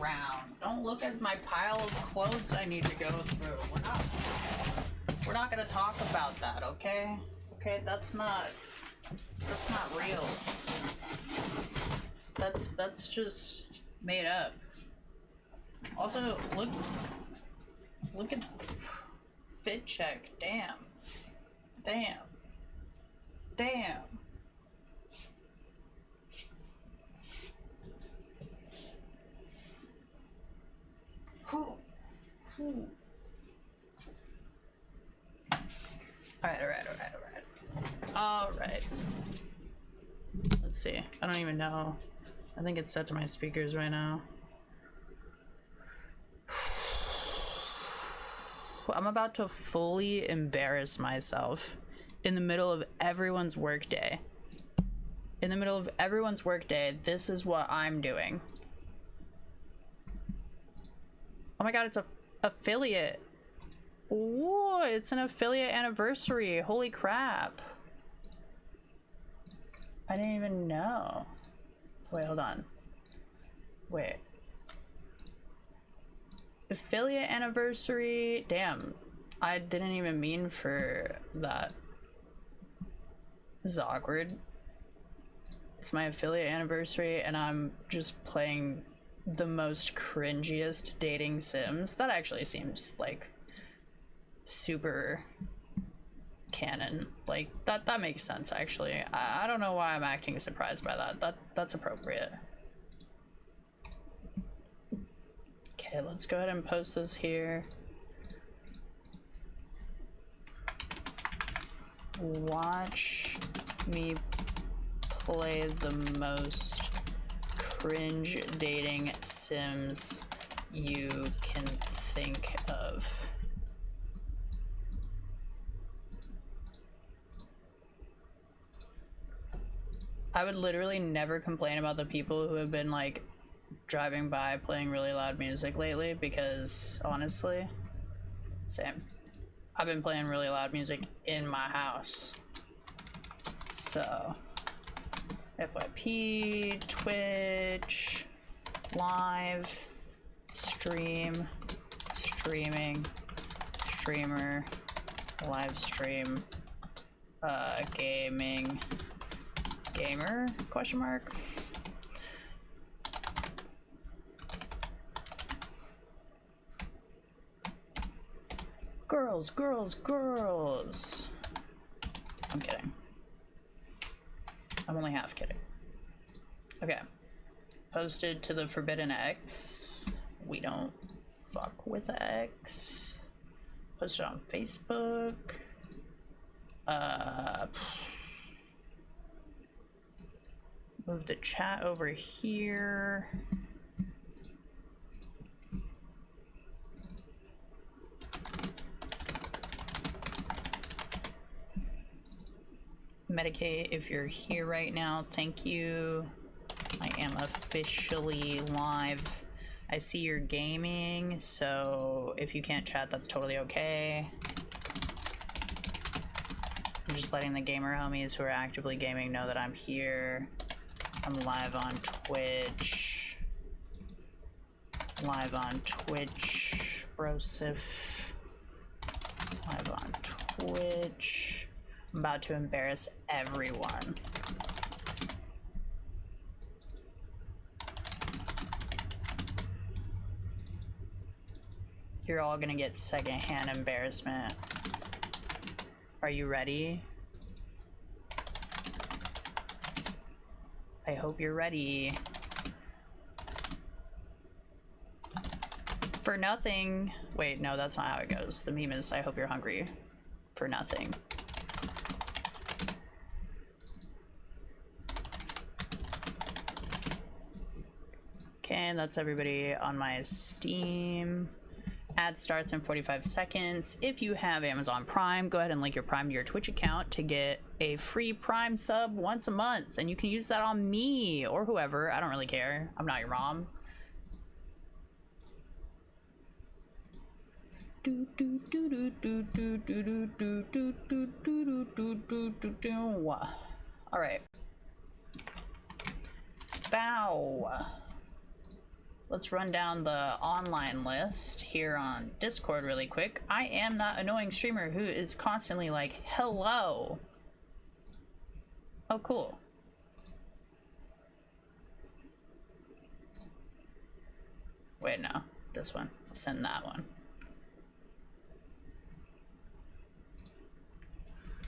around. Don't look at my pile of clothes I need to go through. We're not gonna talk about that, okay? Okay, that's not real. That's just made up. Also, look at fit check. Damn. Alright. Let's see. I don't even know. I think it's set to my speakers right now. I'm about to fully embarrass myself in the middle of everyone's workday. In the middle of everyone's workday, this is what I'm doing. Oh my god, it's a affiliate. Whoa, it's an affiliate anniversary. Holy crap. I didn't even know. Wait, hold on. Wait. Affiliate anniversary. Damn. I didn't even mean for that. This is awkward. It's my affiliate anniversary and I'm just playing the most cringiest dating sims. That actually seems like super canon. Like that makes sense actually. I don't know why I'm acting surprised by that. That's appropriate. Okay, let's go ahead and post this here. Watch me play the most cringe dating sims you can think of. I would literally never complain about the people who have been like driving by playing really loud music lately, because honestly, same. I've been playing really loud music in my house. So FYP, Twitch, live, stream, streaming, streamer, live stream, gaming, gamer, question mark. Girls, girls, girls. I'm kidding. I'm only half kidding. Okay. Posted to the Forbidden X. We don't fuck with X. Posted on Facebook. Move the chat over here. Medicate, if you're here right now, thank you. I am officially live. I see you're gaming, so if you can't chat, that's totally okay. I'm just letting the gamer homies who are actively gaming know that I'm here. I'm live on Twitch. Live on Twitch, Brosif. Live on Twitch. I'm about to embarrass everyone. You're all gonna get secondhand embarrassment. Are you ready? I hope you're ready. For nothing. Wait, no, that's not how it goes. The meme is, I hope you're hungry. For nothing. Okay, and that's everybody on my Steam. Ad starts in 45 seconds. If you have Amazon Prime, go ahead and link your Prime to your Twitch account to get a free Prime sub once a month. And you can use that on me or whoever. I don't really care. I'm not your mom. All right. Bow. let's run down the online list here on Discord really quick. I am that annoying streamer who is constantly like, hello. Oh, cool. Wait, no. This one. Send that one.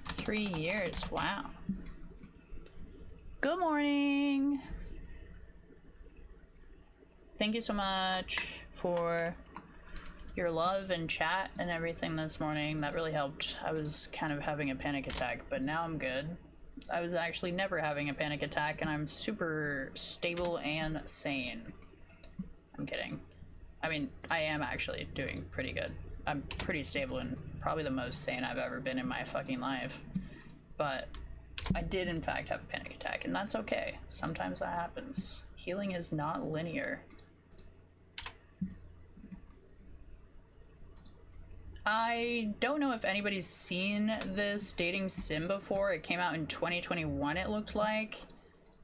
3 years. Wow. Good morning. Thank you so much for your love and chat and everything this morning. That really helped. I was kind of having a panic attack, but now I'm good. I was actually never having a panic attack, and I'm super stable and sane. I'm kidding. I mean, I am actually doing pretty good. I'm pretty stable and probably the most sane I've ever been in my fucking life. But I did in fact have a panic attack, and that's okay. Sometimes that happens. Healing is not linear. I don't know if anybody's seen this dating sim before. It came out in 2021, it looked like.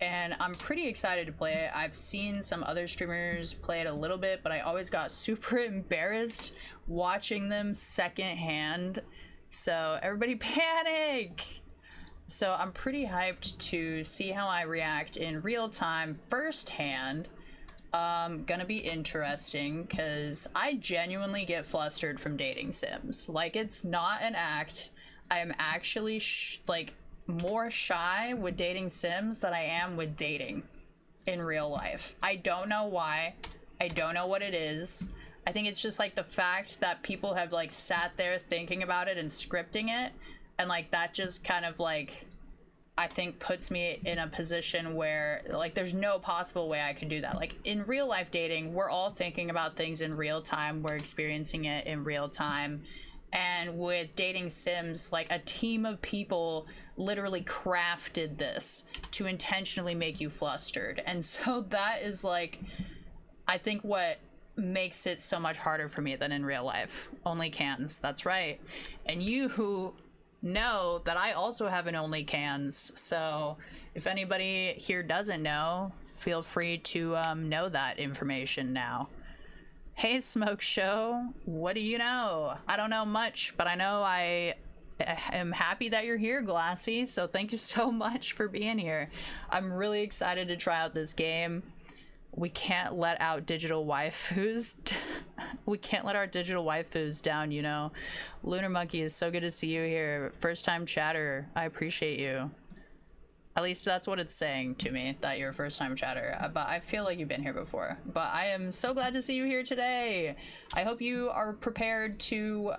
And I'm pretty excited to play it. I've seen some other streamers play it a little bit, but I always got super embarrassed watching them secondhand. So everybody panic! So I'm pretty hyped to see how I react in real time firsthand. Gonna be interesting because I genuinely get flustered from dating sims. Like, it's not an act. I am actually like more shy with dating sims than I am with dating in real life. I don't know why. I don't know what it is. I think it's just like the fact that people have like sat there thinking about it and scripting it, and like that just kind of like, I think puts me in a position where like there's no possible way I could do that. Like in real life dating, we're all thinking about things in real time. We're experiencing it in real time. And with dating sims, like a team of people literally crafted this to intentionally make you flustered. And so that is like, I think what makes it so much harder for me than in real life. Only cans, that's right. And you who know that I also have an OnlyCans, so if anybody here doesn't know, feel free to know that information now. Hey Smoke Show, what do you know? I don't know much, but I know I am happy that you're here, Glassy, so thank you so much for being here. I'm really excited to try out this game. We can't let out digital waifus. We can't let our digital waifus down, you know. Lunar Monkey, is so good to see you here. First time chatter. I appreciate you. At least that's what it's saying to me, that you're a first time chatter. But I feel like you've been here before. But I am so glad to see you here today. I hope you are prepared to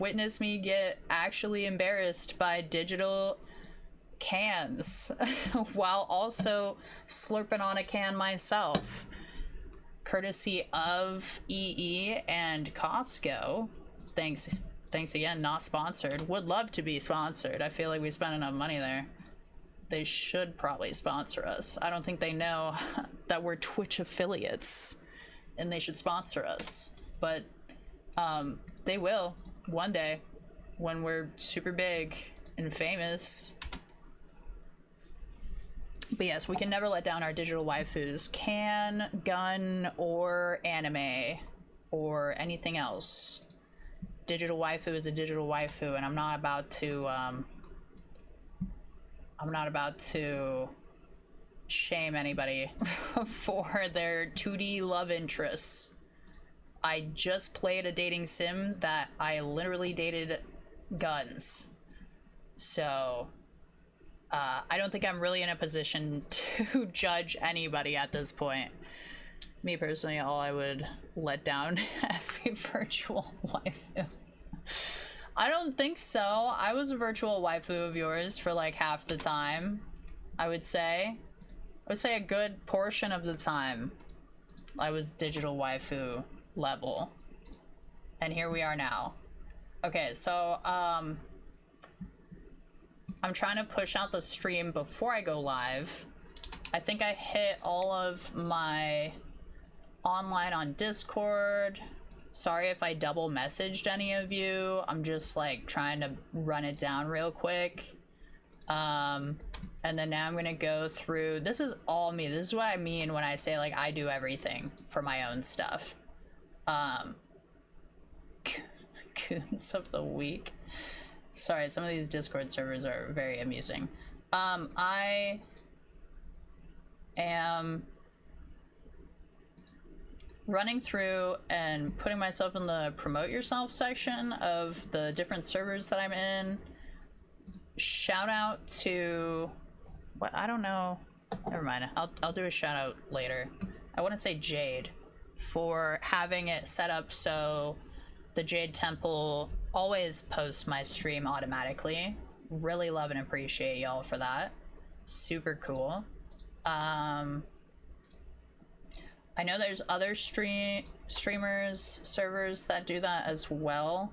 witness me get actually embarrassed by digital cans while also slurping on a can myself, courtesy of EE and Costco. Thanks again. Not sponsored. Would love to be sponsored. I feel like we spent enough money there. They should probably sponsor us. I don't think they know that we're Twitch affiliates and they should sponsor us, but they will one day when we're super big and famous. But yes, we can never let down our digital waifus. Can, gun, or anime, or anything else. Digital waifu is a digital waifu, and I'm not about to shame anybody for their 2D love interests. I just played a dating sim that I literally dated guns. So I don't think I'm really in a position to judge anybody at this point. Me personally, all I would let down every virtual waifu. I don't think so. I was a virtual waifu of yours for like half the time, I would say. I would say a good portion of the time I was digital waifu level. And here we are now. Okay, so I'm trying to push out the stream before I go live. I think I hit all of my online on Discord. Sorry if I double messaged any of you. I'm just like trying to run it down real quick. And then now I'm gonna go through, this is all me. This is what I mean when I say like I do everything for my own stuff. Goons of the week. Sorry, some of these Discord servers are very amusing. I am running through and putting myself in the promote yourself section of the different servers that I'm in. Shout out to what, I don't know, never mind, I'll do a shout out later. I want to say Jade for having it set up so the Jade Temple always posts my stream automatically. Really love and appreciate y'all for that. Super cool. I know there's other streamers, servers that do that as well.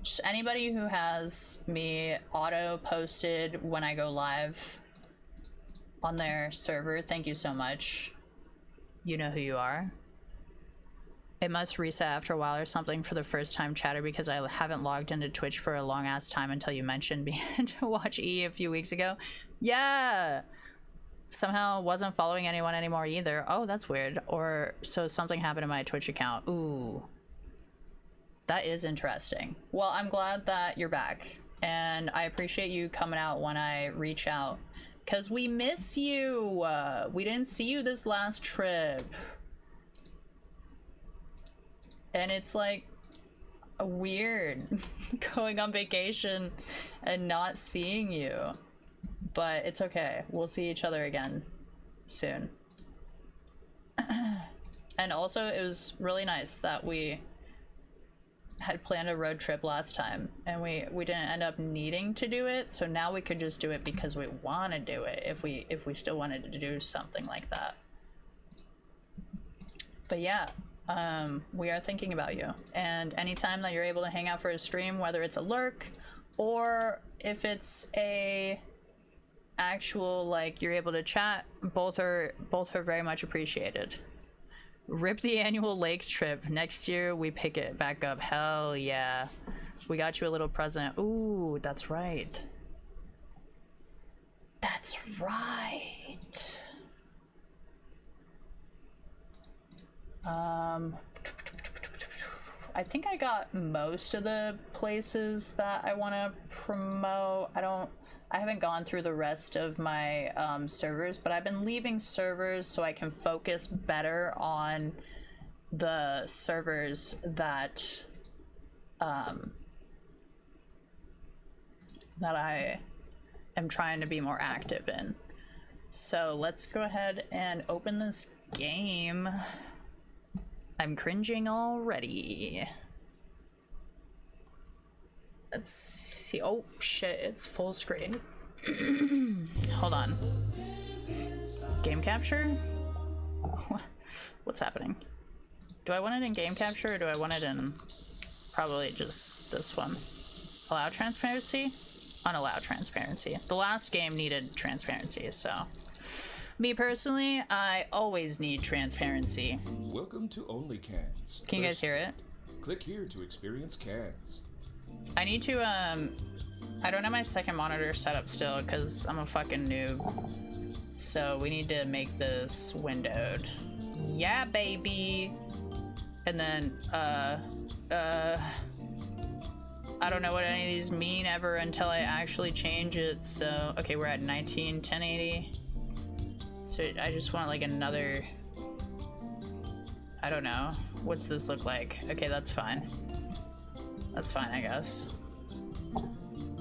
Just anybody who has me auto posted when I go live on their server, thank you so much. You know who you are. It must reset after a while or something for the first time chatter because I haven't logged into Twitch for a long ass time until you mentioned me to watch E a few weeks ago. Yeah! Somehow wasn't following anyone anymore either. Oh, that's weird. Or so something happened to my Twitch account. Ooh. That is interesting. Well, I'm glad that you're back. And I appreciate you coming out when I reach out. Because we miss you! We didn't see you this last trip. And it's like weird going on vacation and not seeing you. But it's okay. We'll see each other again soon. And also, it was really nice that we had planned a road trip last time and we didn't end up needing to do it, so now we could just do it because we want to do it if we still wanted to do something like that. But yeah, we are thinking about you, and anytime that you're able to hang out for a stream, whether it's a lurk or if it's a actual like you're able to chat, both are very much appreciated. Rip the annual lake trip. Next year we pick it back up. Hell yeah. We got you a little present. Ooh, that's right. That's right. I think I got most of the places that I want to promote. I haven't gone through the rest of my servers, but I've been leaving servers so I can focus better on the servers that that I am trying to be more active in. So let's go ahead and open this game. I'm cringing already. Let's see. Oh shit, it's full screen. Hold on. Game capture? What's happening? Do I want it in game capture or do I want it in probably just this one? Allow transparency? Unallow transparency. The last game needed transparency, so. Me personally, I always need transparency. Welcome to Only Cans. Can you guys hear it? Click here to experience cans. I need to, I don't have my second monitor set up still because I'm a fucking noob. So we need to make this windowed. Yeah, baby! And then, I don't know what any of these mean ever until I actually change it, so... Okay, we're at 1080. So I just want like another... I don't know. What's this look like? Okay, that's fine. That's fine, I guess.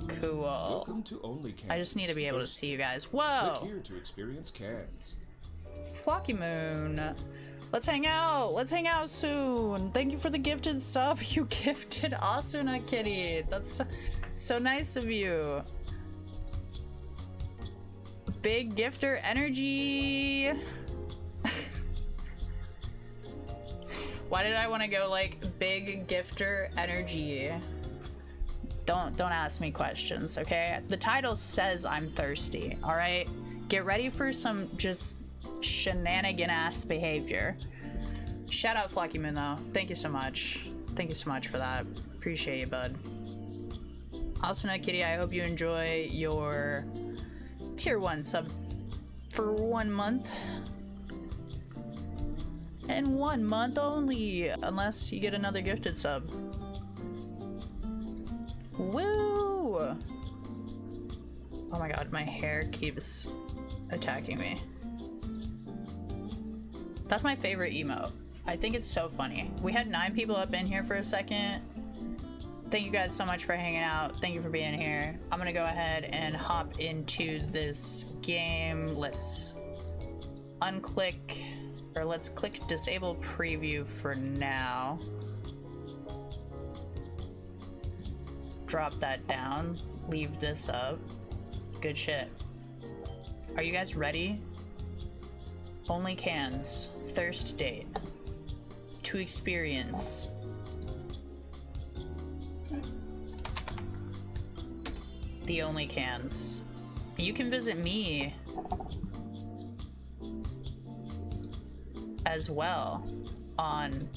Cool. Welcome to Only Cans. I just need to be able to see you guys. Whoa! Click here to experience cans. Flocky Moon. Let's hang out. Let's hang out soon. Thank you for the gifted sub. You gifted Asuna Kitty. That's so nice of you. Big gifter energy. Why did I want to go like big gifter energy? Don't ask me questions, okay? The title says I'm thirsty, all right? Get ready for some just shenanigan ass behavior. Shout out Flocky Moon though. Thank you so much. Thank you so much for that. Appreciate you, bud. Asuna Kitty, I hope you enjoy your tier 1 sub for 1 month. And 1 month only, unless you get another gifted sub. Woo! Oh my god, my hair keeps attacking me. That's my favorite emote. I think it's so funny. We had 9 people up in here for a second. Thank you guys so much for hanging out. Thank you for being here. I'm gonna go ahead and hop into this game. Let's unclick, or let's click disable preview for now. Drop that down, leave this up. Good shit. Are you guys ready? Only cans, thirst date, to experience. The only cans. You can visit me as well on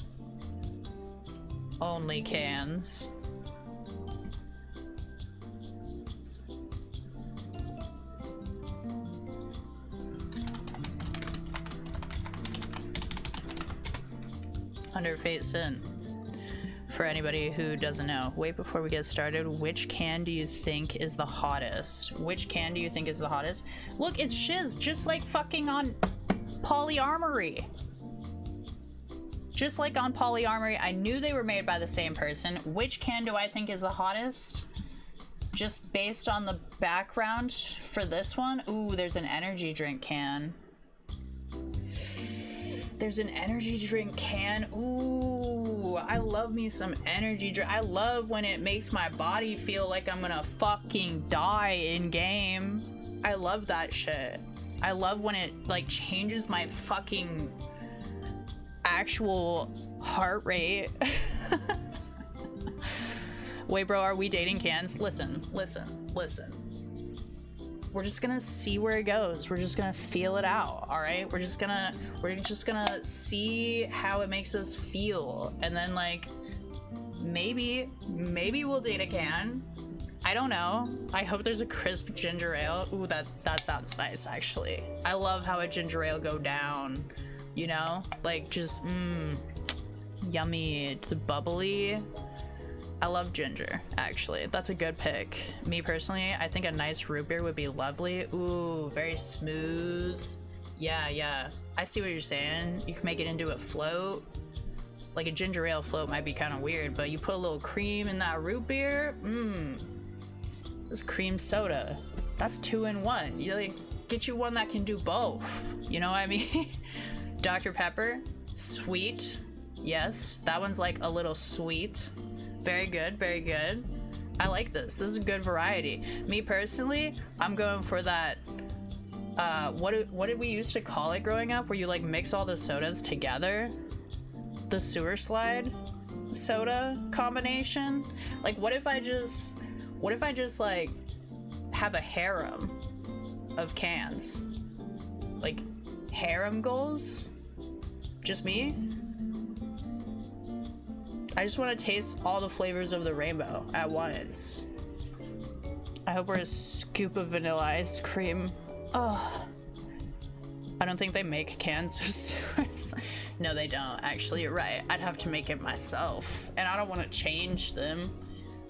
Only Cans. Under Fate Sin. For anybody who doesn't know, wait, before we get started, which can do you think is the hottest? Which can do you think is the hottest? Look, it's Shiz, just like fucking on Polyarmory. Just like on Polyarmory, I knew they were made by the same person. Which can do I think is the hottest? Just based on the background for this one? Ooh, there's an energy drink can. There's an energy drink can. Ooh, I love me some energy drink. I love when it makes my body feel like I'm gonna fucking die in game. I love that shit. I love when it like changes my fucking actual heart rate. Wait, bro, are we dating cans? Listen. We're just gonna see where it goes. We're just gonna feel it out, all right? We're just gonna see how it makes us feel, and then like maybe we'll date a can. I don't know. I hope there's a crisp ginger ale. Ooh, that sounds nice actually. I love how a ginger ale go down. You know, like just yummy, the bubbly. I love ginger, actually. That's a good pick. Me personally, I think a nice root beer would be lovely. Ooh, very smooth. Yeah. I see what you're saying. You can make it into a float. Like a ginger ale float might be kind of weird, but you put a little cream in that root beer. This cream soda. That's 2-in-1. You like get you one that can do both. You know what I mean? Dr. Pepper, sweet. Yes, that one's like a little sweet. Very good, very good. I like this. This is a good variety. Me personally, I'm going for that. What did we used to call it growing up? Where you like mix all the sodas together? The sewer slide soda combination. Like, what if I just like have a harem of cans? Like harem goals? Just me? I just want to taste all the flavors of the rainbow at once. I hope we're a scoop of vanilla ice cream. Oh, I don't think they make cans of sewers. No, they don't. Actually, you're right. I'd have to make it myself. And I don't want to change them.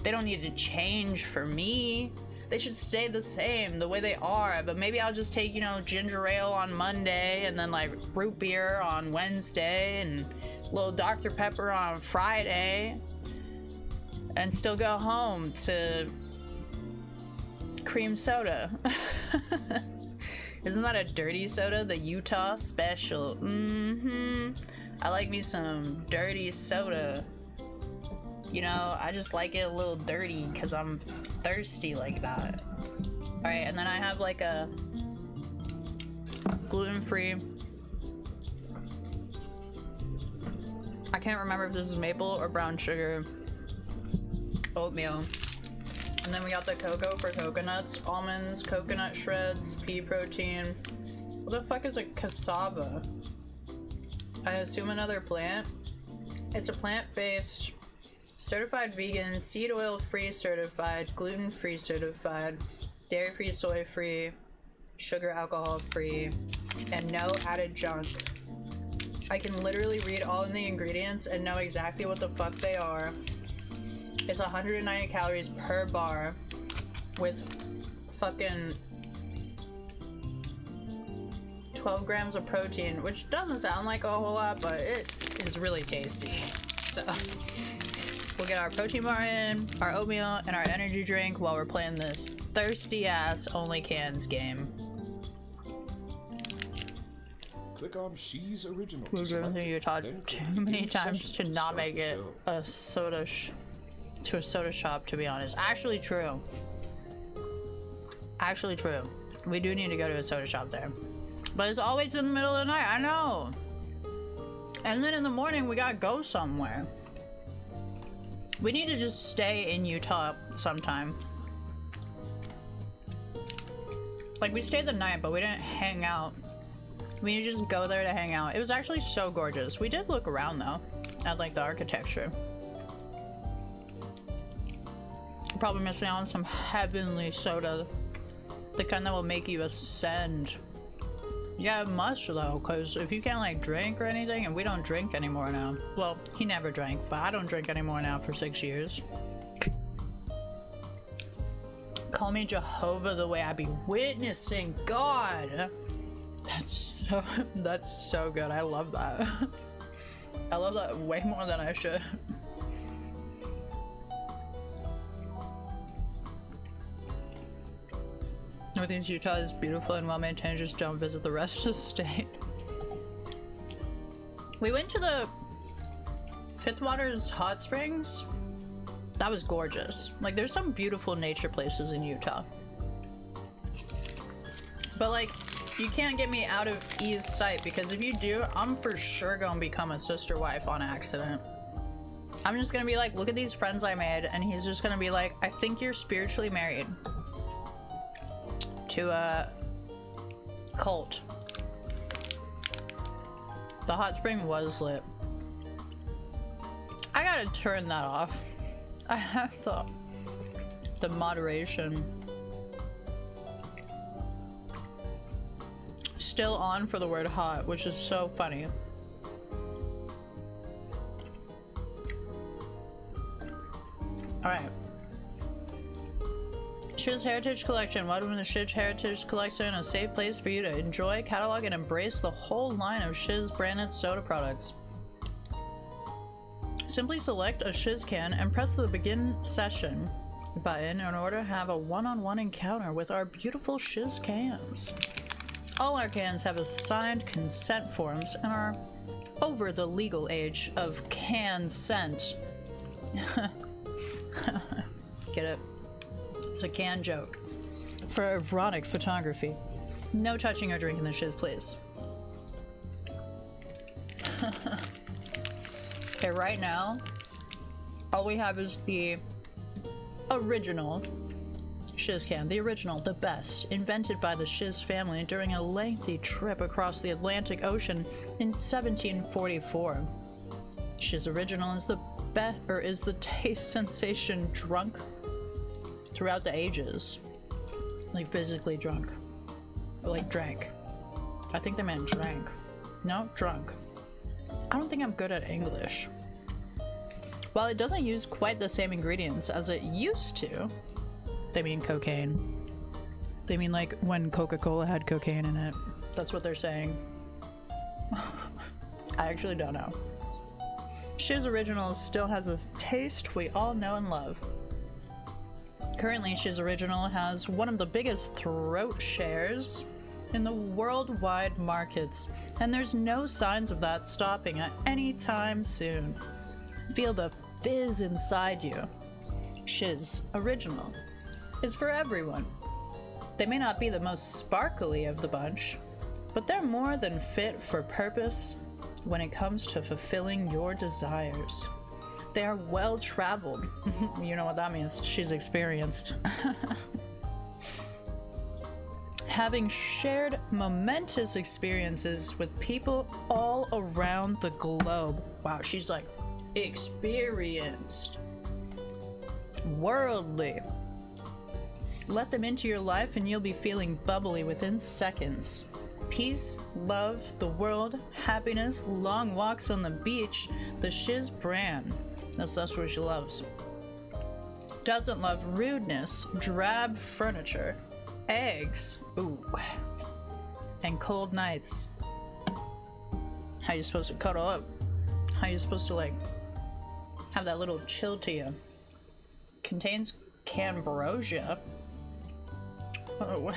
They don't need to change for me. They should stay the same, the way they are. But maybe I'll just take, you know, ginger ale on Monday and then like root beer on Wednesday and little Dr. Pepper on Friday and still go home to cream soda. Isn't that a dirty soda? The Utah special. I like me some dirty soda. You know, I just like it a little dirty because I'm thirsty like that. Alright, and then I have like a gluten-free. I can't remember if this is maple or brown sugar oatmeal. And then we got the cocoa for coconuts, almonds, coconut shreds, pea protein. What the fuck is a cassava? I assume another plant. It's a plant-based Certified vegan, seed oil free certified, gluten free certified, dairy free, soy free, sugar alcohol free, and no added junk. I can literally read all of the ingredients and know exactly what the fuck they are. It's 190 calories per bar with fucking 12 grams of protein, which doesn't sound like a whole lot, but it is really tasty. So we'll get our protein bar in, our oatmeal, and our energy drink while we're playing this thirsty ass only cans game. Click on She's Original. We're going to Utah too many times to not make it a soda to a soda shop, to be honest. Actually true. Actually true. We do need to go to a soda shop there. But it's always in the middle of the night, I know. And then in the morning we gotta go somewhere. We need to just stay in Utah sometime. Like, we stayed the night, but we didn't hang out. We need to just go there to hang out. It was actually so gorgeous. We did look around, though, at, like, the architecture. Probably missing out on some heavenly soda. The kind that will make you ascend. Yeah, it must, though, because if you can't, like, drink or anything, and we don't drink anymore now. Well, he never drank, but I don't drink anymore now for 6 years. Call me Jehovah the way I be witnessing God. That's so good. I love that. I love that way more than I should. Northeast Utah is beautiful and well maintained, just don't visit the rest of the state. We went to the Fifth Waters Hot Springs. That was gorgeous. Like, there's some beautiful nature places in Utah. But like, you can't get me out of E's sight, because if you do, I'm for sure gonna become a sister wife on accident. I'm just gonna be like, look at these friends I made, and he's just gonna be like, I think you're spiritually married to a cult. The hot spring was lit. I gotta turn that off. I have the moderation still on for the word hot, which is so funny. All right. Shiz Heritage Collection. Welcome to the Shiz Heritage Collection, a safe place for you to enjoy, catalog, and embrace the whole line of Shiz branded soda products. Simply select a Shiz can and press the begin session button in order to have a one-on-one encounter with our beautiful Shiz cans. All our cans have assigned consent forms and are over the legal age of consent. Get it? It's a can joke. For erotic photography. No touching or drinking the Shiz, please. Okay, right now, all we have is the original Shiz can. The original, the best, invented by the Shiz family during a lengthy trip across the Atlantic Ocean in 1744. Shiz original is the taste sensation drunk throughout the ages. Like physically drunk. Or like drank. I think they meant drank. No, drunk. I don't think I'm good at English. While it doesn't use quite the same ingredients as it used to, they mean cocaine. They mean like when Coca-Cola had cocaine in it. That's what they're saying. I actually don't know. Shiz Original still has a taste we all know and love. Currently, Shiz Original has one of the biggest throat shares in the worldwide markets, and there's no signs of that stopping at any time soon. Feel the fizz inside you. Shiz Original is for everyone. They may not be the most sparkly of the bunch, but they're more than fit for purpose when it comes to fulfilling your desires. They are well traveled. You know what that means. She's experienced. Having shared momentous experiences with people all around the globe. Wow, she's like experienced. Worldly. Let them into your life and you'll be feeling bubbly within seconds. Peace, love, the world, happiness, long walks on the beach, the shiz brand. That's what she loves. Doesn't love rudeness, drab furniture, eggs, ooh, and cold nights. How you supposed to cuddle up? How you supposed to like have that little chill to you? Contains cambrosia. Oh,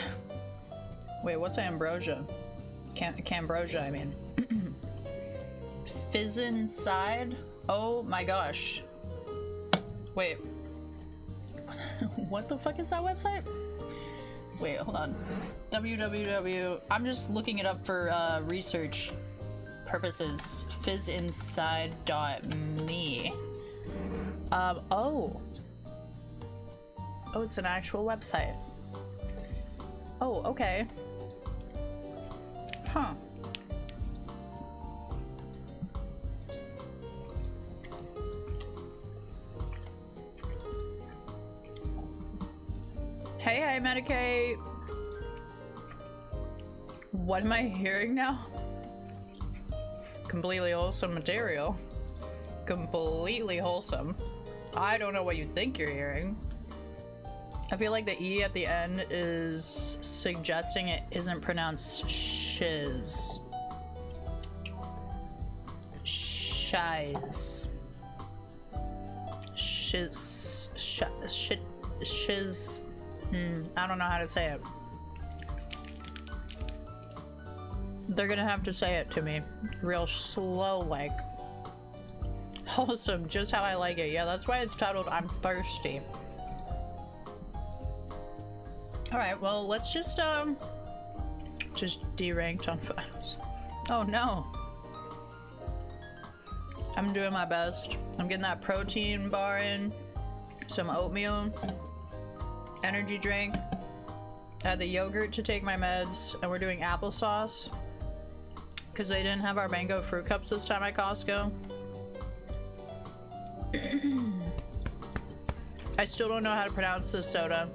wait, what's ambrosia? Cambrosia, I mean. Fizz inside? Oh my gosh. Wait. What the fuck is that website? Wait, hold on. www. I'm just looking it up for research purposes. Fizzinside.me. Oh. Oh, it's an actual website. Oh, okay. Huh. Hey, Medicaid. What am I hearing now? Completely wholesome material. Completely wholesome. I don't know what you think you're hearing. I feel like the E at the end is suggesting it isn't pronounced shiz. Shiz. Shiz. Shiz. I don't know how to say it. They're gonna have to say it to me. Real slow, like. Wholesome, just how I like it. Yeah, that's why it's titled I'm Thirsty. Alright, well, let's just deranked on files. Oh no. I'm doing my best. I'm getting that protein bar in, some oatmeal, energy drink, add the yogurt to take my meds, and we're doing applesauce because they didn't have our mango fruit cups this time at Costco. I still don't know how to pronounce this soda.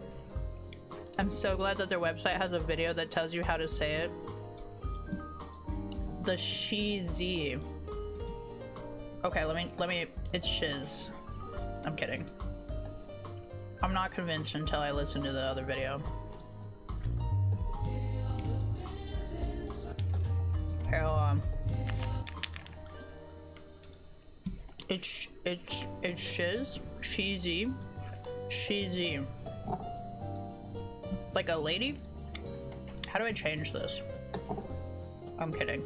I'm so glad that their website has a video that tells you how to say it. The Shiz. Okay, let me, it's shiz. I'm kidding. I'm not convinced until I listen to the other video. Hold on. It's shiz, cheesy, cheesy. Like a lady? How do I change this? I'm kidding.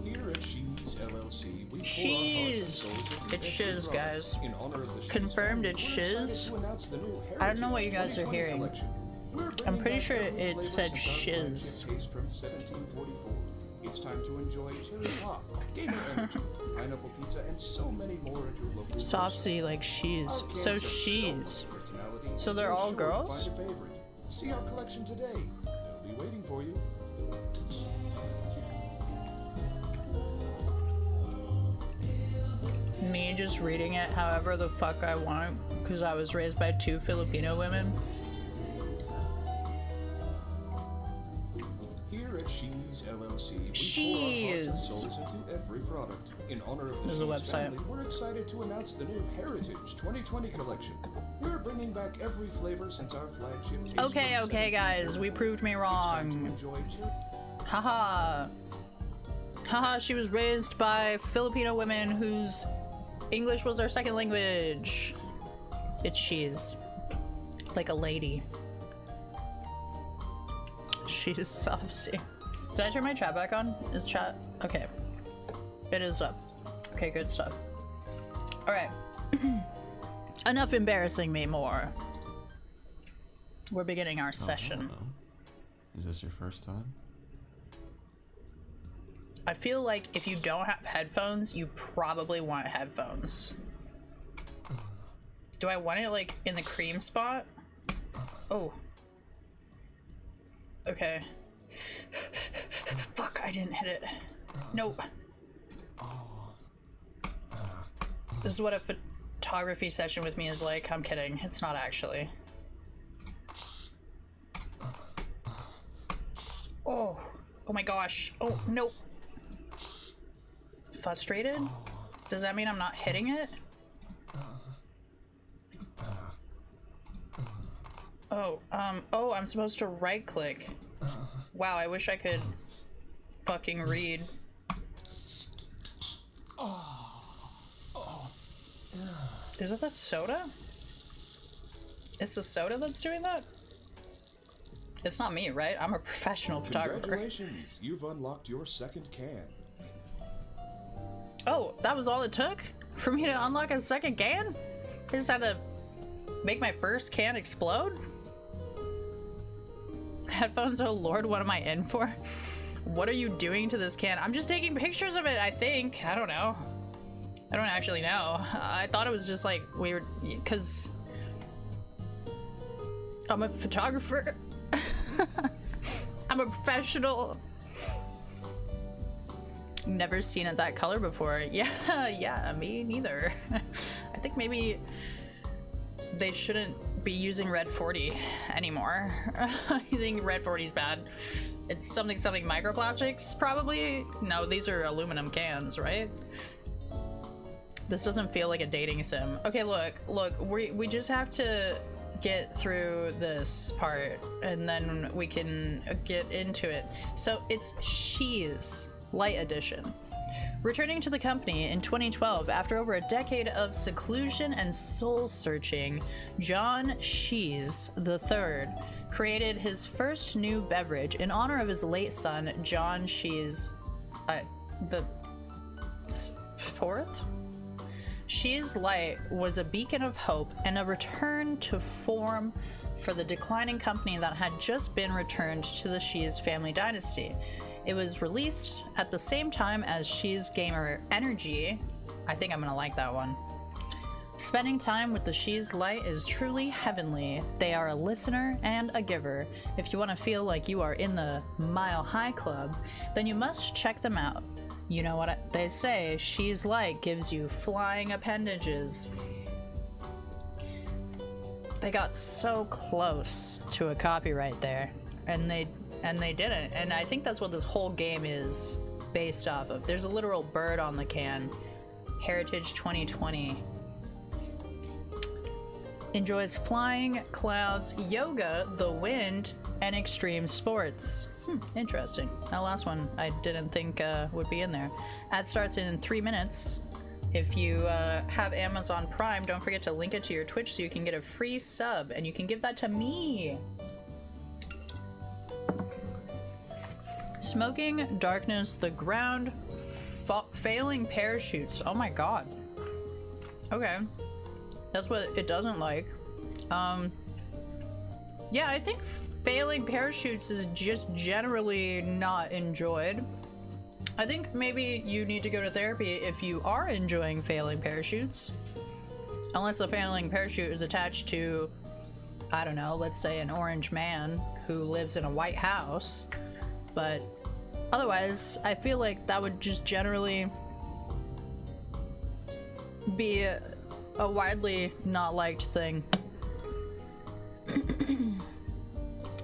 Here at She's LLC, we She's. It's shiz, guys. Confirmed it's shiz. I don't know what you guys are hearing. I'm pretty sure it said shiz. It's time to enjoy cherry pop, gamer energy, pineapple pizza, and so many more at your local Soft C like she's. So she's. So they're all girls? See our collection today. They'll be waiting for you. Me just reading it however the fuck I want because I was raised by 2 Filipino women. Here at She's LLC, we She's. pour our hearts and souls into every product. In honor of the There's a She's website. family, we're excited to announce the new Heritage 2020 collection. We're bringing back every flavor since our flagship taste Okay, from okay, guys, we proved me It's time to wrong. enjoy cherry. Haha. Haha, she was raised by Filipino women whose English was their second language. It's she's. Like a lady. She's saucy. Did I turn my chat back on? Is chat? Okay. It is up. Okay, good stuff. Alright. Enough embarrassing me more. We're beginning our session. Hello. Is this your first time? I feel like if you don't have headphones, you probably want headphones. Do I want it like in the cream spot? Oh. Okay. Fuck, I didn't hit it. Nope. This is what a photography session with me is like. I'm kidding. It's not actually. Oh. Oh my gosh. Oh, nope. Frustrated? Does that mean I'm not hitting it? Oh, oh, I'm supposed to right click. Wow, I wish I could fucking read. Is it the soda? It's the soda that's doing that? It's not me, right? I'm a professional photographer. Congratulations, you've unlocked your second can. Oh, that was all it took for me to unlock a second can? I just had to make my first can explode? Headphones, oh lord, what am I in for? What are you doing to this can? I'm just taking pictures of it, I think. I don't know. I don't actually know. I thought it was just like weird, because I'm a photographer. I'm a professional. Never seen it that color before. Yeah, me neither. I think maybe they shouldn't be using Red 40 anymore. I think Red 40 is bad. It's something microplastics, probably? No, these are aluminum cans, right? This doesn't feel like a dating sim. Okay, look, we just have to get through this part and then we can get into it. So it's She's Light Edition. Returning to the company in 2012 after over a decade of seclusion and soul searching, John Shees III created his first new beverage in honor of his late son, John Shees the fourth? She's Light was a beacon of hope and a return to form for the declining company that had just been returned to the Shees family dynasty. It was released at the same time as Shees Gamer Energy. I think I'm gonna like that one. Spending time with the Shees Light is truly heavenly. They are a listener and a giver. If you want to feel like you are in the Mile High Club, then you must check them out. You know what they say, She's Light gives you flying appendages. They got so close to a copyright there, and they didn't. And I think that's what this whole game is based off of. There's a literal bird on the can. Heritage 2020. Enjoys flying, clouds, yoga, the wind, and extreme sports. Interesting. That last one I didn't think would be in there. Ad starts in 3 minutes. If you have Amazon Prime, don't forget to link it to your Twitch so you can get a free sub, and you can give that to me. Smoking, darkness, the ground, failing parachutes. Oh my god. Okay. That's what it doesn't like. Yeah, I think failing parachutes is just generally not enjoyed. I think maybe you need to go to therapy if you are enjoying failing parachutes. Unless the failing parachute is attached to, I don't know, let's say an orange man who lives in a white house. But otherwise, I feel like that would just generally be a widely not liked thing.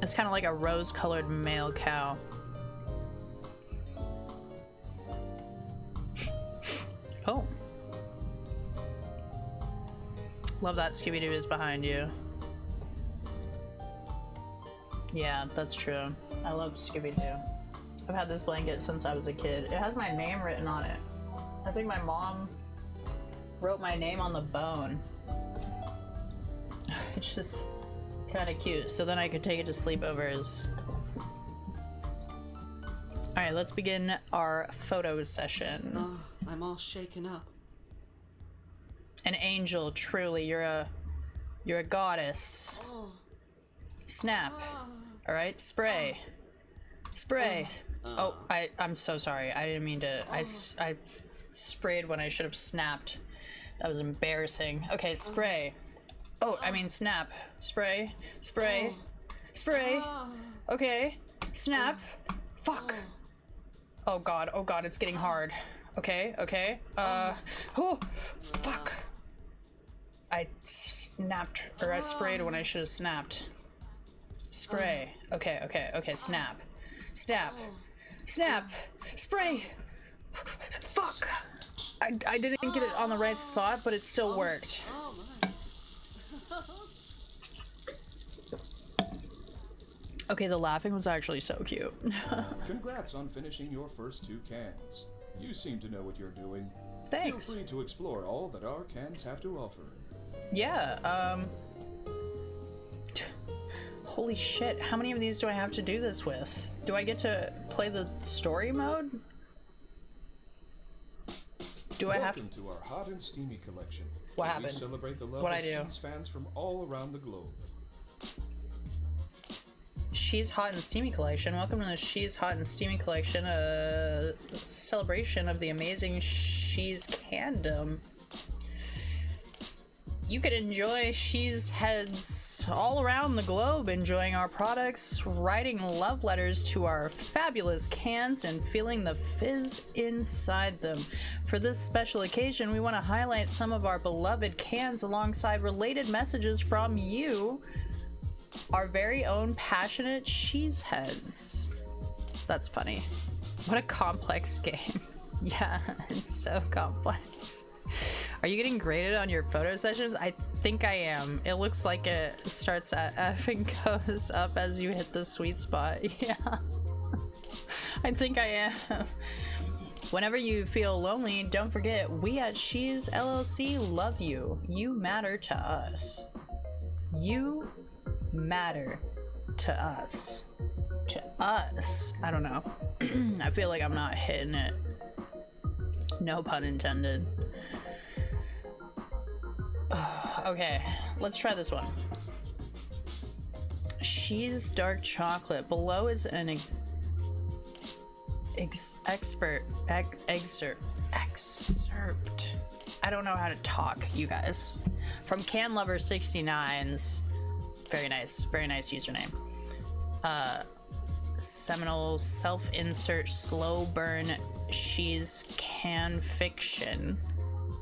It's kind of like a rose-colored male cow. Oh. Love that Scooby-Doo is behind you. Yeah, that's true. I love Scooby-Doo. I've had this blanket since I was a kid. It has my name written on it. I think my mom wrote my name on the bone. It's just kind of cute. So then I could take it to sleepovers. Alright, let's begin our photo session. Oh, I'm all shaken up. An angel, truly. You're a goddess. Oh. Snap. Alright, spray. Spray. Oh, I'm so sorry. I didn't mean to. I sprayed when I should have snapped. That was embarrassing. Okay, spray. Oh, I mean snap. Spray. Spray. Spray. Okay. Snap. Fuck. Oh god, it's getting hard. Okay, okay. Oh, fuck. I snapped, or I sprayed when I should have snapped. Spray. Okay, okay, okay, snap. Snap. Snap. Spray. Fuck. I didn't get it on the right spot, but it still worked. Okay, the laughing was actually so cute. Congrats on finishing your first 2 cans. You seem to know what you're doing. Thanks. Feel free to explore all that our cans have to offer. Yeah, holy shit, how many of these do I have to do this with? Do I get to play the story mode? Do I have to? Welcome to our hot and steamy collection. What We happened? celebrate the love What'd of I do? She's fans from all around the globe. She's Hot and Steamy collection. Welcome to the She's Hot and Steamy collection, a celebration of the amazing She's Candom. You can enjoy She's heads all around the globe, enjoying our products, writing love letters to our fabulous cans, and feeling the fizz inside them. For this special occasion, we want to highlight some of our beloved cans alongside related messages from you, our very own passionate She's heads. That's funny. What a complex game. Yeah, it's so complex. Are you getting graded on your photo sessions? I think I am. It looks like it starts at F and goes up as you hit the sweet spot. Yeah. I think I am. Whenever you feel lonely, don't forget, we at She's LLC love you. You matter to us. You matter to us. To us. I don't know. I feel like I'm not hitting it. No pun intended. Okay, let's try this one. She's dark chocolate. Below is an excerpt. I don't know how to talk, you guys. From Can Lover 69's. Very nice username. Seminal self-insert slow burn. She's can fiction.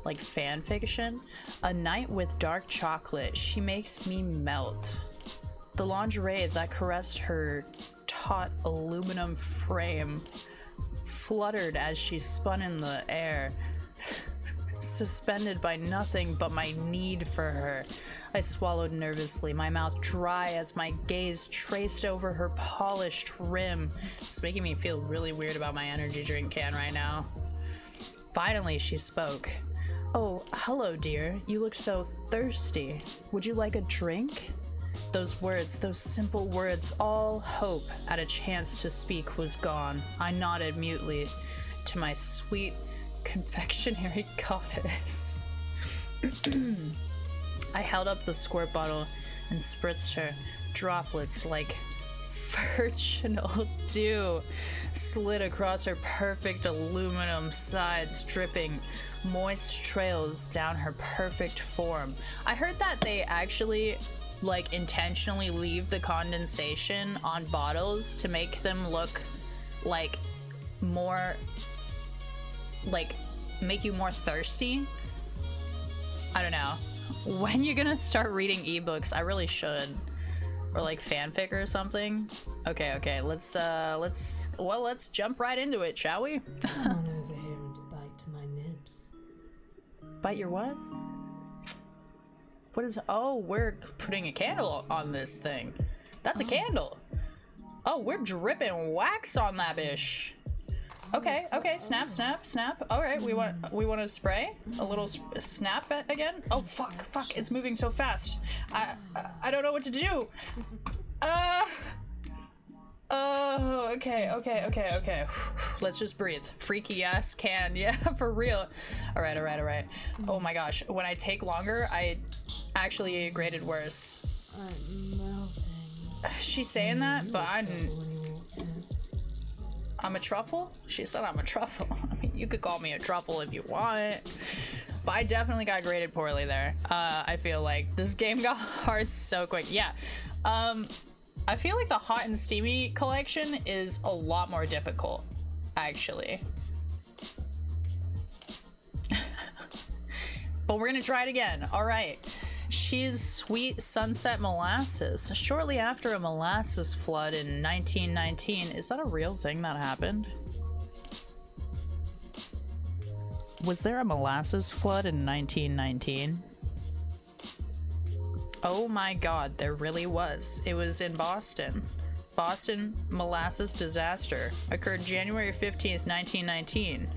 Like fan fiction. A night with dark chocolate. She makes me melt. The lingerie that caressed her taut aluminum frame fluttered as she spun in the air, suspended by nothing but my need for her. I swallowed nervously, my mouth dry as my gaze traced over her polished rim. It's making me feel really weird about my energy drink can right now. Finally, she spoke. Oh, hello, dear. You look so thirsty. Would you like a drink? Those words, those simple words, all hope at a chance to speak was gone. I nodded mutely to my sweet confectionery goddess. I held up the squirt bottle and spritzed her. Droplets like virginal dew slid across her perfect aluminum sides, dripping moist trails down her perfect form. I heard that they actually like intentionally leave the condensation on bottles to make them look like more, like make you more thirsty. I don't know. When you're gonna start reading ebooks, I really should. Or like fanfic or something. Okay, let's jump right into it, shall we? Come on over here and bite my nibs. Bite your what? What is? Oh, we're putting a candle on this thing. That's a candle. Oh, we're dripping wax on that bish. Okay, snap. All right, we want to spray a little snap again. Oh fuck, it's moving so fast. I don't know what to do. Oh, okay. Let's just breathe. Freaky ass can, yeah, for real. All right. Oh my gosh, when I take longer, I actually graded worse. I'm melting. She's saying that, but I'm a truffle? She said I'm a truffle. I mean, you could call me a truffle if you want. But I definitely got graded poorly there. I feel like this game got hard so quick. Yeah. I feel like the Hot and Steamy collection is a lot more difficult, actually. But we're gonna try it again. All right. She's Sweet Sunset Molasses. Shortly after a molasses flood in 1919. Is that a real thing that happened? Was there a molasses flood in 1919? Oh my god, there really was. It was in Boston. Boston molasses disaster occurred January 15th, 1919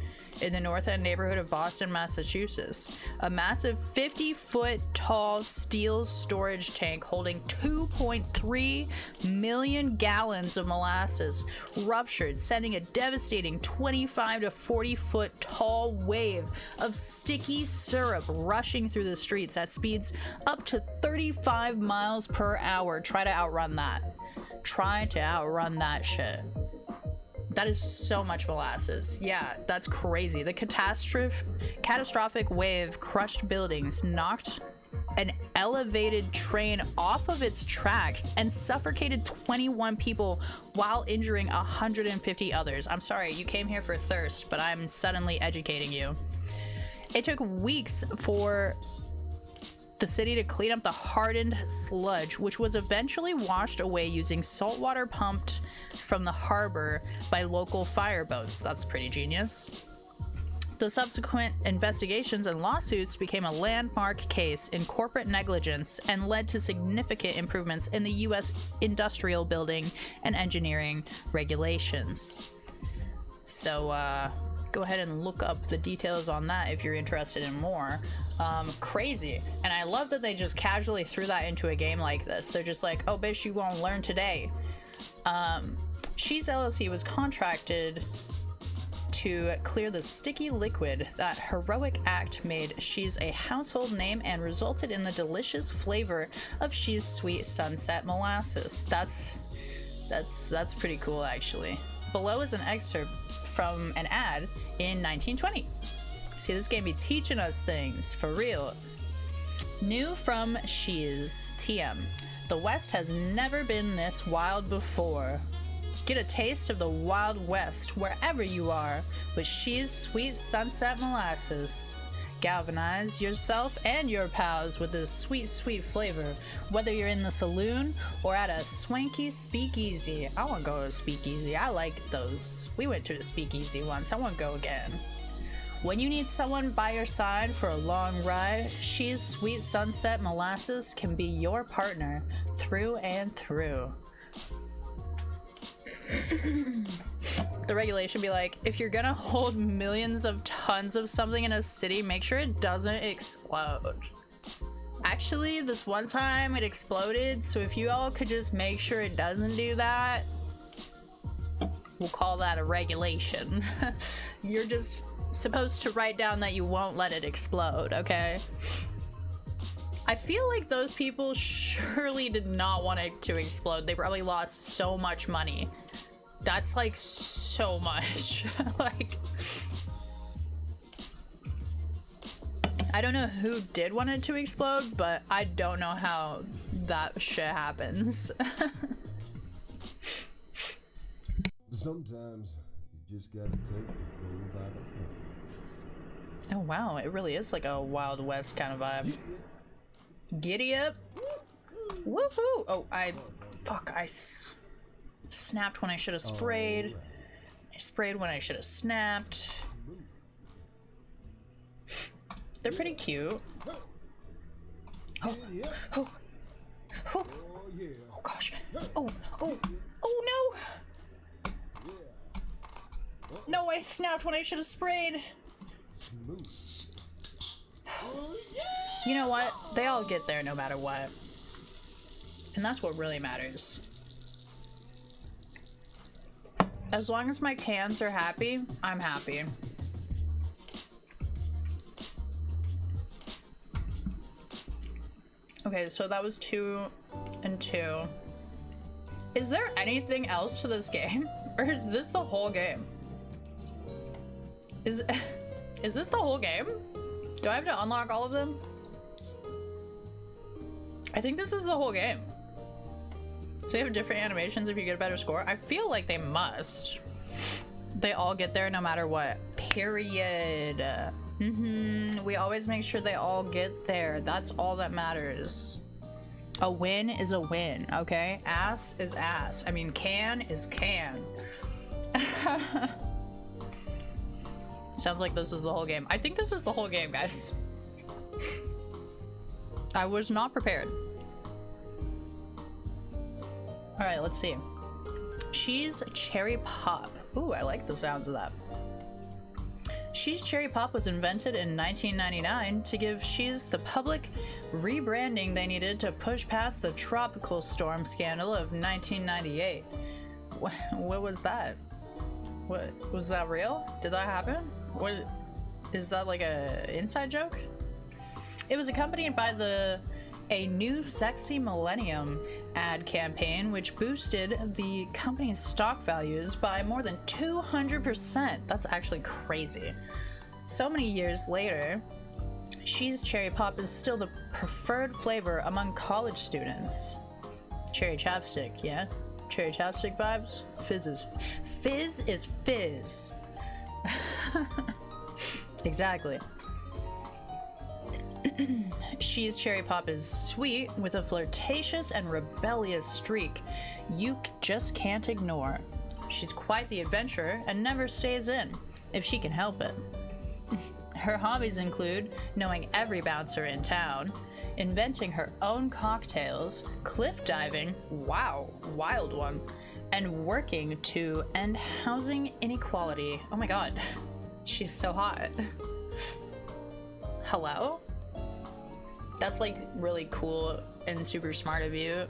in the North End neighborhood of Boston, Massachusetts. A massive 50-foot tall steel storage tank holding 2.3 million gallons of molasses ruptured, sending a devastating 25 to 40 foot tall wave of sticky syrup rushing through the streets at speeds up to 35 miles per hour. Try to outrun that. Try to outrun that shit. That is so much molasses. Yeah, that's crazy. The catastrophic wave crushed buildings, knocked an elevated train off of its tracks, and suffocated 21 people while injuring 150 others. I'm sorry, you came here for thirst, but I'm suddenly educating you. It took weeks for the city to clean up the hardened sludge, which was eventually washed away using salt water pumped from the harbor by local fireboats. That's pretty genius. The subsequent investigations and lawsuits became a landmark case in corporate negligence and led to significant improvements in the U.S. industrial building and engineering regulations. So, go ahead and look up the details on that if you're interested in more. Crazy. And I love that they just casually threw that into a game like this. They're just like, oh bitch, you won't learn today. She's LLC was contracted to clear the sticky liquid. That heroic act made She's a household name and resulted in the delicious flavor of She's Sweet Sunset Molasses. That's pretty cool, actually. Below is an excerpt from an ad in 1920. See, this game be teaching us things, for real. New from She's TM. The West has never been this wild before. Get a taste of the Wild West wherever you are with She's Sweet Sunset Molasses. Galvanize yourself and your pals with this sweet, sweet flavor, whether you're in the saloon or at a swanky speakeasy. I want to go to a speakeasy. I like those. We went to a speakeasy once. I want to go again. When you need someone by your side for a long ride, She's Sweet Sunset Molasses can be your partner through and through. The regulation be like, if you're gonna hold millions of tons of something in a city, make sure it doesn't explode. Actually, this one time it exploded, so if you all could just make sure it doesn't do that, we'll call that a regulation. You're just supposed to write down that you won't let it explode, okay? I feel like those people surely did not want it to explode. They probably lost so much money. That's like so much. Like, I don't know who did want it to explode, but I don't know how that shit happens. Sometimes you just gotta take the bull by the horns. Oh wow, it really is like a Wild West kind of vibe. Giddy up. Woohoo! Oh, I snapped when I should have sprayed. I sprayed when I should have snapped. They're pretty cute. Oh, oh, oh, oh gosh. Oh, oh, oh no! No, I snapped when I should have sprayed. You know what? They all get there no matter what. And that's what really matters. As long as my cans are happy, I'm happy. Okay, so that was 2 and 2. Is there anything else to this game? Or is this the whole game? Is this the whole game? Do I have to unlock all of them? I think this is the whole game. So they have different animations if you get a better score. I feel like they must. They all get there no matter what. Period. We always make sure they all get there. That's all that matters. A win is a win, okay? Ass is ass. I mean, can is can. Sounds like this is the whole game. I think this is the whole game, guys. I was not prepared. All right, let's see. She's Cherry Pop. Ooh, I like the sounds of that. She's Cherry Pop was invented in 1999 to give She's the public rebranding they needed to push past the tropical storm scandal of 1998. What was that? What was that real? Did that happen? What is that, like a inside joke? It was accompanied by a new sexy millennium ad campaign which boosted the company's stock values by more than 200%. That's actually crazy. So many years later, She's Cherry Pop is still the preferred flavor among college students. Cherry chapstick, yeah? Cherry chapstick vibes? Fizz is fizz. Exactly. She's Cherry Pop is sweet with a flirtatious and rebellious streak you just can't ignore. She's quite the adventurer and never stays in, if she can help it. Her hobbies include knowing every bouncer in town, inventing her own cocktails, cliff diving, wow, wild one, and working to end housing inequality. Oh my god, she's so hot. Hello? That's like really cool and super smart of you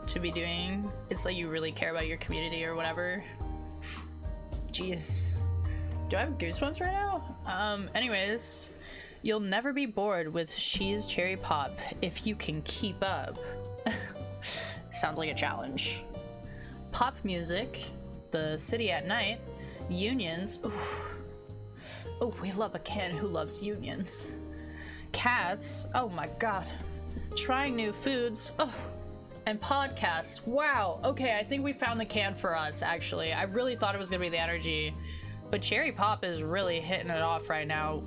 to be doing. It's like you really care about your community or whatever. Jeez. Do I have goosebumps right now? Anyways, you'll never be bored with She's Cherry Pop if you can keep up. Sounds like a challenge. Pop music, the city at night, unions. Ooh. Oh, we love a can who loves unions. Cats, oh my god. Trying new foods, oh. And podcasts, wow. Okay, I think we found the can for us, actually. I really thought it was gonna be the energy, but Cherry Pop is really hitting it off right now.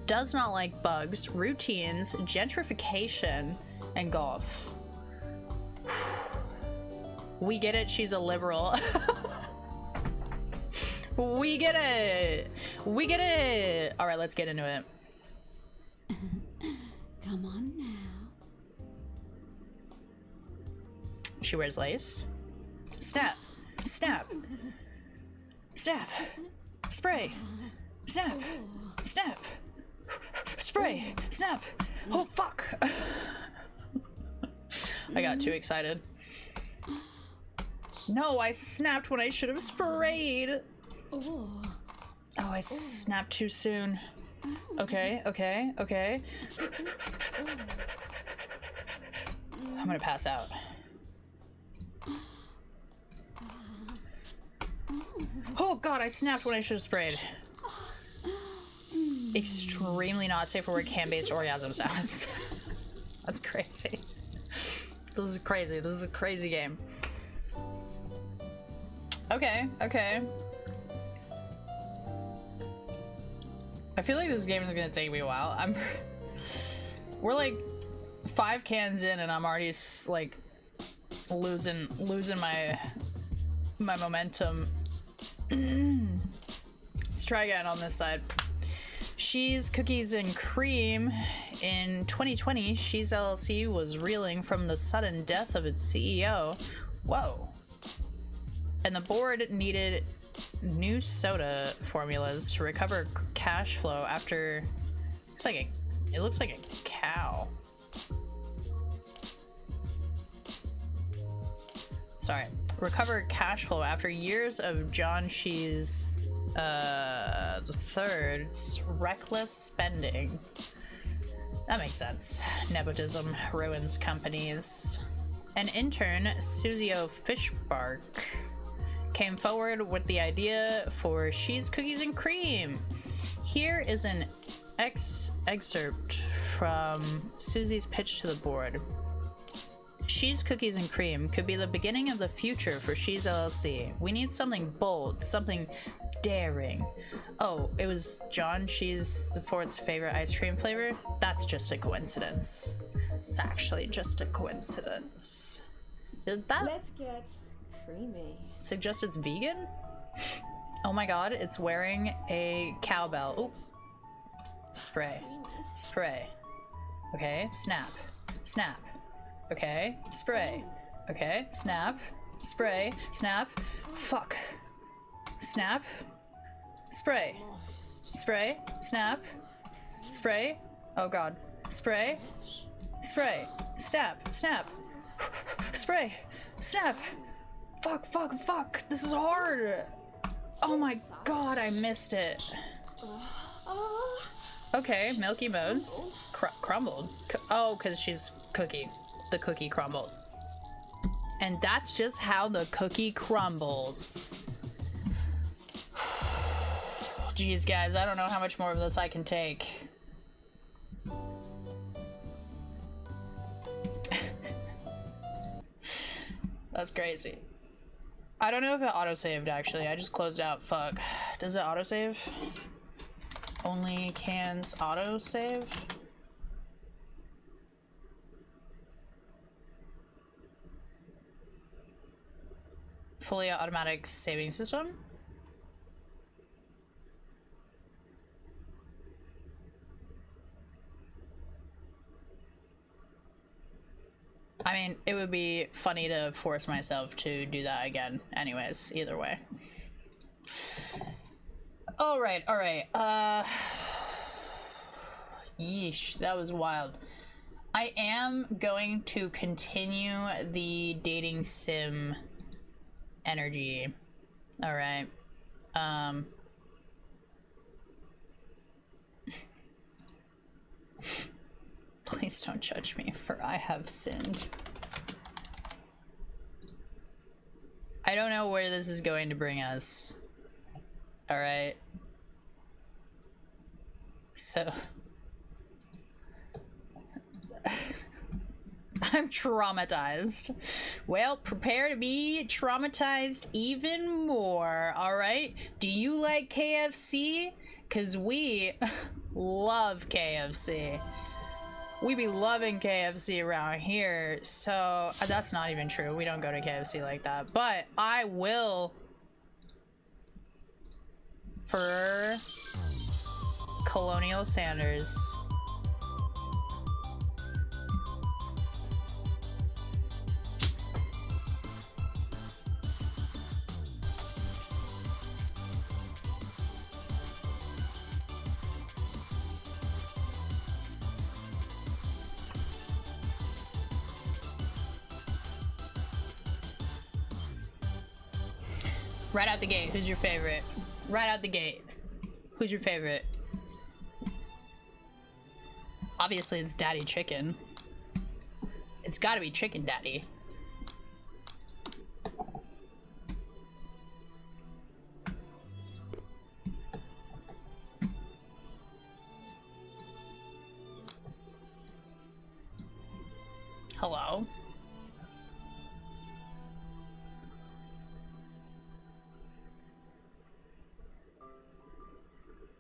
Does not like bugs, routines, gentrification, and golf. We get it, she's a liberal. We get it. We get it. All right, let's get into it. Come on now. She wears lace. Snap. Snap. Snap. Spray. Snap. Snap. Spray. Snap. Oh, fuck. I got too excited. No, I snapped when I should have sprayed. Oh, I snapped too soon. Okay, okay, okay. I'm gonna pass out. Oh god, I snapped when I should have sprayed. Extremely not safe for work hand-based orgasm sounds. That's crazy. This is crazy. This is a crazy game. Okay, okay. I feel like this game is gonna take me a while. We're like 5 cans in and I'm already like losing my momentum. Let's try again on this side. She's Cookies and Cream. In 2020, She's LLC was reeling from the sudden death of its CEO. Whoa. And the board needed new soda formulas to recover cash flow after it looks like a cow. Sorry. Recover cash flow after years of John She's the third's reckless spending. That makes sense. Nepotism ruins companies. An intern, Suzio Fishbark, came forward with the idea for She's Cookies and Cream. Here is an Excerpt from Susie's pitch to the board. She's Cookies and Cream could be the beginning of the future for She's LLC. We need something bold, something daring. Oh, it was John She's the Fourth's favorite ice cream flavor? That's just a coincidence. It's actually just a coincidence. Did that Let's get creamy. suggest it's vegan? Oh my god, it's wearing a cowbell. Oop. Spray. Spray. Okay, snap. Snap. Okay, spray. Okay, snap. Spray. Snap. Fuck. Snap. Spray. Spray. Snap. Spray. Oh god. Spray. Spray. Snap. Snap. Spray. Snap. Fuck, fuck, fuck. This is hard. Oh my god, I missed it. Okay, Milky Mo's crumbled. Oh, because she's Cookie. The cookie crumbled. And that's just how the cookie crumbles. Jeez, guys, I don't know how much more of this I can take. That's crazy. I don't know if it autosaved, actually. I just closed out. Fuck. Does it autosave? Only cans autosave? Fully automatic saving system? I mean, it would be funny to force myself to do that again anyways, either way. Alright, alright, yeesh, that was wild. I am going to continue the dating sim energy. Alright. Please don't judge me, for I have sinned. I don't know where this is going to bring us. Alright. So... I'm traumatized. Well, prepare to be traumatized even more, alright? Do you like KFC? 'Cause we love KFC. We be loving KFC around here, so that's not even true. We don't go to KFC like that, but I will for Colonial Sanders. Right out the gate, who's your favorite? Right out the gate. Who's your favorite? Obviously it's Daddy Chicken. It's gotta be Chicken Daddy. Hello?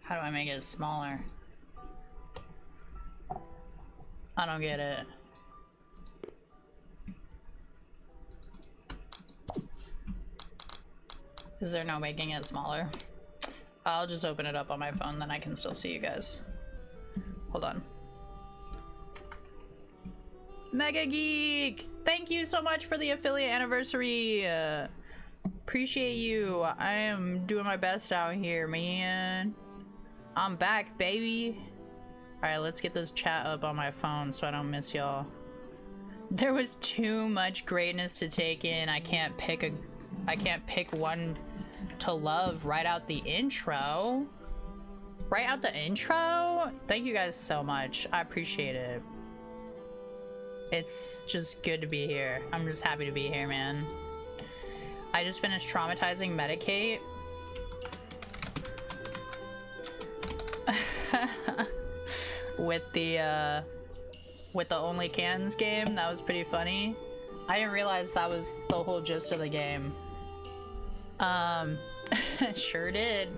How do I make it smaller? I don't get it. Is there no making it smaller? I'll just open it up on my phone, then I can still see you guys. Hold on. Mega Geek! Thank you so much for the affiliate anniversary! Appreciate you. I am doing my best out here, man. I'm back, baby. Alright, let's get this chat up on my phone so I don't miss y'all. There was too much greatness to take in. I can't pick one to love right out the intro. Right out the intro? Thank you guys so much. I appreciate it. It's just good to be here. I'm just happy to be here, man. I just finished traumatizing Medicate. with the only cans game. That was pretty funny. I didn't realize that was the whole gist of the game. Sure did.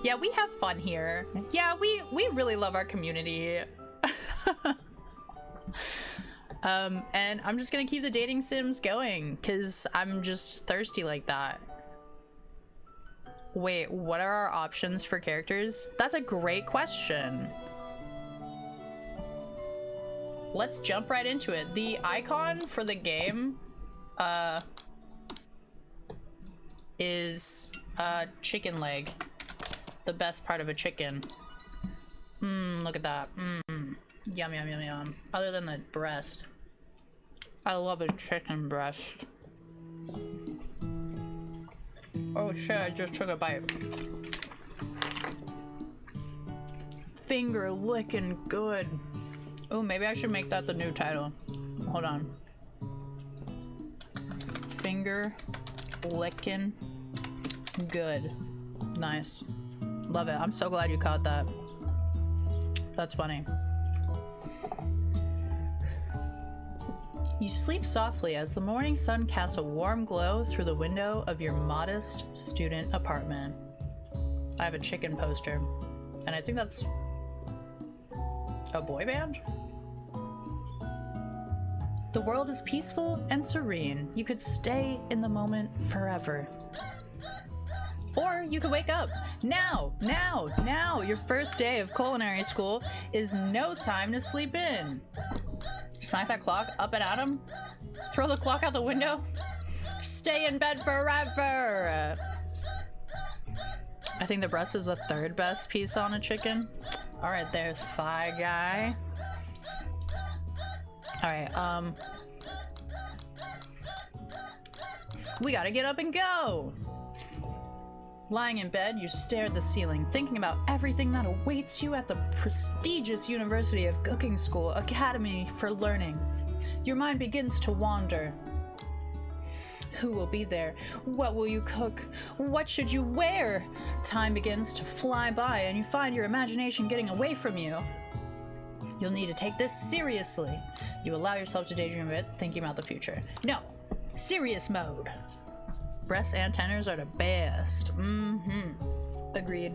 Yeah, we have fun here. Yeah, we really love our community. And I'm just gonna keep the dating sims going because I'm just thirsty like that. Wait, what are our options for characters? That's a great question. Let's jump right into it. The icon for the game is a chicken leg. The best part of a chicken. Look at that. Yum, yum, yum, yum. Other than the breast. I love a chicken breast. Oh shit, I just took a bite. Finger licking good. Oh, maybe I should make that the new title. Hold on. Finger licking good. Nice. Love it. I'm so glad you caught that. That's funny. You sleep softly as the morning sun casts a warm glow through the window of your modest student apartment. I have a chicken poster, and I think that's a boy band? The world is peaceful and serene. You could stay in the moment forever. Or you could wake up. Now! Your first day of culinary school is no time to sleep in. Smack that clock up and at him. Throw the clock out the window. Stay in bed forever. I think the breast is the third best piece on a chicken. All right, there, thigh guy. All right, we gotta get up and go. Lying in bed, you stare at the ceiling, thinking about everything that awaits you at the prestigious University of Cooking School Academy for Learning. Your mind begins to wander. Who will be there? What will you cook? What should you wear? Time begins to fly by and you find your imagination getting away from you. You'll need to take this seriously. You allow yourself to daydream a bit, thinking about the future. No, serious mode. Breasts and tenders are the best. Agreed.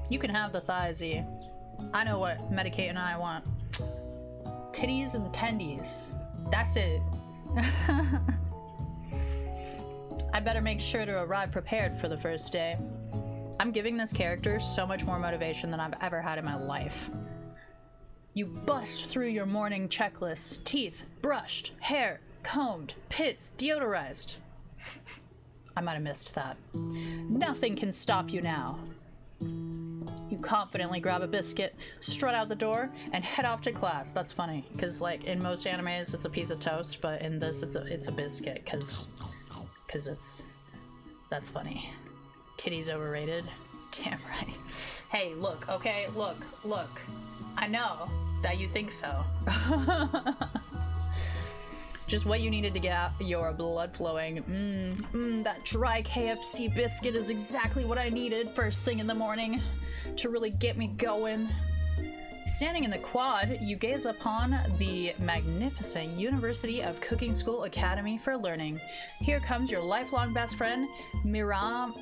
You can have the thighs, Z. I know what Medicaid and I want. Titties and tendies. That's it. I better make sure to arrive prepared for the first day. I'm giving this character so much more motivation than I've ever had in my life. You bust through your morning checklist. Teeth brushed, hair combed, pits deodorized. I might have missed that. Nothing can stop you now. You confidently grab a biscuit, strut out the door, and head off to class. That's funny, because like in most animes it's a piece of toast, but in this it's a biscuit, because that's funny. Titties overrated. Damn right. Hey, look, okay, look. I know that you think so. Just what you needed to get your blood flowing. That dry KFC biscuit is exactly what I needed first thing in the morning to really get me going. Standing in the quad, you gaze upon the magnificent University of Cooking School Academy for Learning. Here comes your lifelong best friend, Miriam.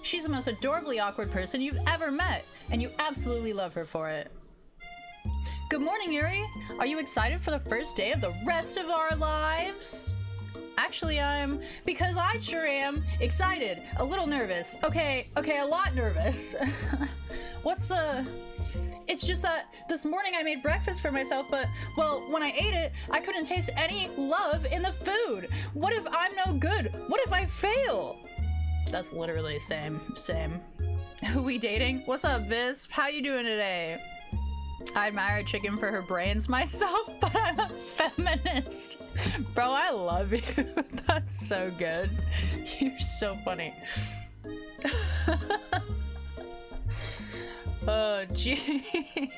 She's the most adorably awkward person you've ever met, and you absolutely love her for it. Good morning, Yuri. Are you excited for the first day of the rest of our lives? Actually, because I sure am excited, a little nervous. Okay, a lot nervous. It's just that this morning I made breakfast for myself, but, well, when I ate it, I couldn't taste any love in the food. What if I'm no good? What if I fail? That's literally same. Who we dating? What's up, Visp? How you doing today? I admire a chicken for her brains myself, but I'm a feminist. Bro, I love you. That's so good. You're so funny. Oh, gee.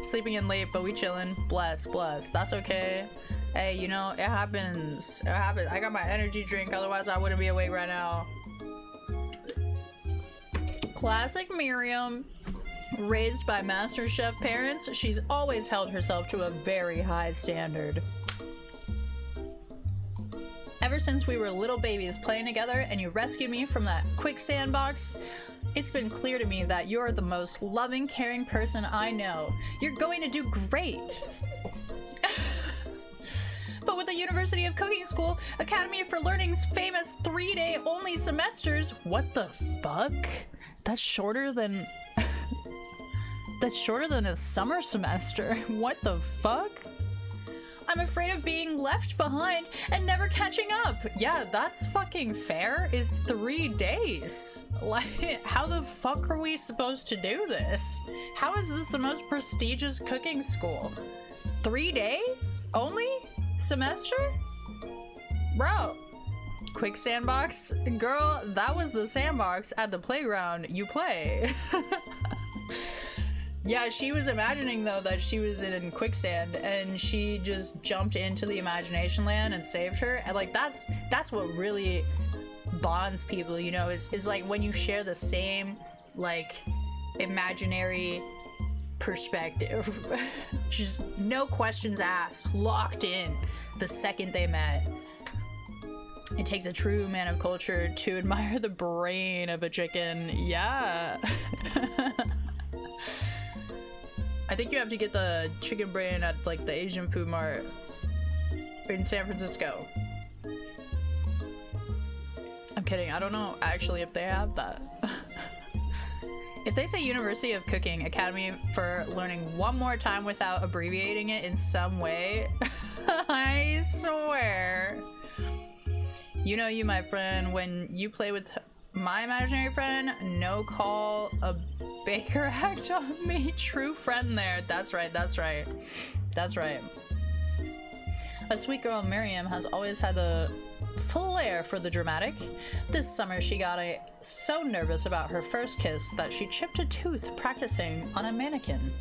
Sleeping in late, but we chilling. Bless. That's okay. Hey, you know, it happens. I got my energy drink, otherwise I wouldn't be awake right now. Classic Miriam. Raised by MasterChef parents, she's always held herself to a very high standard. Ever since we were little babies playing together and you rescued me from that quicksand box, it's been clear to me that you're the most loving, caring person I know. You're going to do great. But with the University of Cooking School, Academy for Learning's famous 3-day only semesters, what the fuck? That's shorter than... That's shorter than a summer semester. What the fuck? I'm afraid of being left behind and never catching up. Yeah, that's fucking fair. It's 3 days. Like, how the fuck are we supposed to do this? How is this the most prestigious cooking school? 3-day only semester? Bro. Quick sandbox? Girl, that was the sandbox at the playground you play. Yeah, she was imagining though that she was in quicksand and she just jumped into the imagination land and saved her. And like that's what really bonds people, you know, is like when you share the same like imaginary perspective. Just no questions asked, locked in the second they met. It takes a true man of culture to admire the brain of a chicken. Yeah. I think you have to get the chicken brain at like the Asian Food Mart in San Francisco. I'm kidding. I don't know actually if they have that. If they say University of Cooking Academy for Learning one more time without abbreviating it in some way, I swear. You know you, my friend, when you play with my imaginary friend, no call a Baker Act on me. True friend there. That's right, that's right. That's right. A sweet girl, Miriam, has always had a flair for the dramatic. This summer she got so nervous about her first kiss that she chipped a tooth practicing on a mannequin.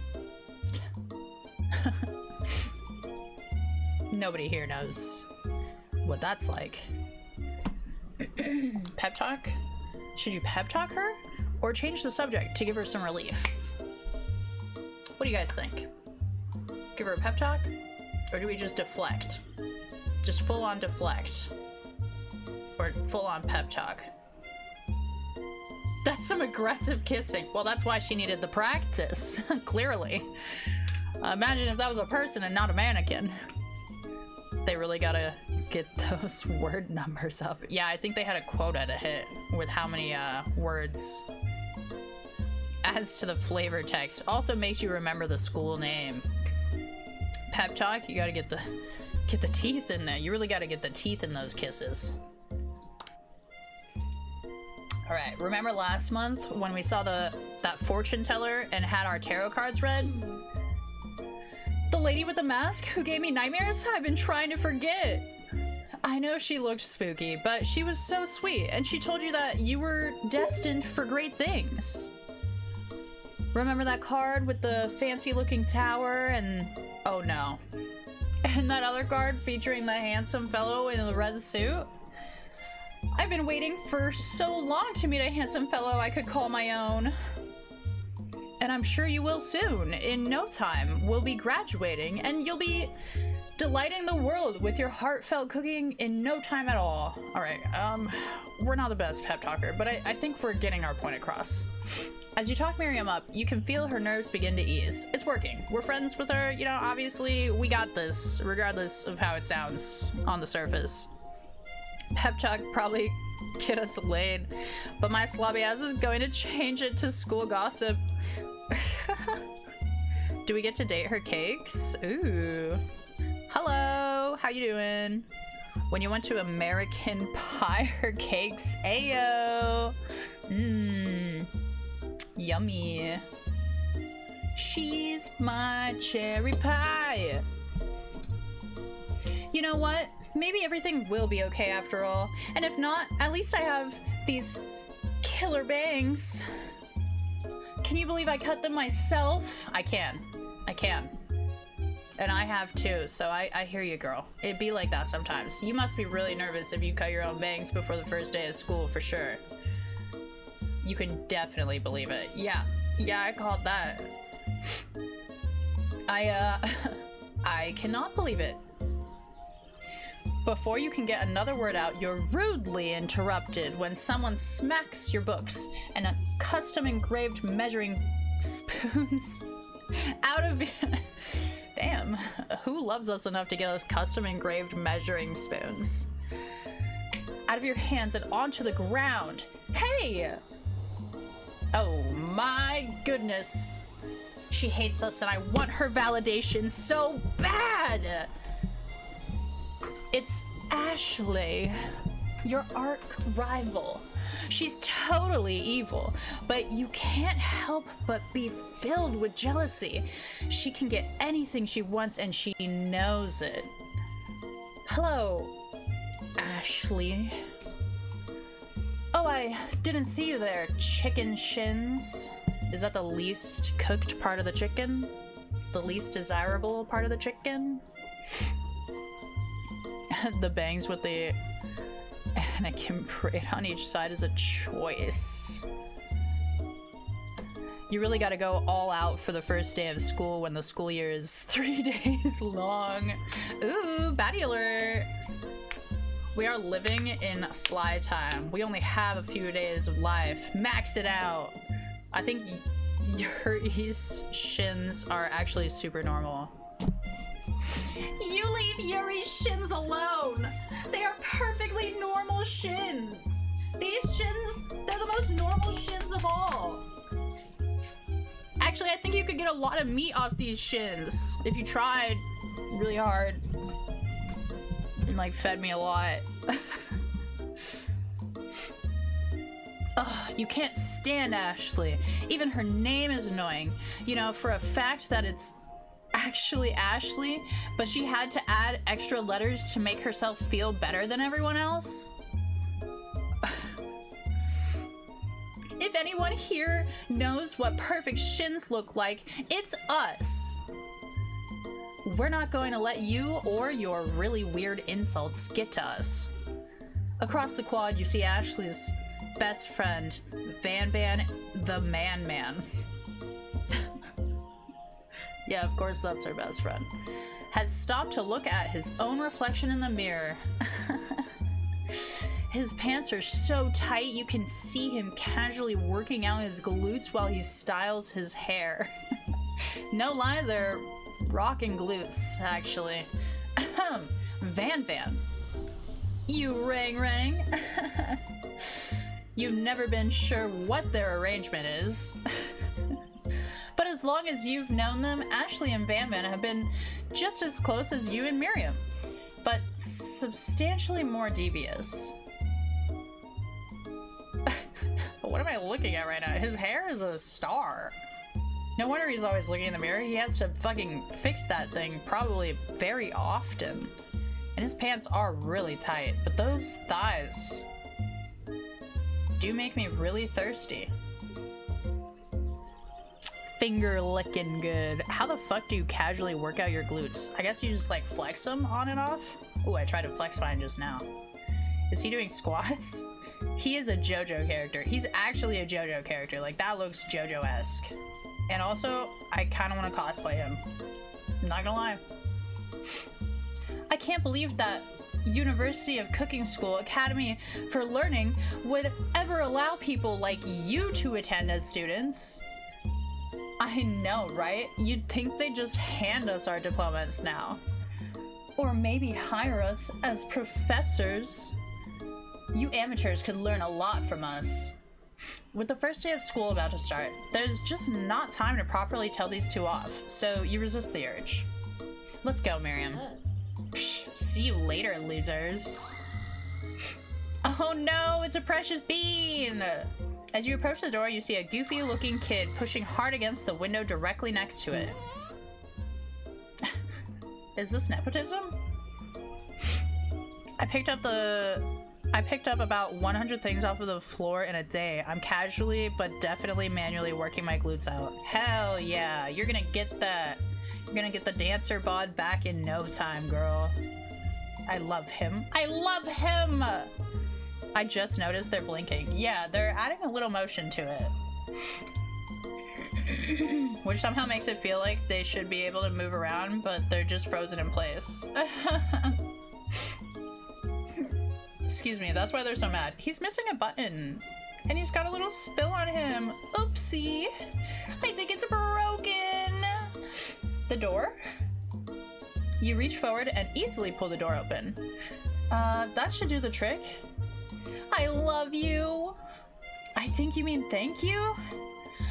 Nobody here knows what that's like. Pep talk? Should you pep talk her? Or change the subject to give her some relief? What do you guys think? Give her a pep talk? Or do we just deflect? Just full on deflect? Or full on pep talk? That's some aggressive kissing. Well, that's why she needed the practice, clearly. Imagine if that was a person and not a mannequin. They really gotta get those word numbers up. Yeah, I think they had a quota to hit with how many words. Adds to the flavor text. Also makes you remember the school name. Pep talk, you gotta get the teeth in there. You really gotta get the teeth in those kisses. All right, remember last month when we saw that fortune teller and had our tarot cards read? The lady with the mask who gave me nightmares? I've been trying to forget. I know she looked spooky, but she was so sweet, and she told you that you were destined for great things. Remember that card with the fancy looking tower and... oh no. And that other card featuring the handsome fellow in the red suit? I've been waiting for so long to meet a handsome fellow I could call my own. And I'm sure you will soon. In no time, we'll be graduating, and you'll be delighting the world with your heartfelt cooking in no time at all. All right, we're not the best pep talker, but I think we're getting our point across. As you talk Miriam up, you can feel her nerves begin to ease. It's working. We're friends with her, you know, obviously we got this, regardless of how it sounds on the surface. Pep talk probably get us laid, but my slobby ass is going to change it to school gossip. Do we get to date her cakes? Ooh. Hello, how you doing? When you went to American Pie her cakes, ayo. Mmm. Yummy. She's my cherry pie. You know what? Maybe everything will be okay after all. And if not, at least I have these killer bangs. Can you believe I cut them myself? I can. I can. And I have too, so I hear you, girl. It'd be like that sometimes. You must be really nervous if you cut your own bangs before the first day of school, for sure. You can definitely believe it. Yeah, I called that. I cannot believe it. Before you can get another word out, you're rudely interrupted when someone smacks your books and a custom engraved measuring spoons out of damn, who loves us enough to get us custom engraved measuring spoons out of your hands and onto the ground. Hey! Oh my goodness. She hates us and I want her validation so bad. It's Ashley, your arch rival. She's totally evil, but you can't help but be filled with jealousy. She can get anything she wants and she knows it. Hello, Ashley. Oh, I didn't see you there, chicken shins. Is that the least cooked part of the chicken? The least desirable part of the chicken? The bangs with the Anakin braid on each side is a choice. You really gotta go all out for the first day of school when the school year is 3 days long. Ooh, baddie alert! We are living in fly time. We only have a few days of life. Max it out! I think Yuri's shins are actually super normal. You leave Yuri's shins alone! They are perfectly normal shins! These shins, they're the most normal shins of all! Actually, I think you could get a lot of meat off these shins if you tried really hard and like fed me a lot. Ugh, you can't stand Ashley. Even her name is annoying. You know, for a fact that it's actually Ashley, but she had to add extra letters to make herself feel better than everyone else. If anyone here knows what perfect shins look like, it's us. We're not going to let you or your really weird insults get to us. Across the quad, you see Ashley's best friend, Van the Man. Yeah, of course that's her best friend. Has stopped to look at his own reflection in the mirror. His pants are so tight you can see him casually working out his glutes while he styles his hair. No lie, they're rocking glutes, actually. Van. You rang. You've never been sure what their arrangement is. But as long as you've known them, Ashley and Van have been just as close as you and Miriam, but substantially more devious. What am I looking at right now? His hair is a star. No wonder he's always looking in the mirror. He has to fucking fix that thing probably very often. And his pants are really tight, but those thighs do make me really thirsty. Finger licking good. How the fuck do you casually work out your glutes? I guess you just like flex them on and off? Ooh, I tried to flex mine just now. Is he doing squats? He is a JoJo character. He's actually a JoJo character. Like, that looks JoJo-esque. And also, I kind of want to cosplay him. Not gonna lie. I can't believe that University of Cooking School Academy for Learning would ever allow people like you to attend as students. I know, right? You'd think they'd just hand us our diplomas now. Or maybe hire us as professors. You amateurs could learn a lot from us. With the first day of school about to start, there's just not time to properly tell these two off, so you resist the urge. Let's go, Miriam. Psh, see you later, losers. Oh no, it's a precious bean! As you approach the door, you see a goofy-looking kid pushing hard against the window directly next to it. Is this nepotism? I picked up about 100 things off of the floor in a day. I'm casually, but definitely manually working my glutes out. Hell yeah, you're gonna get the dancer bod back in no time, girl. I love him. I just noticed they're blinking. Yeah, they're adding a little motion to it. Which somehow makes it feel like they should be able to move around, but they're just frozen in place. Excuse me, that's why they're so mad. He's missing a button. And he's got a little spill on him. Oopsie. I think it's broken. The door? You reach forward and easily pull the door open. That should do the trick. I love you. I think you mean thank you?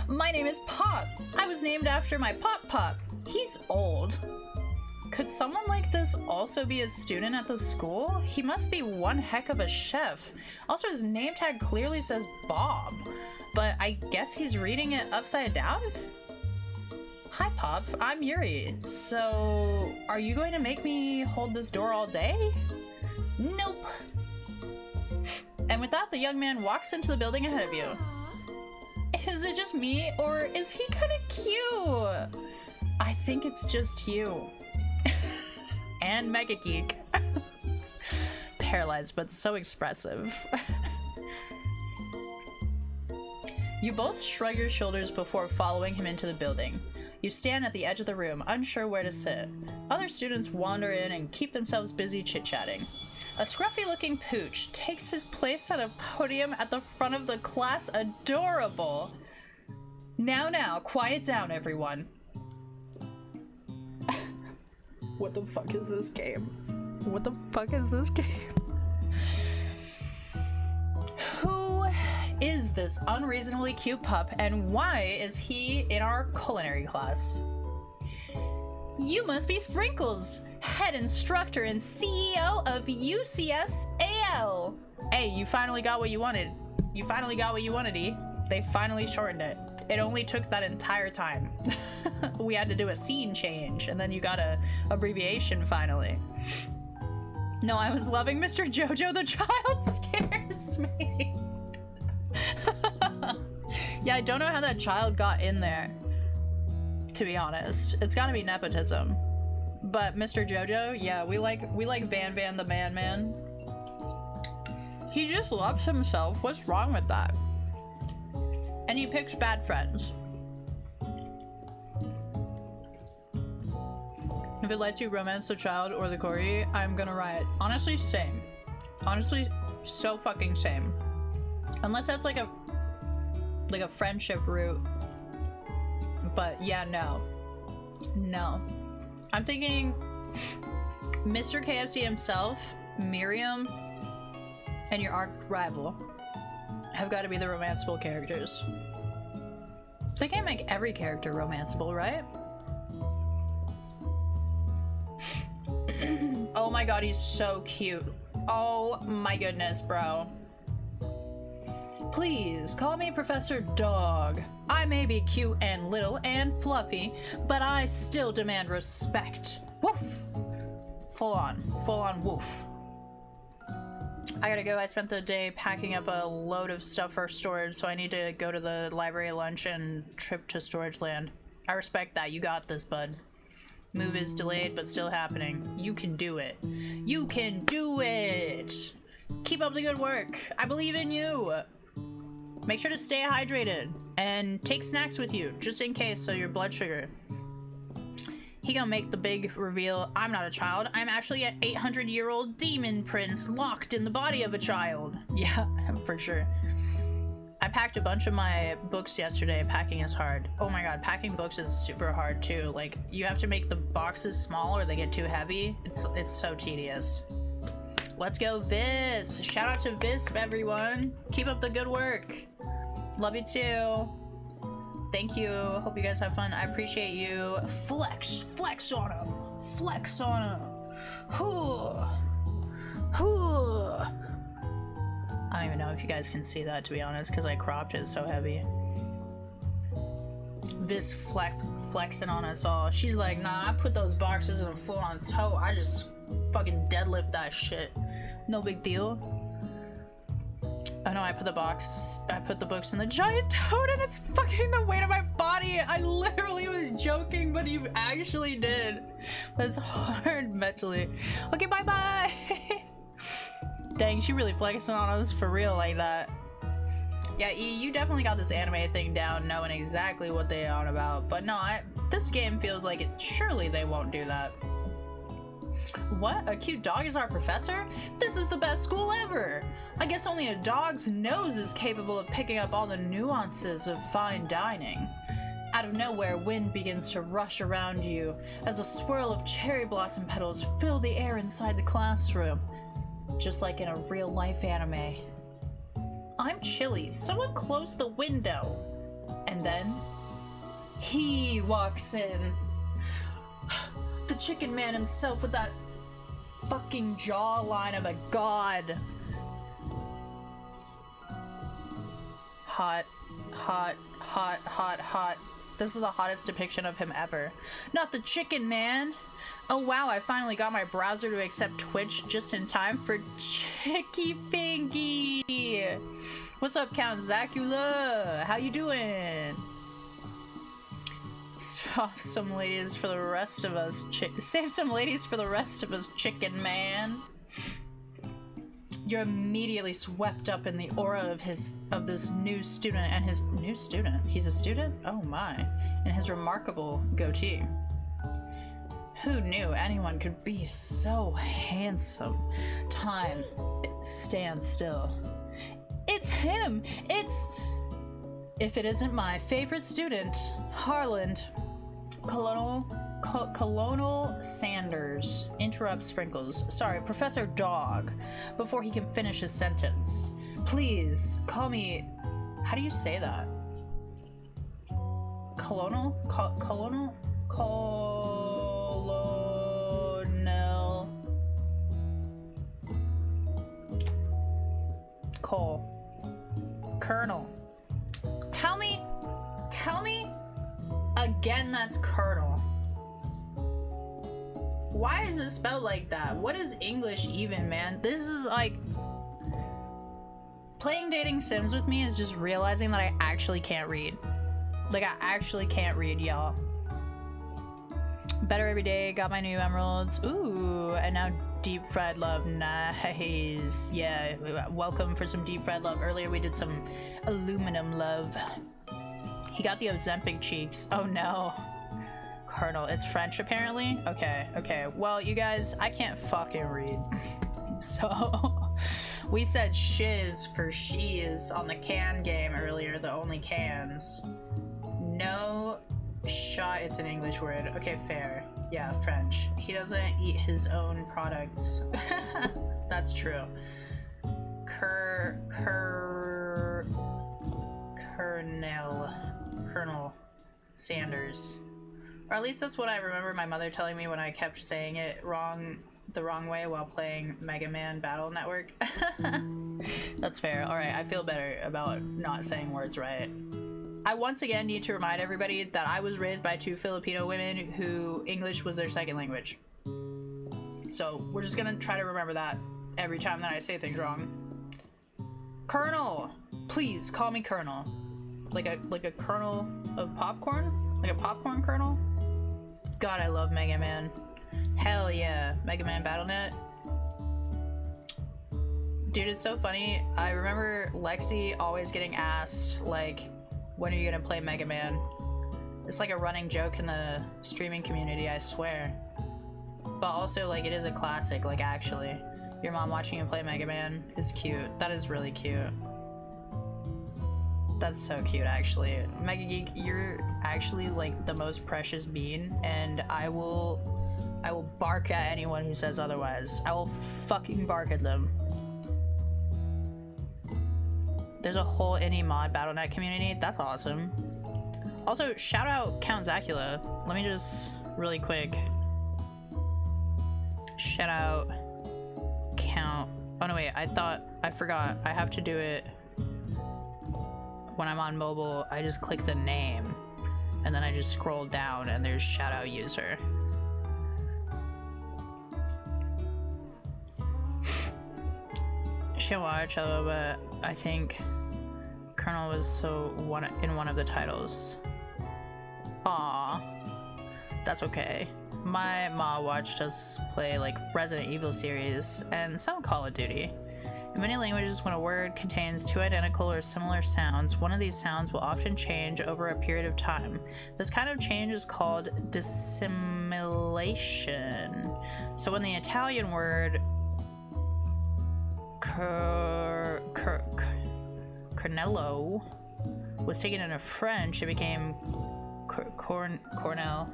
My name is Pop. I was named after my Pop. He's old. Could someone like this also be a student at the school? He must be one heck of a chef. Also, his name tag clearly says Bob, but I guess he's reading it upside down? Hi, Pop. I'm Yuri. So, are you going to make me hold this door all day? Nope. And with that, the young man walks into the building ahead of you. Is it just me, or is he kind of cute? I think it's just you. And Mega Geek. Paralyzed, but so expressive. You both shrug your shoulders before following him into the building. You stand at the edge of the room, unsure where to sit. Other students wander in and keep themselves busy chit-chatting. A scruffy-looking pooch takes his place at a podium at the front of the class. Adorable! Now, quiet down, everyone. What the fuck is this game? What the fuck is this game? Who is this unreasonably cute pup, and why is he in our culinary class? You must be Sprinkles, head instructor and CEO of UCSAL. Hey, you finally got what you wanted. You finally got what you wanted, E. They finally shortened it. It only took that entire time. We had to do a scene change, and then you got a abbreviation finally. No, I was loving Mr. Jojo. The child scares me. Yeah, I don't know how that child got in there, to be honest. It's gotta be nepotism. But Mr. Jojo, yeah, we like Van Van the Man. He just loves himself. What's wrong with that? And he picks bad friends. If it lets you romance the child or the Corey, I'm gonna riot. Honestly, same. Honestly, so fucking same. Unless that's like a friendship route. But yeah, no. I'm thinking Mr. KFC himself, Miriam, and your arch rival have got to be the romanceable characters. They can't make every character romanceable, right? Oh my god, he's so cute. Oh my goodness, bro. Please call me Professor Dog. I may be cute and little and fluffy, but I still demand respect. Woof! Full on woof. I gotta go. I spent the day packing up a load of stuff for storage, so I need to go to the library at lunch and trip to Storage Land. I respect that. You got this, bud. Move is delayed, but still happening. You can do it. You can do it! Keep up the good work. I believe in you. Make sure to stay hydrated and take snacks with you, just in case, so your blood sugar. He gonna make the big reveal. I'm not a child. I'm actually an 800-year-old demon prince locked in the body of a child. Yeah, for sure. I packed a bunch of my books yesterday. Packing is hard. Oh my god, packing books is super hard too. Like, you have to make the boxes small or they get too heavy. It's so tedious. Let's go, Visp. Shout out to Visp, everyone. Keep up the good work. Love you too. Thank you. Hope you guys have fun. I appreciate you. Flex on him. Flex on him. I don't even know if you guys can see that, to be honest, because I cropped it so heavy. Vis flexing on us all. She's like, nah, I put those boxes in a full-on tote. I just fucking deadlift that shit. No big deal. Oh no, I put the books in the giant tote and it's fucking the weight of my body. I literally was joking, but you actually did. But it's hard mentally. Okay, bye-bye. Dang, she really flexing on us for real like that. Yeah, E, you definitely got this anime thing down, knowing exactly what they are on about. But no, this game feels like it. Surely they won't do that. What? A cute dog is our professor? This is the best school ever! I guess only a dog's nose is capable of picking up all the nuances of fine dining. Out of nowhere, wind begins to rush around you as a swirl of cherry blossom petals fill the air inside the classroom. Just like in a real-life anime. I'm chilly. Someone close the window. And then he walks in. The chicken man himself with that fucking jawline of a god. Hot, hot, hot, hot, hot. This is the hottest depiction of him ever. Not the chicken man. Oh wow, I finally got my browser to accept Twitch just in time for Chicky Pinky. What's up, Count Zacula? How you doing? Save some ladies for the rest of us, chicken man. You're immediately swept up in the aura of this new student and his new student. He's a student? Oh my. And his remarkable goatee. Who knew anyone could be so handsome? Time stands still. It's him! It's... If it isn't my favorite student, Harland. Colonel Sanders interrupts Sprinkles. Sorry, Professor Dog. Before he can finish his sentence. Please, call me... How do you say that? Colonel? Colonel? Colonel. Tell me again that's Colonel. Why is it spelled like that? What is English even, man? This is like... Playing Dating Sims with me is just realizing that I actually can't read. Like, I actually can't read, y'all. Better every day, got my new emeralds. Ooh, and now deep fried love. Nice. Yeah, welcome for some deep fried love. Earlier we did some aluminum love. He got the Ozempic cheeks. Oh no. Colonel, it's French apparently? Okay. Well, you guys, I can't fucking read. So, we said shiz for she's on the can game earlier, the only cans. No shot, it's an English word. Okay, fair. Yeah, French. He doesn't eat his own products. That's true. Colonel Sanders. Or at least that's what I remember my mother telling me when I kept saying it the wrong way while playing Mega Man Battle Network. That's fair. Alright, I feel better about not saying words right. I once again need to remind everybody that I was raised by 2 Filipino women who English was their second language. So we're just gonna try to remember that every time that I say things wrong. Colonel! Please, call me Colonel. Like a kernel of popcorn? Like a popcorn kernel? God, I love Mega Man. Hell yeah, Mega Man Battle.net. Dude, it's so funny. I remember Lexi always getting asked, like, when are you gonna play Mega Man? It's like a running joke in the streaming community, I swear. But also, like, it is a classic, like, actually. Your mom watching you play Mega Man is cute. That is really cute. That's so cute, actually. Mega Geek, you're actually, like, the most precious being, and I will bark at anyone who says otherwise. I will fucking bark at them. There's a whole indie mod Battle.net community. That's awesome. Also, shout out Count Zacula. Let me just, really quick. Shout out Count... Oh no, wait, I forgot. I have to do it when I'm on mobile. I just click the name, and then I just scroll down, and there's shout out user. Cello, but I think Colonel was in one of the titles. Aw, that's okay. My ma watched us play like Resident Evil series and some Call of Duty. In many languages, when a word contains two identical or similar sounds, one of these sounds will often change over a period of time. This kind of change is called dissimilation. So when the Italian word Cornello was taken into French, it became Cornell.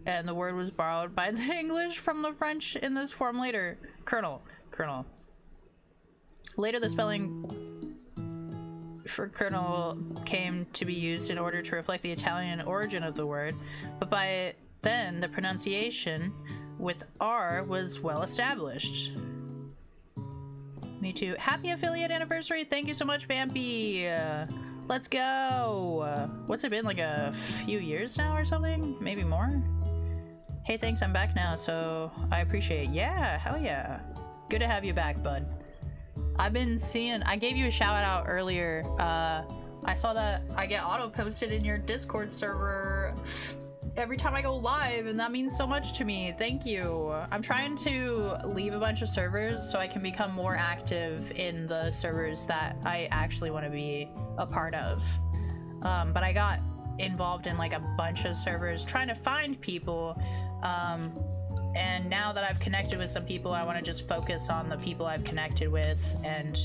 And the word was borrowed by the English from the French in this form later. Colonel. Later, the spelling for colonel came to be used in order to reflect the Italian origin of the word, but by then, the pronunciation with R was well established. Me too. Happy affiliate anniversary! Thank you so much, Vampy! Let's go! What's it been, like a few years now or something? Maybe more? Hey, thanks, I'm back now, so I appreciate it. Yeah, hell yeah. Good to have you back, bud. I've been seeing, I gave you a shout out earlier. I saw that I get auto posted in your Discord server every time I go live, and that means so much to me. Thank you. I'm trying to leave a bunch of servers so I can become more active in the servers that I actually want to be a part of. But I got involved in like a bunch of servers trying to find people. And now that I've connected with some people, I want to just focus on the people I've connected with and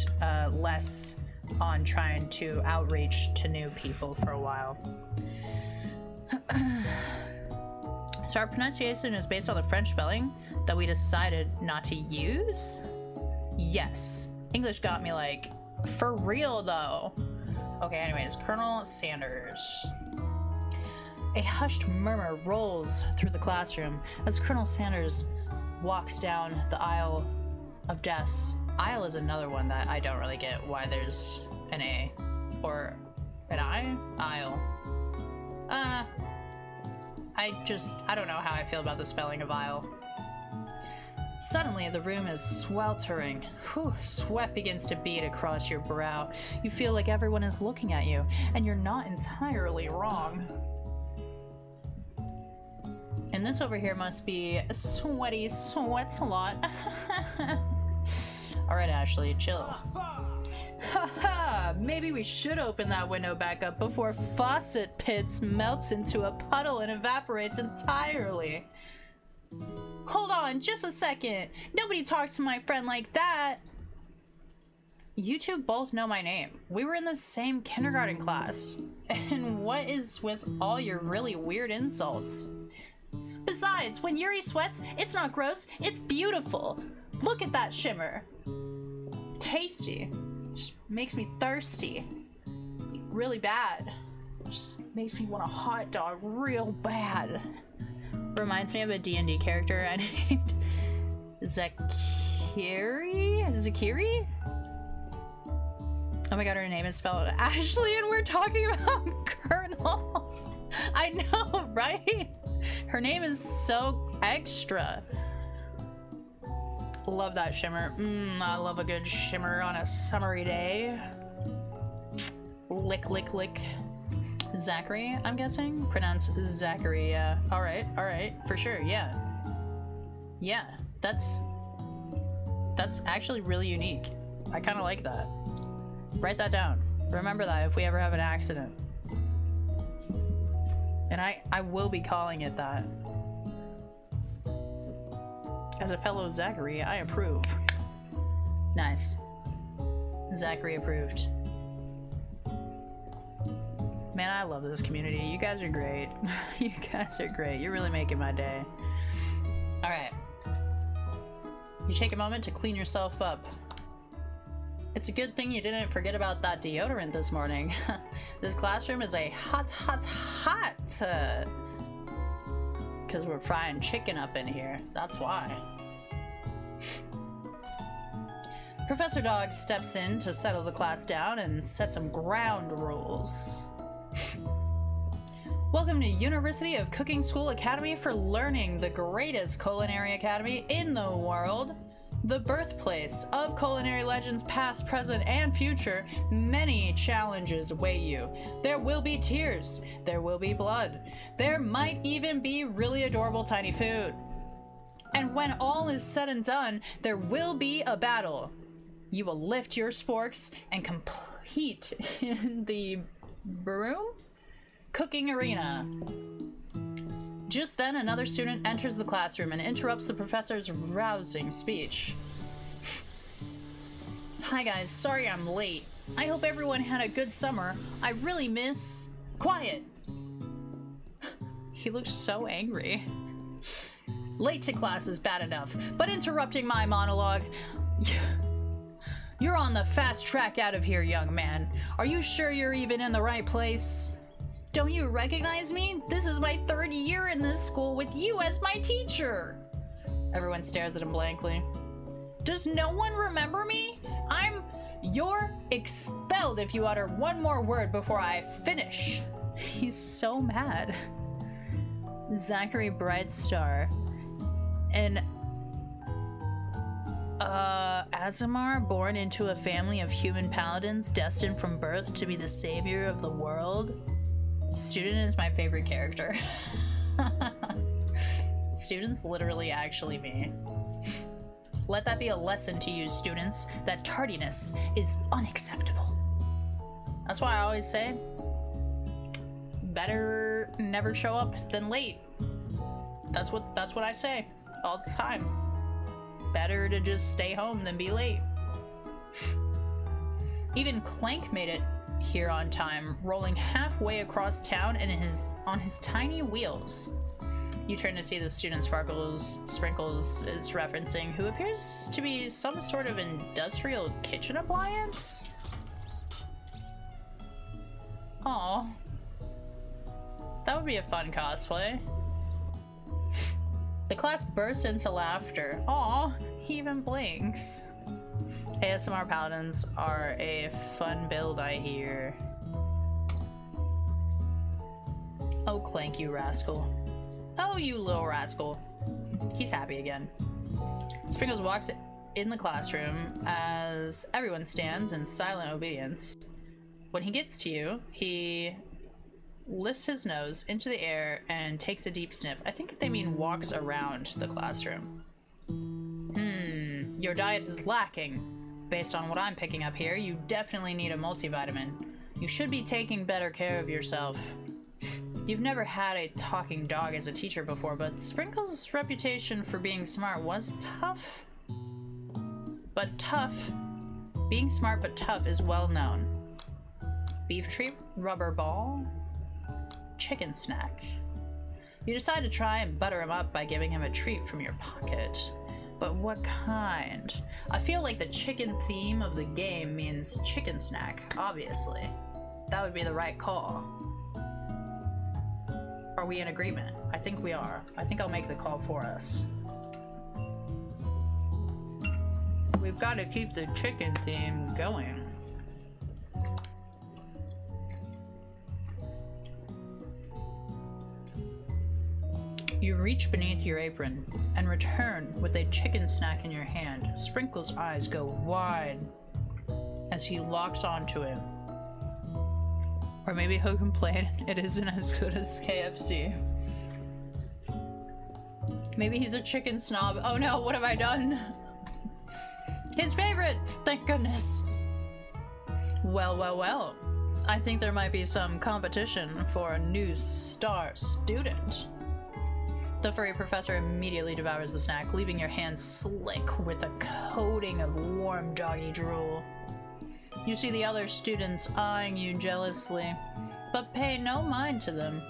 less on trying to outreach to new people for a while. So our pronunciation is based on the French spelling that we decided not to use? Yes. English got me like, for real though. Okay, anyways, Colonel Sanders. A hushed murmur rolls through the classroom as Colonel Sanders walks down the aisle of desks. Aisle is another one that I don't really get why there's an A. Or an I? Aisle. I don't know how I feel about the spelling of aisle. Suddenly, the room is sweltering. Whew, sweat begins to bead across your brow. You feel like everyone is looking at you, and you're not entirely wrong. And this over here must be sweaty, sweats a lot. Alright, Ashley, chill. Haha, maybe we should open that window back up before Faucet Pits melts into a puddle and evaporates entirely. Hold on, just a second. Nobody talks to my friend like that. You two both know my name. We were in the same kindergarten class. And what is with all your really weird insults? Besides, when Yuri sweats, it's not gross, it's beautiful. Look at that shimmer. Tasty. Just makes me thirsty. Really bad. Just makes me want a hot dog real bad. Reminds me of a D&D character I named Zakiri? Oh my god, her name is spelled Ashley and we're talking about Colonel. I know, right? Her name is so extra. Love that shimmer. I love a good shimmer on a summery day. Lick, lick, lick. Zachary, I'm guessing? Pronounce Zachary, yeah. Alright, for sure, yeah. Yeah, that's actually really unique. I kind of like that. Write that down. Remember that if we ever have an accident. And I will be calling it that. As a fellow Zachary, I approve. Nice. Zachary approved. Man, I love this community. You guys are great. You guys are great. You're really making my day. Alright. You take a moment to clean yourself up. It's a good thing you didn't forget about that deodorant this morning. This classroom is a hot. Because we're frying chicken up in here. That's why. Professor Dog steps in to settle the class down and set some ground rules. Welcome to University of Cooking School Academy for Learning, the greatest culinary academy in the world. The birthplace of culinary legends past, present, and future. Many challenges await you. There will be tears. There will be blood. There might even be really adorable tiny food. And when all is said and done, there will be a battle. You will lift your sporks and compete in the broom cooking arena. Just then, another student enters the classroom and interrupts the professor's rousing speech. Hi guys, sorry I'm late. I hope everyone had a good summer. I really miss... Quiet! He looks so angry. Late to class is bad enough, but interrupting my monologue... You're on the fast track out of here, young man. Are you sure you're even in the right place? Don't you recognize me? This is my 3rd year in this school with you as my teacher. Everyone stares at him blankly. Does no one remember me? You're expelled if you utter one more word before I finish. He's so mad. Zachary Brightstar. And Azamar, born into a family of human paladins destined from birth to be the savior of the world. Student is my favorite character. Student's literally actually me. Let that be a lesson to you, students, that tardiness is unacceptable. That's why I always say, better never show up than late. That's what I say all the time. Better to just stay home than be late. Even Clank made it here on time, rolling halfway across town and on his tiny wheels. You turn to see the student Sprinkles is referencing, who appears to be some sort of industrial kitchen appliance. Aw. That would be a fun cosplay. The class bursts into laughter. Aw, he even blinks. ASMR Paladins are a fun build, I hear. Oh, Clank, you rascal. Oh, you little rascal. He's happy again. Sprinkles walks in the classroom as everyone stands in silent obedience. When he gets to you, he lifts his nose into the air and takes a deep sniff. I think they mean walks around the classroom. Your diet is lacking. Based on what I'm picking up here, you definitely need a multivitamin. You should be taking better care of yourself. You've never had a talking dog as a teacher before, but Sprinkles' reputation for being smart was tough. But tough. Being smart but tough is well known. Beef treat, rubber ball, chicken snack. You decide to try and butter him up by giving him a treat from your pocket. But what kind? I feel like the chicken theme of the game means chicken snack, obviously. That would be the right call. Are we in agreement? I think we are. I think I'll make the call for us. We've got to keep the chicken theme going. You reach beneath your apron and return with a chicken snack in your hand. Sprinkles' eyes go wide as he locks onto it. Or maybe he'll complain it isn't as good as KFC. Maybe he's a chicken snob. Oh no, what have I done? His favorite! Thank goodness. Well, well, well. I think there might be some competition for a new star student. The furry professor immediately devours the snack, leaving your hands slick with a coating of warm doggy drool. You see the other students eyeing you jealously, but pay no mind to them.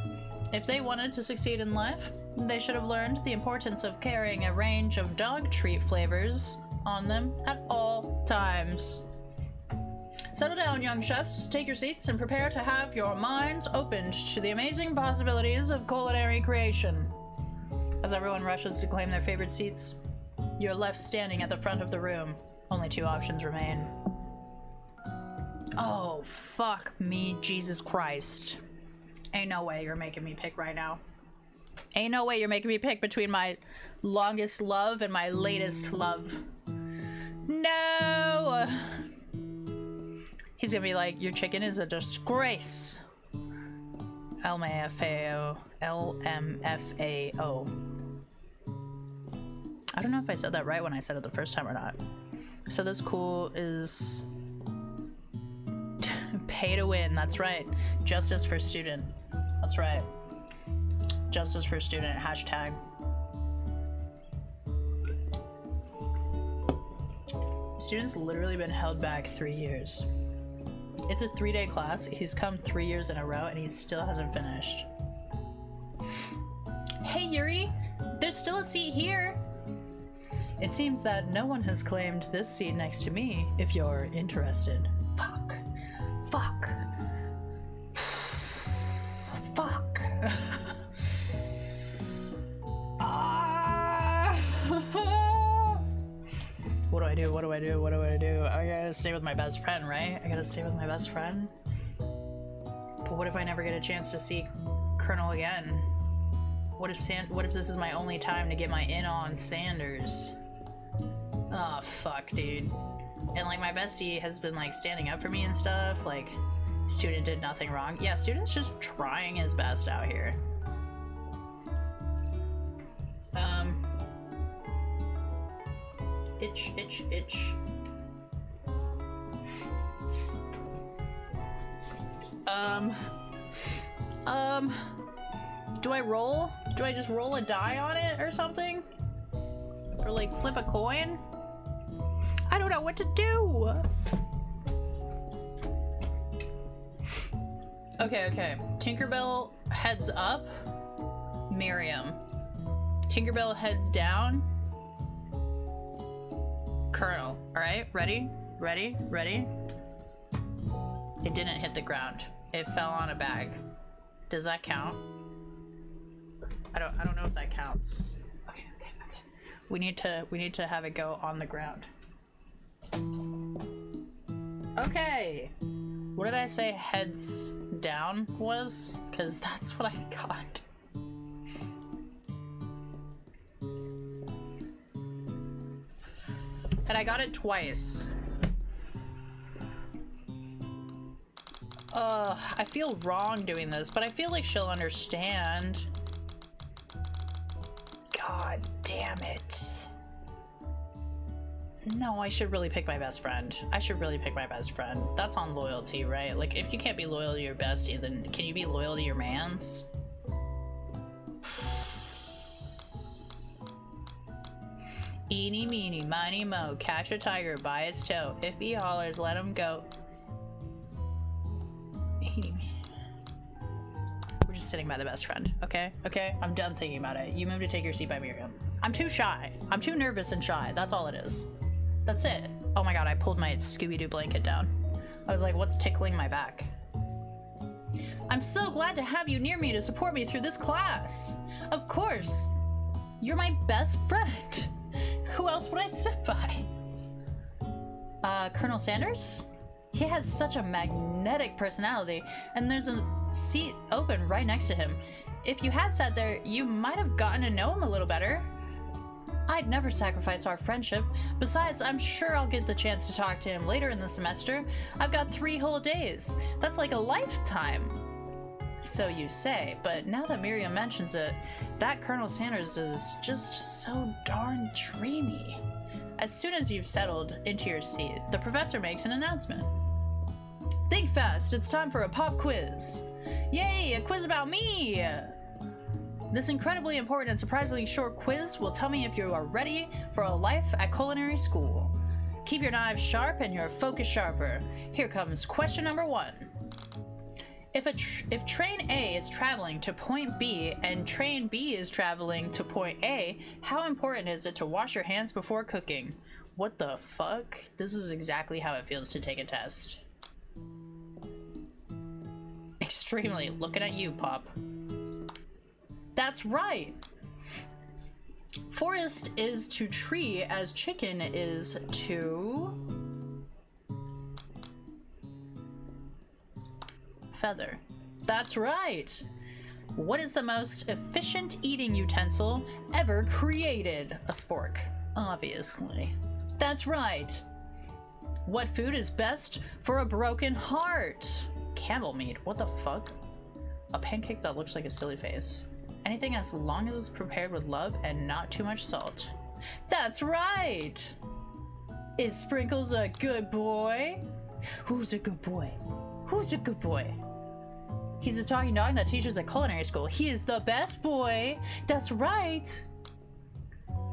If they wanted to succeed in life, they should have learned the importance of carrying a range of dog treat flavors on them at all times. Settle down, young chefs, take your seats, and prepare to have your minds opened to the amazing possibilities of culinary creation. As everyone rushes to claim their favorite seats, you're left standing at the front of the room. Only 2 options remain. Oh, fuck me, Jesus Christ. Ain't no way you're making me pick right now. Ain't no way you're making me pick between my longest love and my latest love. No! He's gonna be like, your chicken is a disgrace. LMFAO. LMFAO. I don't know if I said that right when I said it the first time or not. So this cool is pay to win. That's right. Justice for student. That's right. Justice for student. Hashtag. Student's literally been held back 3 years. It's a 3-day class. He's come 3 years in a row and he still hasn't finished. Hey Yuri, there's still a seat here. It seems that no one has claimed this seat next to me if you're interested. Fuck. Fuck. Fuck. What do I do? What do I do? What do I do? I gotta stay with my best friend, right? I gotta stay with my best friend. But what if I never get a chance to see Colonel again? What if this is my only time to get my in on Sanders? Oh fuck, dude. And like my bestie has been like standing up for me and stuff. Like, student did nothing wrong. Yeah, student's just trying his best out here. Itch, itch, itch. Do I roll? Do I just roll a die on it or something? Or like flip a coin? I don't know what to do. Okay. Tinkerbell heads up. Miriam. Tinkerbell heads down. Colonel. Alright, ready? Ready? Ready? It didn't hit the ground. It fell on a bag. Does that count? I don't know if that counts. Okay. We need to have it go on the ground. Okay. What did I say heads down was? Because that's what I got. And I got it twice. I feel wrong doing this, but I feel like she'll understand. God damn it. No, I should really pick my best friend. I should really pick my best friend. That's on loyalty, right? Like, if you can't be loyal to your bestie, then can you be loyal to your mans? Eeny, meeny, miny, mo, catch a tiger by its toe. If he hollers, let him go. We're just sitting by the best friend, okay? Okay, I'm done thinking about it. You move to take your seat by Miriam. I'm too shy. I'm too nervous and shy. That's all it is. That's it. Oh my god, I pulled my Scooby-Doo blanket down. I was like, what's tickling my back? I'm so glad to have you near me to support me through this class. Of course. You're my best friend. Who else would I sit by? Colonel Sanders? He has such a magnetic personality, and there's a seat open right next to him. If you had sat there, you might have gotten to know him a little better. I'd never sacrifice our friendship. Besides, I'm sure I'll get the chance to talk to him later in the semester. I've got 3 whole days. That's like a lifetime. So you say, but now that Miriam mentions it, that Colonel Sanders is just so darn dreamy. As soon as you've settled into your seat, the professor makes an announcement. Think fast, it's time for a pop quiz. Yay, a quiz about me! This incredibly important and surprisingly short quiz will tell me if you are ready for a life at culinary school. Keep your knives sharp and your focus sharper. Here comes question number 1. If train A is traveling to point B and train B is traveling to point A, how important is it to wash your hands before cooking? What the fuck? This is exactly how it feels to take a test. Extremely. Looking at you, Pop. That's right! Forest is to tree as chicken is to... feather. That's right! What is the most efficient eating utensil ever created? A spork, obviously. That's right! What food is best for a broken heart? Camel meat, what the fuck? A pancake that looks like a silly face. Anything as long as it's prepared with love and not too much salt. That's right! Is Sprinkles a good boy? Who's a good boy? Who's a good boy? He's a talking dog that teaches at culinary school. He is the best boy. That's right.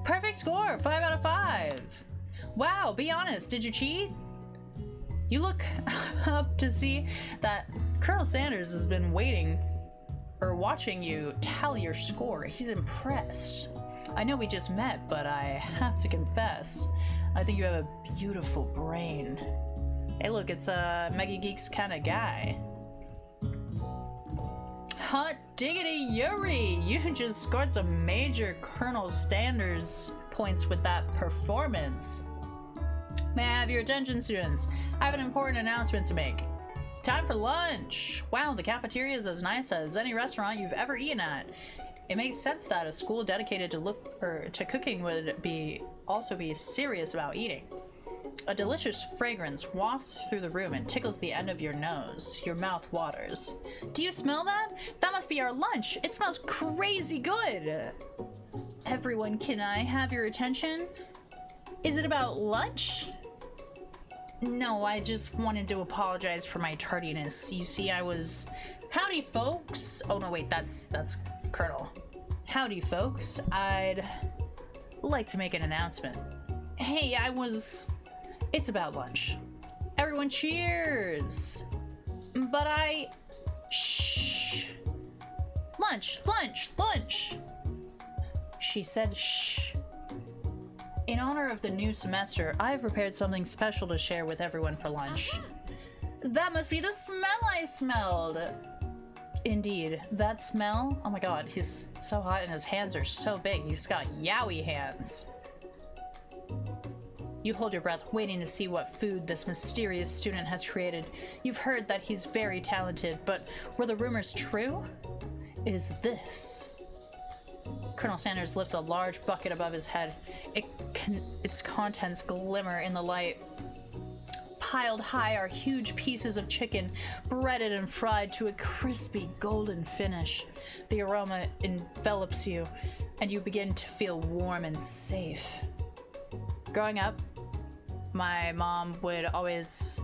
Perfect score, 5 out of 5. Wow, be honest, did you cheat? You look up to see that Colonel Sanders has been waiting or watching you tally your score. He's impressed. I know we just met, but I have to confess, I think you have a beautiful brain. Hey look, it's a Mega Geeks kind of guy. Hot diggity Yuri! You just scored some major Colonel Sanders points with that performance. May I have your attention, students? I have an important announcement to make. Time for lunch! Wow, the cafeteria is as nice as any restaurant you've ever eaten at. It makes sense that a school dedicated to cooking would also be serious about eating. A delicious fragrance wafts through the room and tickles the end of your nose. Your mouth waters. Do you smell that? That must be our lunch. It smells crazy good. Everyone, can I have your attention? Is it about lunch? No, I just wanted to apologize for my tardiness. You see, I was... Howdy, folks. Oh, no, wait, that's Colonel. Howdy, folks. I'd like to make an announcement. Hey, It's about lunch. Everyone cheers! But Shh! Lunch, lunch, lunch! She said shh. In honor of the new semester, I've prepared something special to share with everyone for lunch. That must be the smell I smelled! Indeed, that smell? Oh my god, he's so hot and his hands are so big. He's got yowie hands. You hold your breath, waiting to see what food this mysterious student has created. You've heard that he's very talented, but were the rumors true? Is this? Colonel Sanders lifts a large bucket above his head. Its contents glimmer in the light. Piled high are huge pieces of chicken, breaded and fried to a crispy golden finish. The aroma envelops you, and you begin to feel warm and safe. Growing up, my mom would always,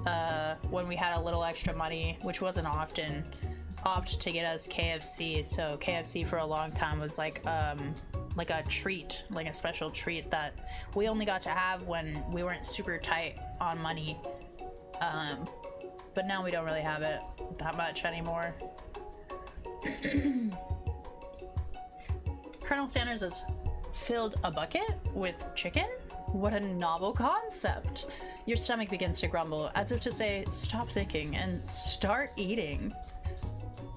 when we had a little extra money, which wasn't often, opt to get us KFC. So KFC for a long time was like a treat, like a special treat that we only got to have when we weren't super tight on money. But now we don't really have it that much anymore. Colonel Sanders has filled a bucket with chicken? What a novel concept! Your stomach begins to grumble, as if to say, stop thinking and start eating.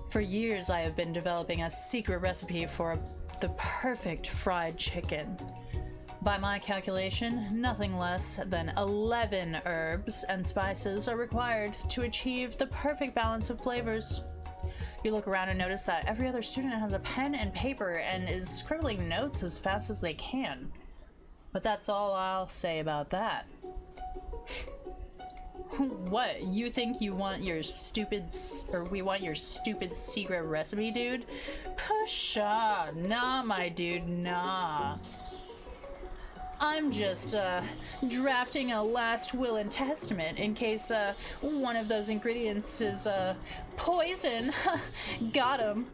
For years I have been developing a secret recipe for the perfect fried chicken. By my calculation, nothing less than 11 herbs and spices are required to achieve the perfect balance of flavors. You look around and notice that every other student has a pen and paper and is scribbling notes as fast as they can. But that's all I'll say about that. What, you think you want your we want your stupid secret recipe, dude? Pshaw, nah, my dude, nah. I'm just, drafting a last will and testament in case, one of those ingredients is, poison. Got him.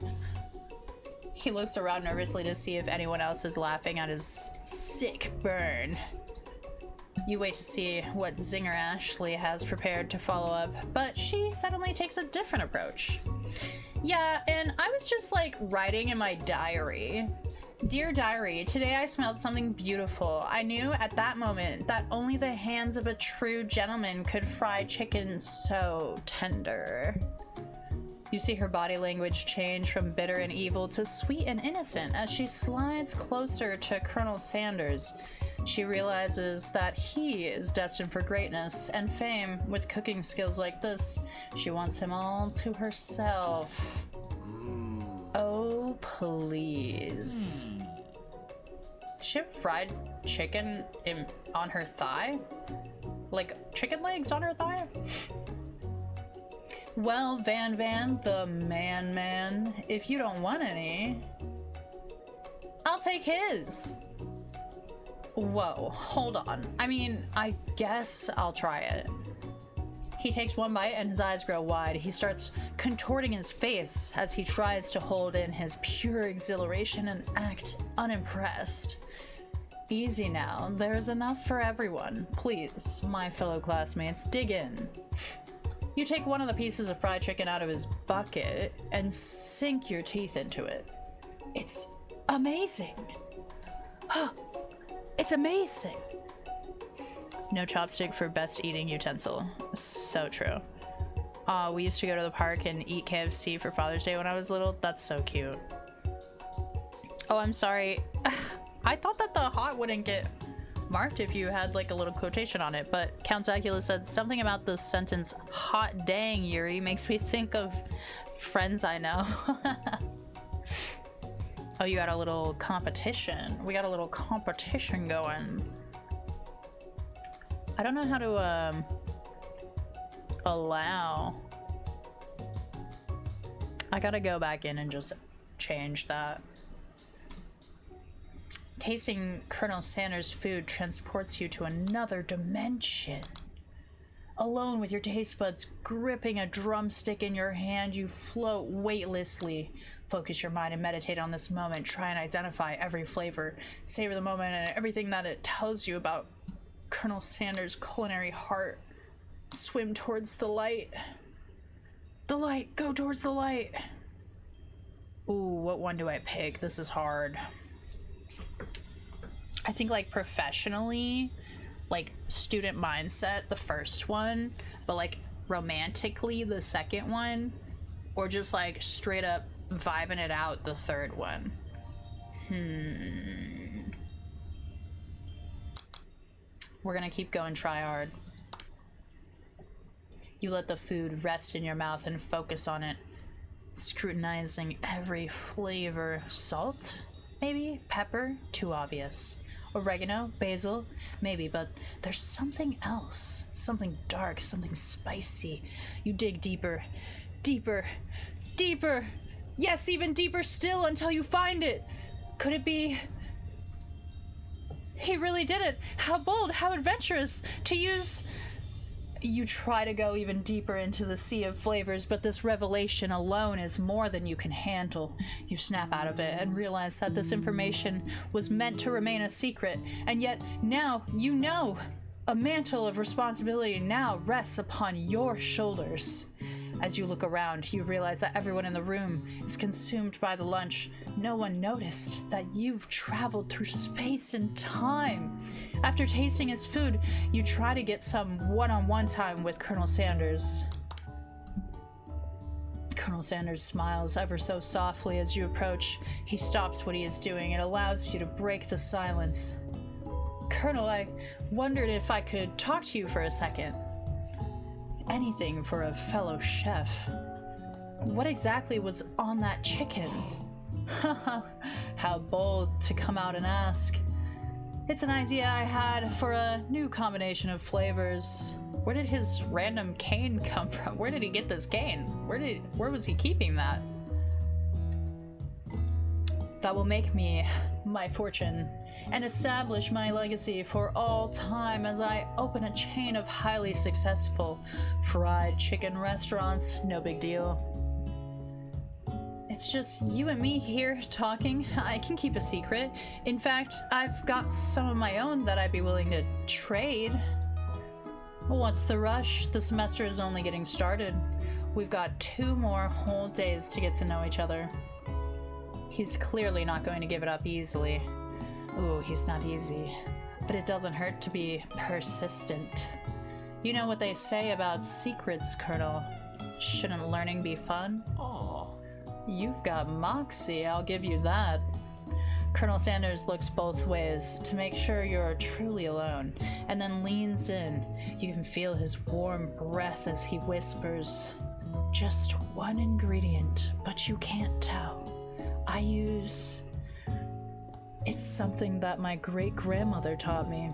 He looks around nervously to see if anyone else is laughing at his sick burn. You wait to see what Zinger Ashley has prepared to follow up, but she suddenly takes a different approach. Yeah, and I was just like writing in my diary. Dear diary, today I smelled something beautiful. I knew at that moment that only the hands of a true gentleman could fry chicken so tender. You see her body language change from bitter and evil to sweet and innocent as she slides closer to Colonel Sanders. She realizes that he is destined for greatness and fame with cooking skills like this. She wants him all to herself. Oh, please. Does she have fried chicken on her thigh? Like chicken legs on her thigh? Well, Van the man, if you don't want any, I'll take his. Whoa, hold on. I mean, I guess I'll try it. He takes one bite and his eyes grow wide. He starts contorting his face as he tries to hold in his pure exhilaration and act unimpressed. Easy now, there's enough for everyone. Please, my fellow classmates, dig in. You take one of the pieces of fried chicken out of his bucket and sink your teeth into it. It's amazing. It's amazing. No chopstick for best eating utensil. So true. We used to go to the park and eat KFC for Father's Day when I was little. That's so cute. Oh, I'm sorry. I thought that the hot wouldn't get marked if you had like a little quotation on it, but Count Zacula said something about the sentence "hot dang Yuri" makes me think of friends I know. Oh, you got a little competition. We got a little competition going. I don't know how to allow. I gotta go back in and just change that. Tasting Colonel Sanders' food transports you to another dimension. Alone with your taste buds gripping a drumstick in your hand, you float weightlessly. Focus your mind and meditate on this moment. Try and identify every flavor. Savor the moment and everything that it tells you about Colonel Sanders' culinary heart. Swim towards the light. The light! Go towards the light! Ooh, what one do I pick? This is hard. I think like professionally, like student mindset, the first one, but like romantically, the second one, or just like straight up vibing it out, the third one. We're gonna keep going, try hard. You let the food rest in your mouth and focus on it, scrutinizing every flavor. Salt? Maybe? Pepper? Too obvious. Oregano? Basil? Maybe, but there's something else. Something dark, something spicy. You dig deeper, deeper, deeper. Yes, even deeper still until you find it. Could it be... He really did it. How bold, how adventurous to use... You try to go even deeper into the sea of flavors, but this revelation alone is more than you can handle. You snap out of it and realize that this information was meant to remain a secret, and yet now you know. A mantle of responsibility now rests upon your shoulders. As you look around, you realize that everyone in the room is consumed by the lunch. No one noticed that you've traveled through space and time. After tasting his food, you try to get some one-on-one time with Colonel Sanders. Colonel Sanders smiles ever so softly as you approach. He stops what he is doing and allows you to break the silence. Colonel, I wondered if I could talk to you for a second. Anything for a fellow chef. What exactly was on that chicken? How bold to come out and ask. It's an idea I had for a new combination of flavors. Where did his random cane come from? Where did he get this cane? Where was he keeping that? That will make me my fortune and establish my legacy for all time as I open a chain of highly successful fried chicken restaurants. No big deal. It's just you and me here talking. I can keep a secret. In fact, I've got some of my own that I'd be willing to trade. What's the rush? The semester is only getting started. We've got 2 more whole days to get to know each other. He's clearly not going to give it up easily. Ooh, he's not easy. But it doesn't hurt to be persistent. You know what they say about secrets, Colonel. Shouldn't learning be fun? Aw. You've got moxie, I'll give you that. Colonel Sanders looks both ways to make sure you're truly alone, and then leans in. You can feel his warm breath as he whispers, "Just one ingredient, but you can't tell. I use... It's something that my great-grandmother taught me."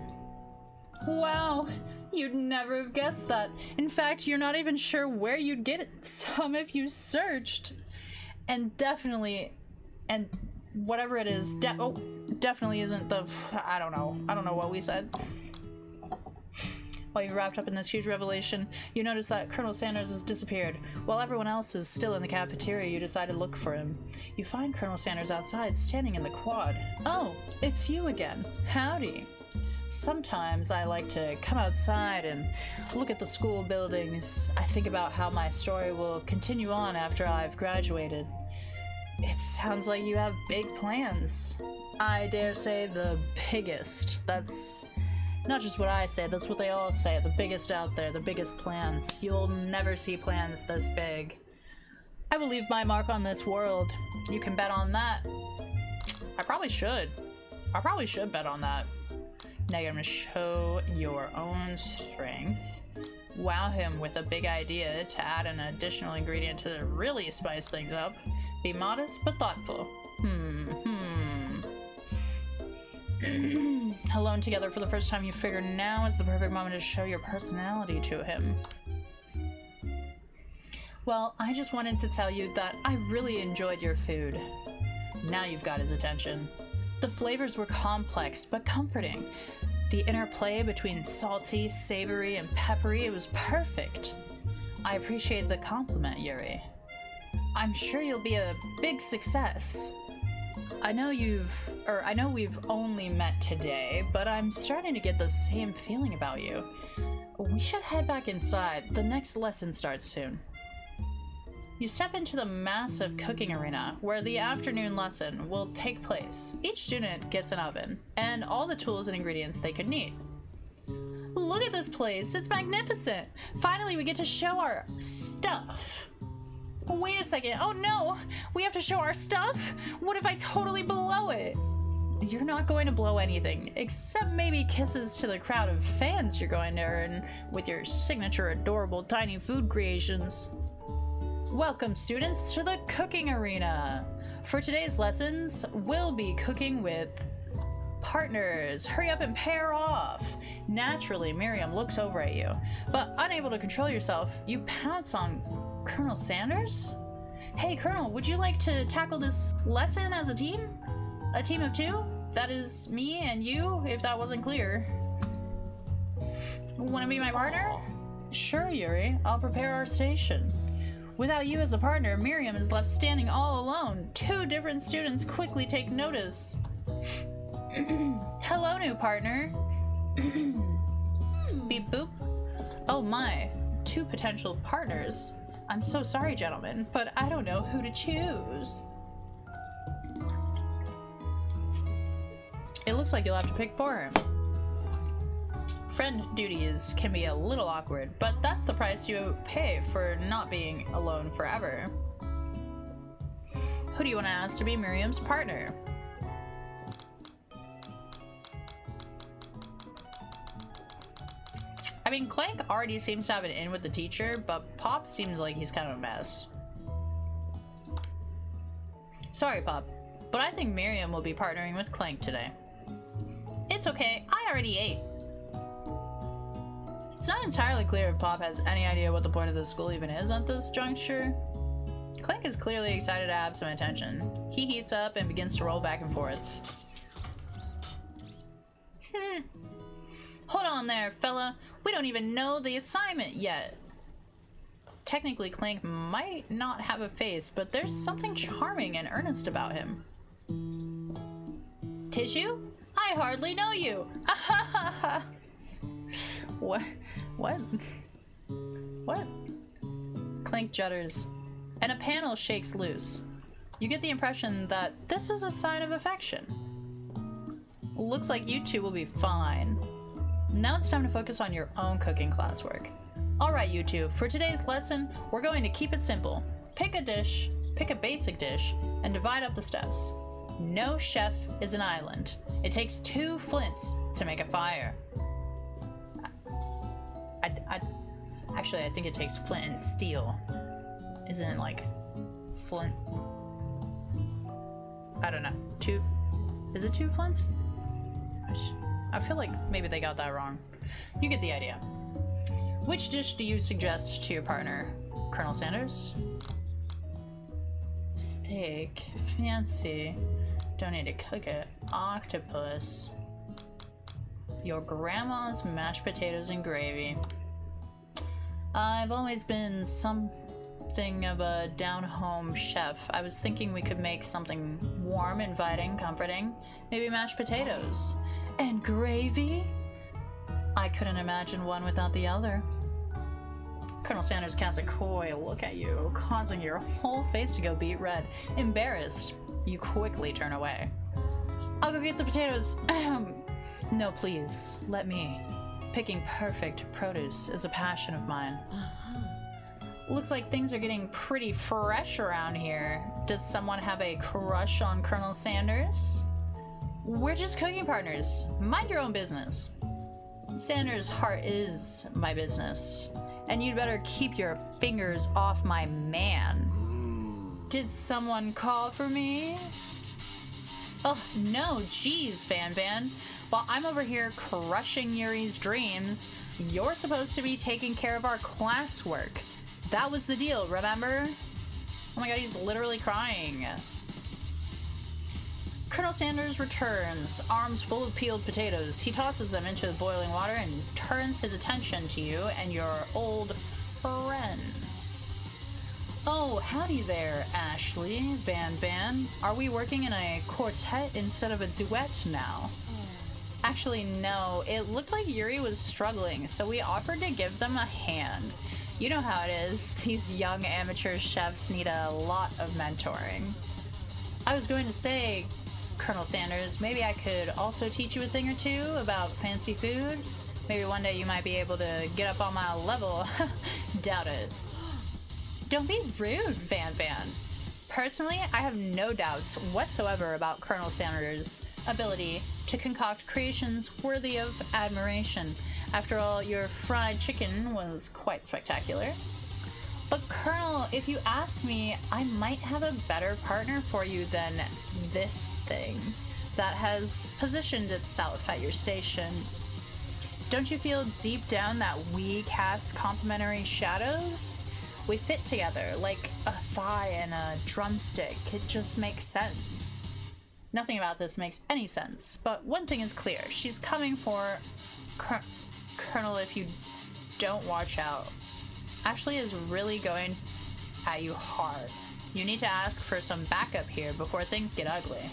Wow, you'd never have guessed that. In fact, you're not even sure where you'd get some if you searched. And definitely, and whatever it is, definitely isn't the... I don't know what we said. While you're wrapped up in this huge revelation, you notice that Colonel Sanders has disappeared. While everyone else is still in the cafeteria, you decide to look for him. You find Colonel Sanders outside, standing in the quad. Oh, it's you again. Howdy. Sometimes I like to come outside and look at the school buildings. I think about how my story will continue on after I've graduated. It sounds like you have big plans. I dare say the biggest. That's not just what I say, that's what they all say. The biggest out there, the biggest plans. You'll never see plans this big. I will leave my mark on this world. You can bet on that. I probably should bet on that. Now you're gonna show your own strength. Wow him with a big idea to add an additional ingredient to really spice things up. Be modest but thoughtful. Alone together for the first time, you figure now is the perfect moment to show your personality to him. Well, I just wanted to tell you that I really enjoyed your food. Now you've got his attention. The flavors were complex but comforting. The interplay between salty, savory, and peppery, it was perfect. I appreciate the compliment, Yuri. I'm sure you'll be a big success. I know we've only met today, but I'm starting to get the same feeling about you. We should head back inside. The next lesson starts soon. You step into the massive cooking arena where the afternoon lesson will take place. Each student gets an oven and all the tools and ingredients they could need. Look at this place, it's magnificent! Finally, we get to show our stuff. Wait a second, oh no! We have to show our stuff? What if I totally blow it? You're not going to blow anything, except maybe kisses to the crowd of fans you're going to earn with your signature adorable tiny food creations. Welcome, students, to the cooking arena. For today's lessons, we'll be cooking with partners. Hurry up and pair off. Naturally, Miriam looks over at you, but unable to control yourself, you pounce on Colonel Sanders? Hey, Colonel, would you like to tackle this lesson as a team? A team of two? That is me and you, if that wasn't clear. Want to be my partner? Sure, Yuri. I'll prepare our station. Without you as a partner, Miriam is left standing all alone. Two different students quickly take notice. Hello, new partner. Beep boop. Oh my, two potential partners. I'm so sorry, gentlemen, but I don't know who to choose. It looks like you'll have to pick for him. Friend duties can be a little awkward, but that's the price you pay for not being alone forever. Who do you want to ask to be Miriam's partner? I mean, Clank already seems to have an in with the teacher, but Pop seems like he's kind of a mess. Sorry, Pop, but I think Miriam will be partnering with Clank today. It's okay, I already ate. It's not entirely clear if Pop has any idea what the point of the school even is at this juncture. Clank is clearly excited to have some attention. He heats up and begins to roll back and forth. Hold on there, fella. We don't even know the assignment yet. Technically, Clank might not have a face, but there's something charming and earnest about him. Tissue? I hardly know you. What? What? What? Clank judders, and a panel shakes loose. You get the impression that this is a sign of affection. Looks like you two will be fine. Now it's time to focus on your own cooking classwork. Alright, you two, for today's lesson, we're going to keep it simple. Pick a dish, pick a basic dish, and divide up the steps. No chef is an island. It takes 2 flints to make a fire. Actually, I think it takes flint and steel. Isn't it like flint? I don't know. Is it 2 flints? I feel like maybe they got that wrong. You get the idea. Which dish do you suggest to your partner, Colonel Sanders? Steak. Fancy. Don't need to cook it. Octopus. Your grandma's mashed potatoes and gravy. I've always been something of a down-home chef. I was thinking we could make something warm, inviting, comforting. Maybe mashed potatoes. And gravy? I couldn't imagine one without the other. Colonel Sanders casts a coy look at you, causing your whole face to go beet red. Embarrassed, you quickly turn away. I'll go get the potatoes. No, please, let me. Picking perfect produce is a passion of mine. Looks like things are getting pretty fresh around here. Does someone have a crush on Colonel Sanders? We're just cooking partners. Mind your own business. Sanders' heart is my business, and you'd better keep your fingers off my man. Did someone call for me? Oh, no, geez, Van. While I'm over here crushing Yuri's dreams, you're supposed to be taking care of our classwork. That was the deal, remember? Oh my god, he's literally crying. Colonel Sanders returns, arms full of peeled potatoes. He tosses them into the boiling water and turns his attention to you and your old friends. Oh, howdy there, Ashley, Van. Are we working in a quartet instead of a duet now? Actually, no. It looked like Yuri was struggling, so we offered to give them a hand. You know how it is. These young amateur chefs need a lot of mentoring. I was going to say, Colonel Sanders, maybe I could also teach you a thing or two about fancy food. Maybe one day you might be able to get up on my level. Doubt it. Don't be rude, Van. Personally, I have no doubts whatsoever about Colonel Sanders' ability to concoct creations worthy of admiration. After all, your fried chicken was quite spectacular. But Colonel, if you ask me, I might have a better partner for you than this thing that has positioned itself at your station. Don't you feel deep down that we cast complementary shadows? We fit together like a thigh and a drumstick. It just makes sense. Nothing about this makes any sense, but one thing is clear. She's coming for Colonel if you don't watch out. Ashley is really going at you hard. You need to ask for some backup here before things get ugly.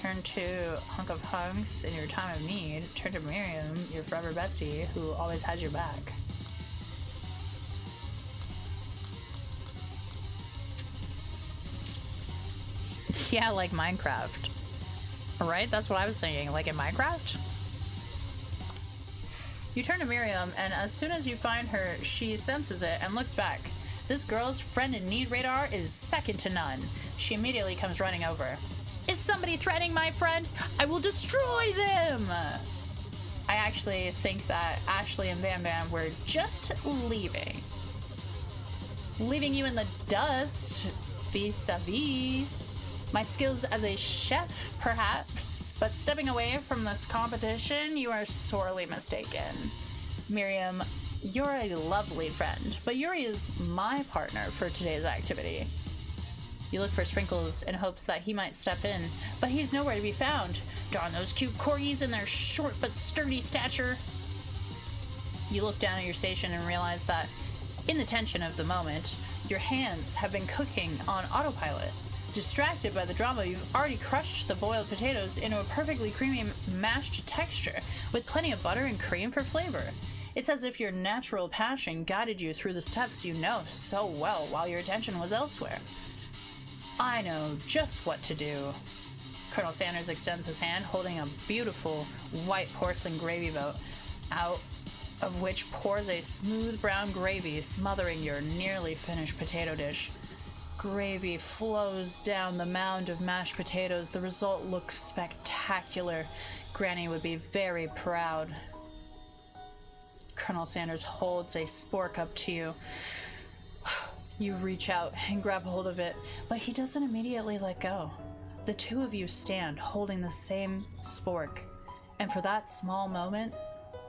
Turn to hunk of hunks in your time of need. Turn to Miriam, your forever bestie, who always has your back. Yeah, like Minecraft. Right? That's what I was saying. Like in Minecraft? You turn to Miriam, and as soon as you find her, she senses it and looks back. This girl's friend in need radar is second to none. She immediately comes running over. Is somebody threatening my friend? I will destroy them! I actually think that Ashley and Van were just leaving. Leaving you in the dust, vis-a-vis. My skills as a chef, perhaps, but stepping away from this competition, you are sorely mistaken. Miriam, you're a lovely friend, but Yuri is my partner for today's activity. You look for Sprinkles in hopes that he might step in, but he's nowhere to be found. Darn those cute corgis and their short but sturdy stature. You look down at your station and realize that, in the tension of the moment, your hands have been cooking on autopilot. Distracted by the drama, you've already crushed the boiled potatoes into a perfectly creamy mashed texture with plenty of butter and cream for flavor. It's as if your natural passion guided you through the steps you know so well while your attention was elsewhere. I know just what to do. Colonel Sanders extends his hand, holding a beautiful white porcelain gravy boat, out of which pours a smooth brown gravy smothering your nearly finished potato dish. Gravy flows down the mound of mashed potatoes. The result looks spectacular. Granny would be very proud. Colonel Sanders holds a spork up to you. You reach out and grab hold of it, but he doesn't immediately let go. The two of you stand holding the same spork, and for that small moment,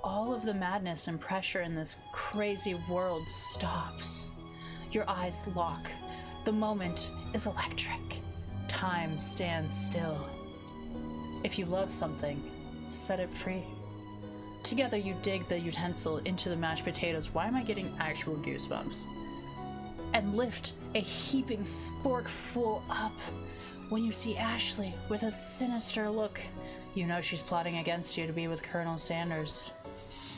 all of the madness and pressure in this crazy world stops. Your eyes lock. The moment is electric. Time stands still. If you love something, set it free. Together you dig the utensil into the mashed potatoes. Why am I getting actual goosebumps? And lift a heaping sporkful up. When you see Ashley with a sinister look, you know she's plotting against you to be with Colonel Sanders.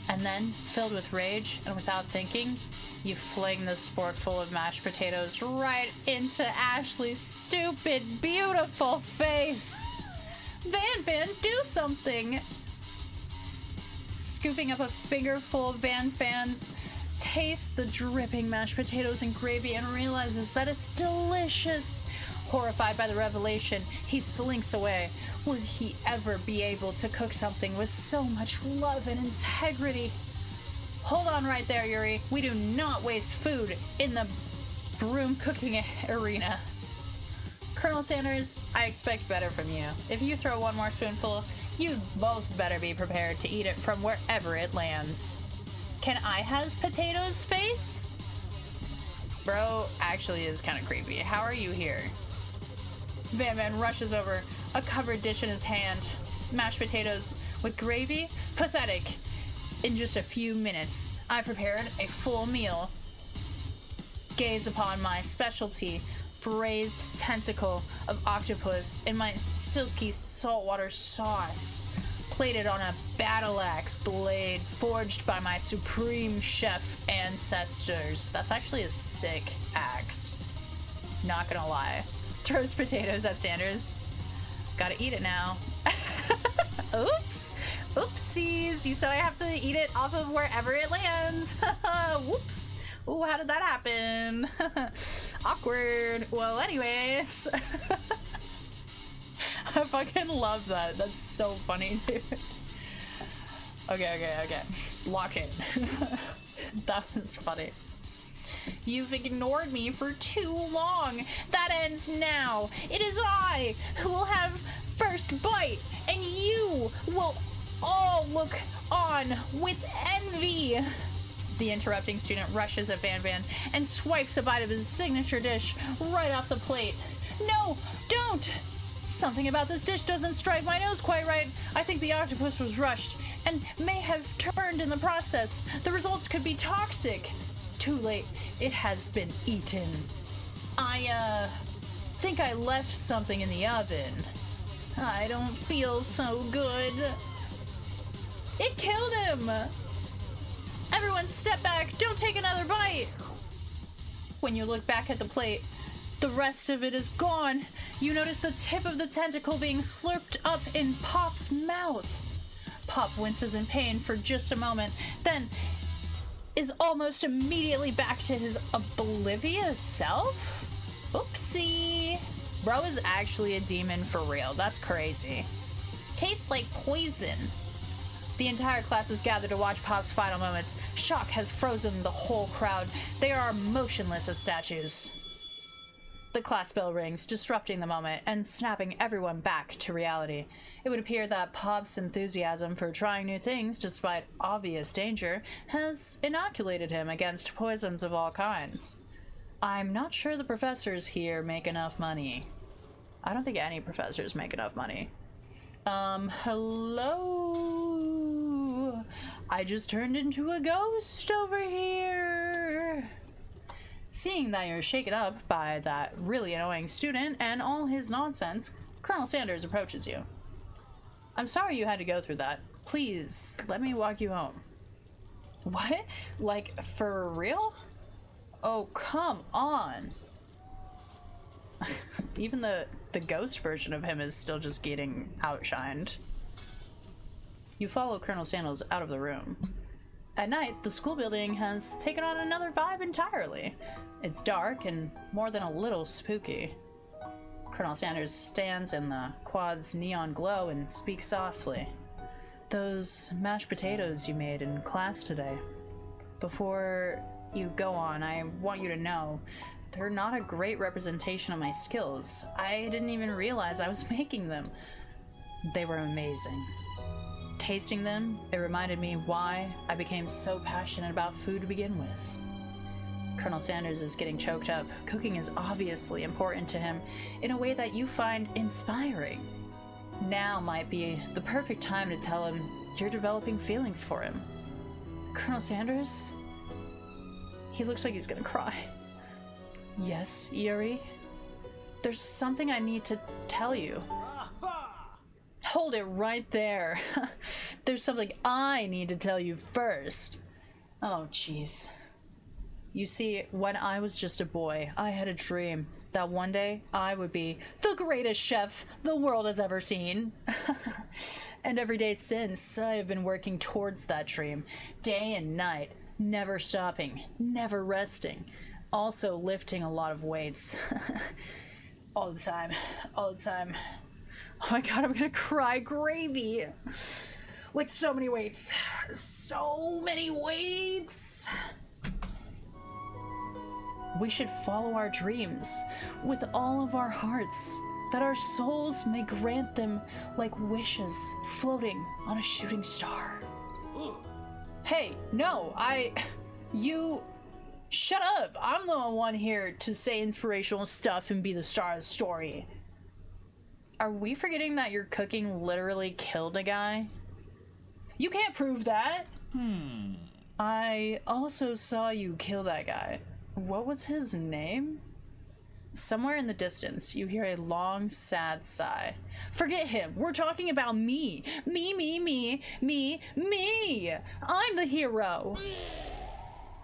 And then, filled with rage and without thinking, you fling the sporkful of mashed potatoes right into Ashley's stupid, beautiful face. Van, do something! Scooping up a fingerful, Van tastes the dripping mashed potatoes and gravy and realizes that it's delicious. Horrified by the revelation, he slinks away. Would he ever be able to cook something with so much love and integrity? Hold on right there, Yuri. We do not waste food in the broom cooking arena. Colonel Sanders, I expect better from you. If you throw one more spoonful, you'd both better be prepared to eat it from wherever it lands. Can I has potatoes face? Bro actually is kind of creepy. How are you here? Van rushes over, a covered dish in his hand. Mashed potatoes with gravy? Pathetic. In just a few minutes, I prepared a full meal. Gaze upon my specialty, braised tentacle of octopus in my silky saltwater sauce, plated on a battle axe blade forged by my supreme chef ancestors. That's actually a sick axe. Not gonna lie. Throws potatoes at Sanders. Gotta eat it now. Oops. Oopsies. You said I have to eat it off of wherever it lands. Whoops. Ooh, how did that happen? Awkward. Well, anyways. I fucking love that. That's so funny, dude. Okay. Lock in. That was funny. You've ignored me for too long. That ends now. It is I who will have first bite, and you will all look on with envy. The interrupting student rushes at Van and swipes a bite of his signature dish right off the plate. No, don't! Something about this dish doesn't strike my nose quite right. I think the octopus was rushed and may have turned in the process. The results could be toxic. Too late. It has been eaten. I think I left something in the oven. I don't feel so good. It killed him! Everyone step back! Don't take another bite! When you look back at the plate, the rest of it is gone. You notice the tip of the tentacle being slurped up in Pop's mouth. Pop winces in pain for just a moment, then is almost immediately back to his oblivious self? Oopsie. Bro is actually a demon for real. That's crazy. Tastes like poison. The entire class is gathered to watch Pop's final moments. Shock has frozen the whole crowd. They are motionless as statues. The class bell rings, disrupting the moment and snapping everyone back to reality. It would appear that Pop's enthusiasm for trying new things, despite obvious danger, has inoculated him against poisons of all kinds. I'm not sure the professors here make enough money. I don't think any professors make enough money. Hello? I just turned into a ghost over here. Seeing that you're shaken up by that really annoying student and all his nonsense, Colonel Sanders approaches you. I'm sorry you had to go through that. Please, let me walk you home. What? Like, for real? Oh, come on. Even the ghost version of him is still just getting outshined. You follow Colonel Sanders out of the room. At night, the school building has taken on another vibe entirely. It's dark and more than a little spooky. Colonel Sanders stands in the quad's neon glow and speaks softly. Those mashed potatoes you made in class today. Before you go on, I want you to know they're not a great representation of my skills. I didn't even realize I was making them. They were amazing. Tasting them, it reminded me why I became so passionate about food to begin with. Colonel Sanders is getting choked up. Cooking is obviously important to him in a way that you find inspiring. Now might be the perfect time to tell him you're developing feelings for him. Colonel Sanders? He looks like he's gonna cry. Yes, Yuri? There's something I need to tell you. Hold it right there. There's something I need to tell you first. Oh, jeez. You see, when I was just a boy, I had a dream that one day I would be the greatest chef the world has ever seen. And every day since, I have been working towards that dream, day and night, never stopping, never resting, also lifting a lot of weights. All the time, all the time. Oh my god, I'm gonna cry. Gravy! With so many weights. So many weights! We should follow our dreams with all of our hearts, that our souls may grant them like wishes floating on a shooting star. Hey, no, you... Shut up! I'm the one here to say inspirational stuff and be the star of the story. Are we forgetting that your cooking literally killed a guy? You can't prove that! I also saw you kill that guy. What was his name? Somewhere in the distance, you hear a long, sad sigh. Forget him! We're talking about me! Me! I'm the hero!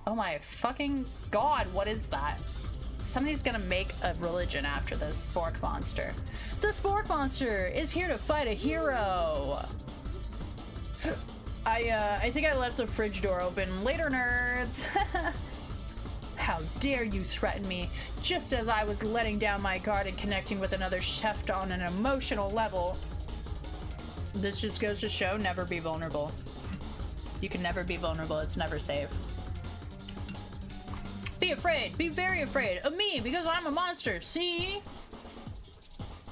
Oh my fucking god, what is that? Somebody's gonna make a religion after this Spork Monster. The Spork Monster is here to fight a hero! I think I left the fridge door open. Later, nerds! How dare you threaten me, just as I was letting down my guard and connecting with another chef on an emotional level. This just goes to show, never be vulnerable. You can never be vulnerable, it's never safe. Be afraid, be very afraid of me because I'm a monster, see?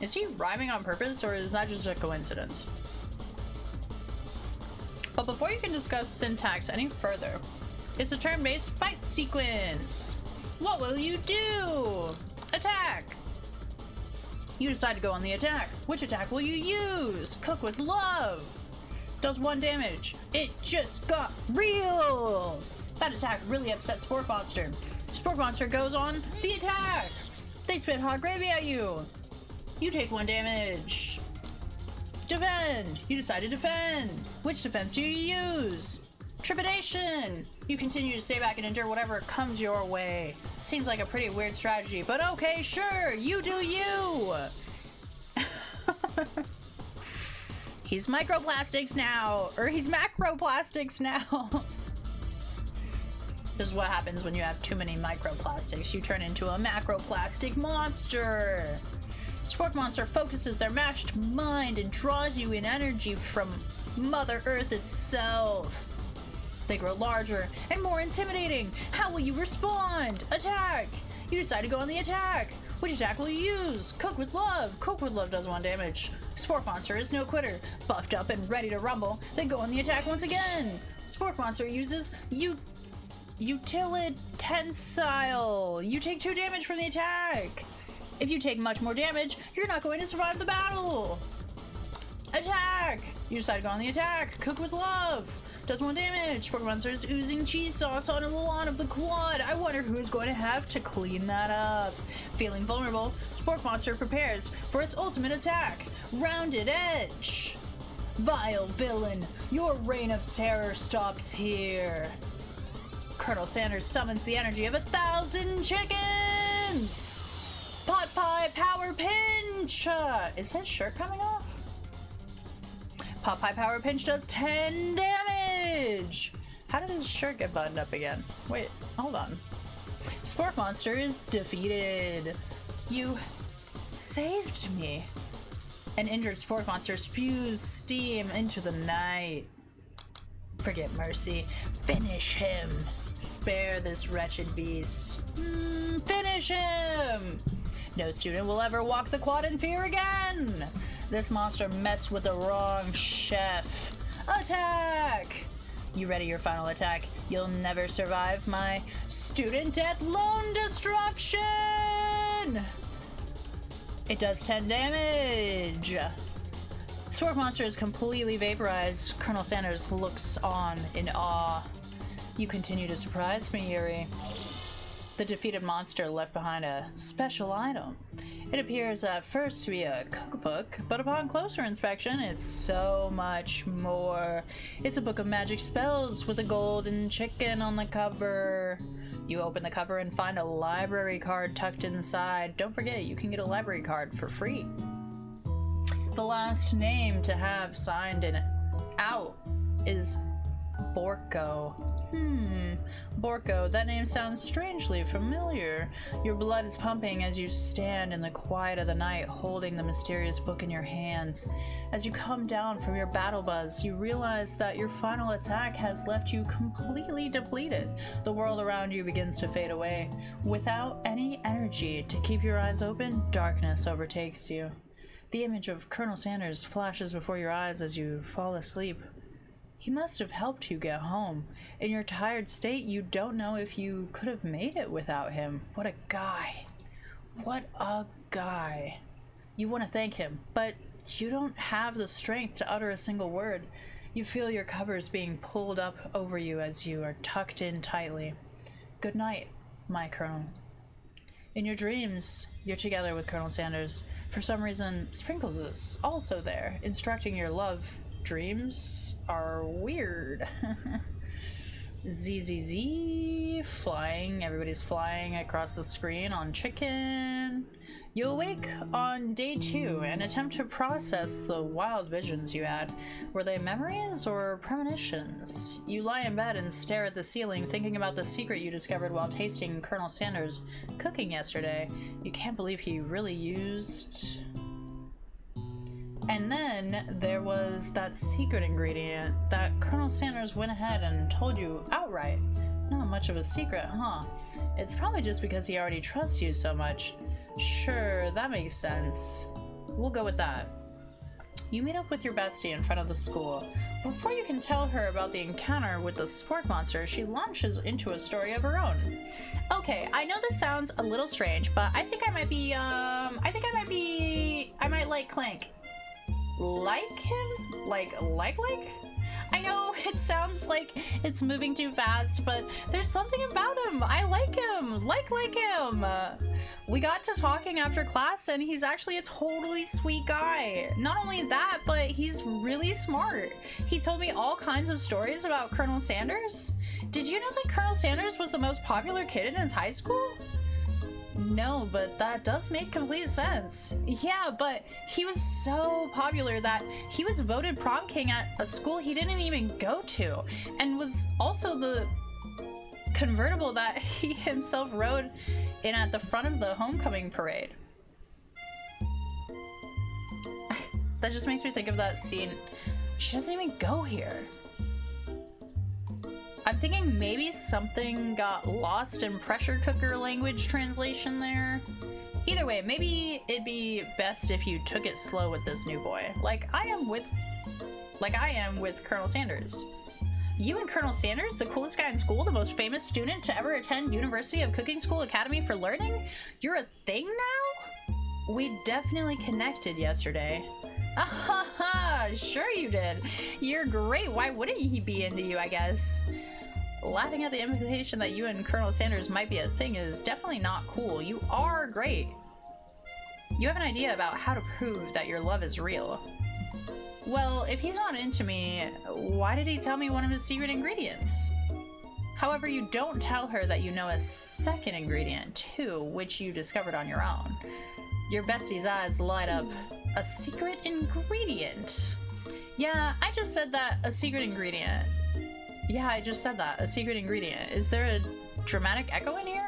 Is he rhyming on purpose or is that just a coincidence? But before you can discuss syntax any further, it's a turn-based fight sequence. What will you do? Attack. You decide to go on the attack. Which attack will you use? Cook with love. Does 1 damage. It just got real. That attack really upset Spork Monster. Spork Monster goes on the attack. They spit hot gravy at you. You take 1 damage. Defend. You decide to defend. Which defense do you use? Trepidation. You continue to stay back and endure whatever comes your way. Seems like a pretty weird strategy, but okay, sure. You do you. He's microplastics now. Or he's macroplastics now. This is what happens when you have too many microplastics. You turn into a macroplastic monster. Spork Monster focuses their matched mind and draws you in energy from Mother Earth itself. They grow larger and more intimidating. How will you respond? Attack! You decide to go on the attack. Which attack will you use? Cook with love. Cook with love does 1 damage. Spork Monster is no quitter. Buffed up and ready to rumble. They go on the attack once again. Spork Monster uses Utilitensile. You take 2 damage from the attack. If you take much more damage, you're not going to survive the battle. Attack! You decide to go on the attack. Cook with love. Does 1 damage. Spork Monster is oozing cheese sauce on the lawn of the quad. I wonder who is going to have to clean that up. Feeling vulnerable, Spork Monster prepares for its ultimate attack. Rounded Edge. Vile villain, your reign of terror stops here. Colonel Sanders summons the energy of 1,000 chickens. Pot Pie Power Pinch! Is his shirt coming off? Pot Pie Power Pinch does 10 damage! How did his shirt get buttoned up again? Wait, hold on. Spork Monster is defeated. You saved me. An injured Spork Monster spews steam into the night. Forget mercy. Finish him. Spare this wretched beast. Finish him! No student will ever walk the quad in fear again! This monster messed with the wrong chef. Attack! You ready your final attack? You'll never survive my student death lone destruction! It does 10 damage. Sport monster is completely vaporized. Colonel Sanders looks on in awe. You continue to surprise me, Yuri. The defeated monster left behind a special item. It appears at first to be a cookbook, but upon closer inspection, it's so much more. It's a book of magic spells with a golden chicken on the cover. You open the cover and find a library card tucked inside. Don't forget, you can get a library card for free. The last name to have signed in out is Borko. Borko, that name sounds strangely familiar. Your blood is pumping as you stand in the quiet of the night holding the mysterious book in your hands. As you come down from your battle buzz, you realize that your final attack has left you completely depleted. The world around you begins to fade away. Without any energy to keep your eyes open, darkness overtakes you. The image of Colonel Sanders flashes before your eyes as you fall asleep. He must have helped you get home. In your tired state, you don't know if you could have made it without him. What a guy. What a guy. You want to thank him, but you don't have the strength to utter a single word. You feel your covers being pulled up over you as you are tucked in tightly. Good night, my Colonel. In your dreams, you're together with Colonel Sanders. For some reason, Sprinkles is also there, instructing your love. Dreams are weird. ZZZ, flying. Everybody's flying across the screen on chicken. You awake on day 2 and attempt to process the wild visions you had. Were they memories or premonitions? You lie in bed and stare at the ceiling, thinking about the secret you discovered while tasting Colonel Sanders' cooking yesterday. You can't believe he really used... And then there was that secret ingredient that Colonel Sanders went ahead and told you outright. Not much of a secret, huh? It's probably just because he already trusts you so much. Sure, that makes sense. We'll go with that. You meet up with your bestie in front of the school. Before you can tell her about the encounter with the sport monster, she launches into a story of her own. Okay, I know this sounds a little strange, but I think I might like Clank. Like him? Like? I know it sounds like it's moving too fast, but there's something about him. I like him. Like him. We got to talking after class and he's actually a totally sweet guy. Not only that, but he's really smart. He told me all kinds of stories about Colonel Sanders. Did you know that Colonel Sanders was the most popular kid in his high school? No, but that does make complete sense. Yeah, but he was so popular that he was voted prom king at a school he didn't even go to, and was also the convertible that he himself rode in at the front of the homecoming parade. That just makes me think of that scene. She doesn't even go here. I'm thinking maybe something got lost in pressure cooker language translation there. Either way, maybe it'd be best if you took it slow with this new boy, like I am with Colonel Sanders. You and Colonel Sanders, the coolest guy in school, the most famous student to ever attend University of Cooking School Academy for Learning? You're a thing now? We definitely connected yesterday. Ahaha, sure you did. You're great. Why wouldn't he be into you, I guess? Laughing at the implication that you and Colonel Sanders might be a thing is definitely not cool. You are great. You have an idea about how to prove that your love is real. Well, if he's not into me, why did he tell me one of his secret ingredients? However, you don't tell her that you know a second ingredient too, which you discovered on your own. Your bestie's eyes light up. A secret ingredient? Yeah, I just said that. A secret ingredient. Yeah, I just said that. A secret ingredient. Is there a dramatic echo in here?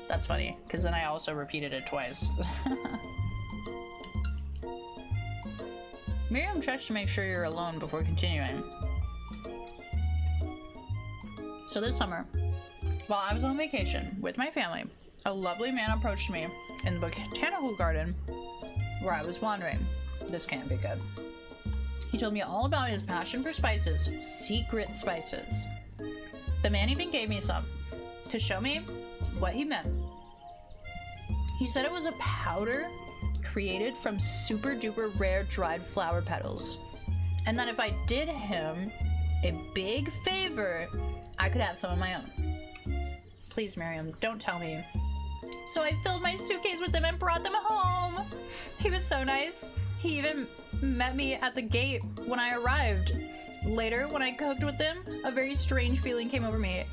That's funny, because then I also repeated it twice. Miriam checks to make sure you're alone before continuing. So this summer, while I was on vacation with my family, a lovely man approached me in the botanical garden where I was wandering. This can't be good. He told me all about his passion for spices, secret spices. The man even gave me some to show me what he meant. He said it was a powder created from super duper rare dried flower petals. And that if I did him a big favor, I could have some of my own. Please, Miriam, don't tell me. So I filled my suitcase with them and brought them home. He was so nice. He even met me at the gate when I arrived. Later, when I cooked with them, a very strange feeling came over me.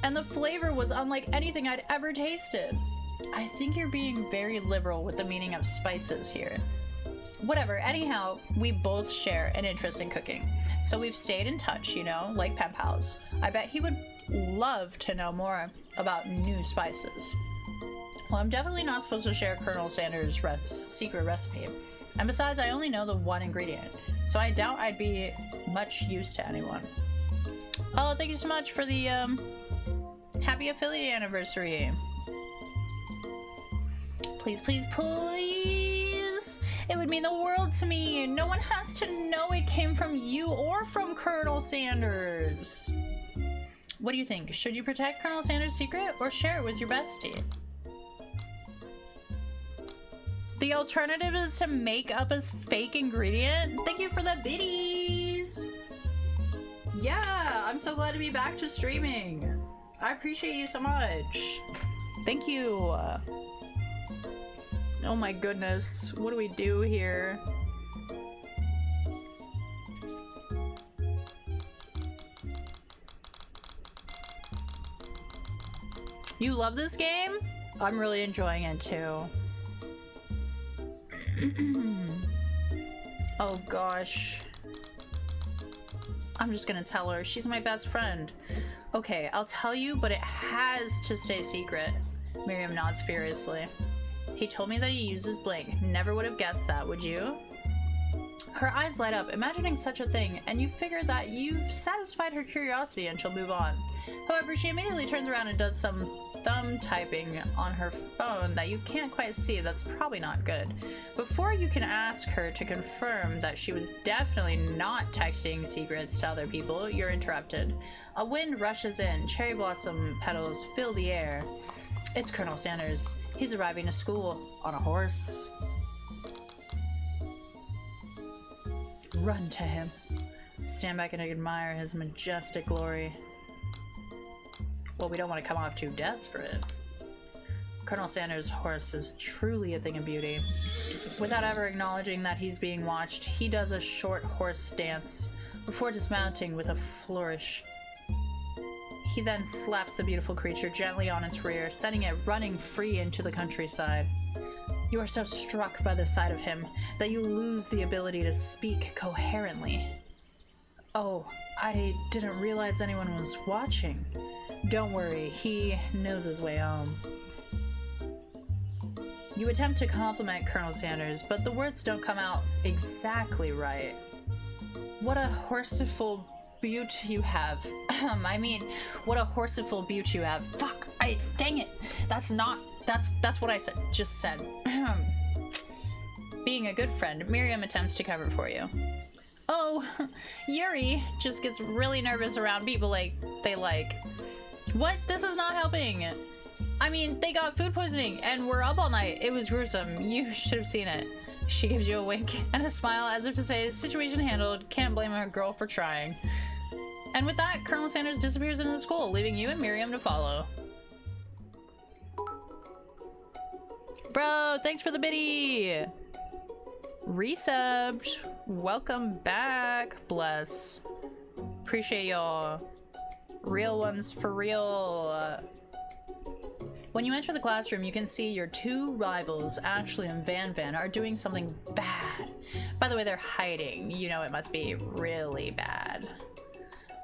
And the flavor was unlike anything I'd ever tasted. I think you're being very liberal with the meaning of spices here. Whatever, anyhow, we both share an interest in cooking. So we've stayed in touch, you know, like pen pals. I bet he would love to know more about new spices. Well, I'm definitely not supposed to share Colonel Sanders' secret recipe. And besides, I only know the one ingredient, so I doubt I'd be much use to anyone. Oh, thank you so much for the happy affiliate anniversary. Please, please, please! It would mean the world to me. No one has to know it came from you or from Colonel Sanders. What do you think? Should you protect Colonel Sanders' secret or share it with your bestie? The alternative is to make up a fake ingredient? Thank you for the biddies! Yeah, I'm so glad to be back to streaming. I appreciate you so much. Thank you. Oh my goodness, what do we do here? You love this game? I'm really enjoying it too. Oh gosh. I'm just gonna tell her. She's my best friend. Okay, I'll tell you, but it has to stay secret. Miriam nods furiously. He told me that he uses Blink. Never would have guessed that, would you? Her eyes light up, imagining such a thing, and you figure that you've satisfied her curiosity and she'll move on. However, she immediately turns around and does some thumb typing on her phone that you can't quite see. That's probably not good. Before you can ask her to confirm that she was definitely not texting secrets to other people, you're interrupted. A wind rushes in, cherry blossom petals fill the air. It's Colonel Sanders. He's arriving to school on a horse. Run to him. Stand back and admire his majestic glory. Well, we don't want to come off too desperate. Colonel Sanders' horse is truly a thing of beauty. Without ever acknowledging that he's being watched, he does a short horse dance before dismounting with a flourish. He then slaps the beautiful creature gently on its rear, sending it running free into the countryside. You are so struck by the sight of him that you lose the ability to speak coherently. Oh, I didn't realize anyone was watching. Don't worry, he knows his way home. You attempt to compliment Colonel Sanders, but the words don't come out exactly right. What a horseful beaut you have. I mean, what a horseful beaut you have. Fuck, dang it. That's what I just said. Being a good friend, Miriam attempts to cover for you. Oh, Yuri just gets really nervous around people they like. What? This is not helping. I mean, they got food poisoning and we're up all night. It was gruesome. You should have seen it. She gives you a wink and a smile as if to say, situation handled, can't blame a girl for trying. And with that, Colonel Sanders disappears into the school, leaving you and Miriam to follow. Bro, thanks for the biddy! Resubbed. Welcome back. Bless. Appreciate y'all. Real ones for real. When you enter the classroom, you can see your two rivals, Ashley and Van Van, are doing something bad. By the way, they're hiding. You know it must be really bad.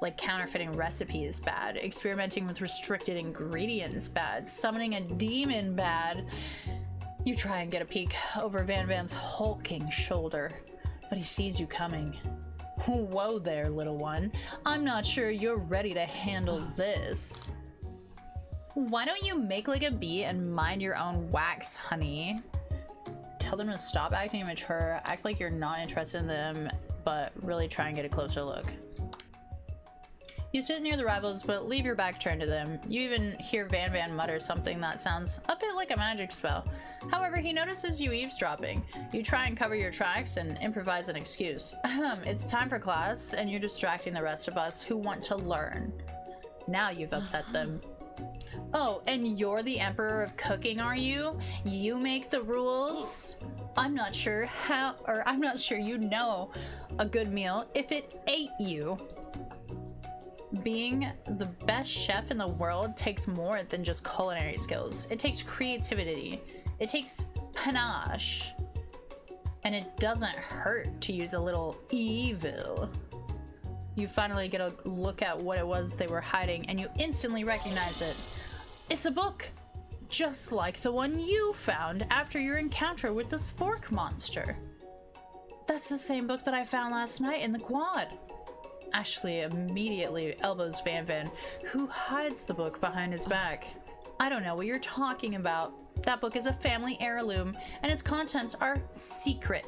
Like counterfeiting recipes bad, experimenting with restricted ingredients bad, summoning a demon bad. You try and get a peek over Van Van's hulking shoulder, but he sees you coming. Whoa there, little one. I'm not sure you're ready to handle this. Why don't you make like a bee and mind your own wax, honey? Tell them to stop acting immature, act like you're not interested in them, but really try and get a closer look. You sit near the rivals, but leave your back turned to them. You even hear Van Van mutter something that sounds a bit like a magic spell. However, he notices you eavesdropping. You try and cover your tracks and improvise an excuse. It's time for class, and you're distracting the rest of us who want to learn. Now you've upset them. Oh, and you're the Emperor of Cooking, are you? You make the rules? I'm not sure you'd know a good meal if it ate you. Being the best chef in the world takes more than just culinary skills. It takes creativity. It takes panache. And it doesn't hurt to use a little evil. You finally get a look at what it was they were hiding, and you instantly recognize it. It's a book, just like the one you found after your encounter with the spork monster. That's the same book that I found last night in the quad. Ashley immediately elbows Van Van, who hides the book behind his back. I don't know what you're talking about. That book is a family heirloom, and its contents are secret.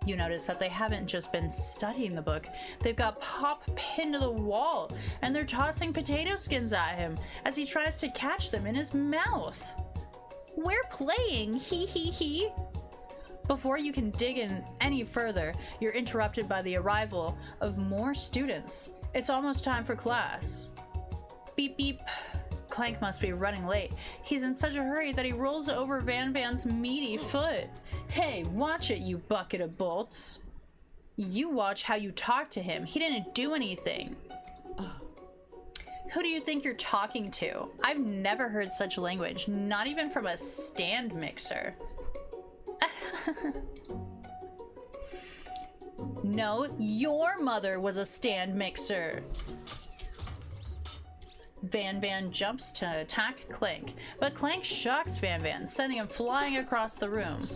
You notice that they haven't just been studying the book. They've got Pop pinned to the wall, and they're tossing potato skins at him as he tries to catch them in his mouth. We're playing, hee hee hee. Before you can dig in any further, you're interrupted by the arrival of more students. It's almost time for class. Beep beep. Clank must be running late. He's in such a hurry that he rolls over Van Van's meaty foot. Hey, watch it, you bucket of bolts. You watch how you talk to him. He didn't do anything. Who do you think you're talking to? I've never heard such language, not even from a stand mixer. No, your mother was a stand mixer. Van Van jumps to attack Clank, but Clank shocks Van Van, sending him flying across the room.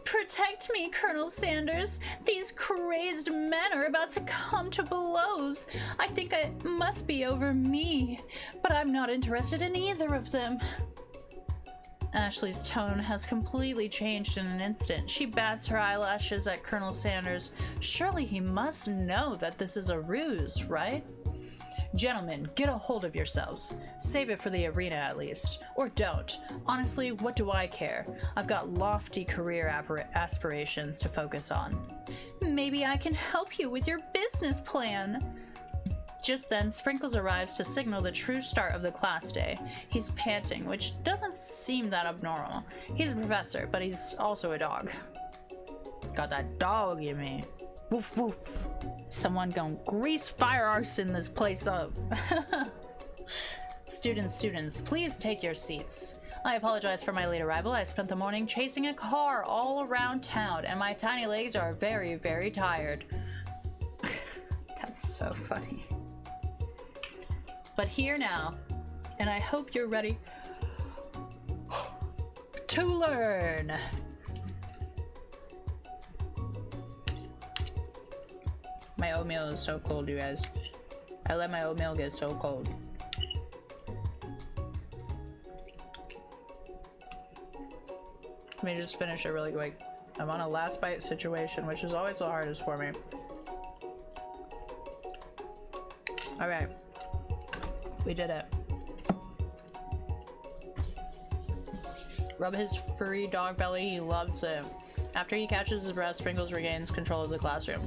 Protect me, Colonel Sanders. These crazed men are about to come to blows. I think it must be over me, but I'm not interested in either of them. Ashley's tone has completely changed in an instant. She bats her eyelashes at Colonel Sanders. Surely he must know that this is a ruse, right? Gentlemen, get a hold of yourselves. Save it for the arena at least. Or don't. Honestly, what do I care? I've got lofty career aspirations to focus on. Maybe I can help you with your business plan. Just then, Sprinkles arrives to signal the true start of the class day. He's panting, which doesn't seem that abnormal. He's a professor, but he's also a dog. Got that dog in me. Woof woof. Someone gonna grease fire arson this place up. Students, please take your seats. I apologize for my late arrival. I spent the morning chasing a car all around town, and my tiny legs are very, very tired. That's so funny. But here now, and I hope you're ready to learn. My oatmeal is so cold, you guys. I let my oatmeal get so cold. Let me just finish it really quick. I'm on a last bite situation, which is always the hardest for me. Alright. We did it. Rub his furry dog belly, he loves it. After he catches his breath, Sprinkles regains control of the classroom.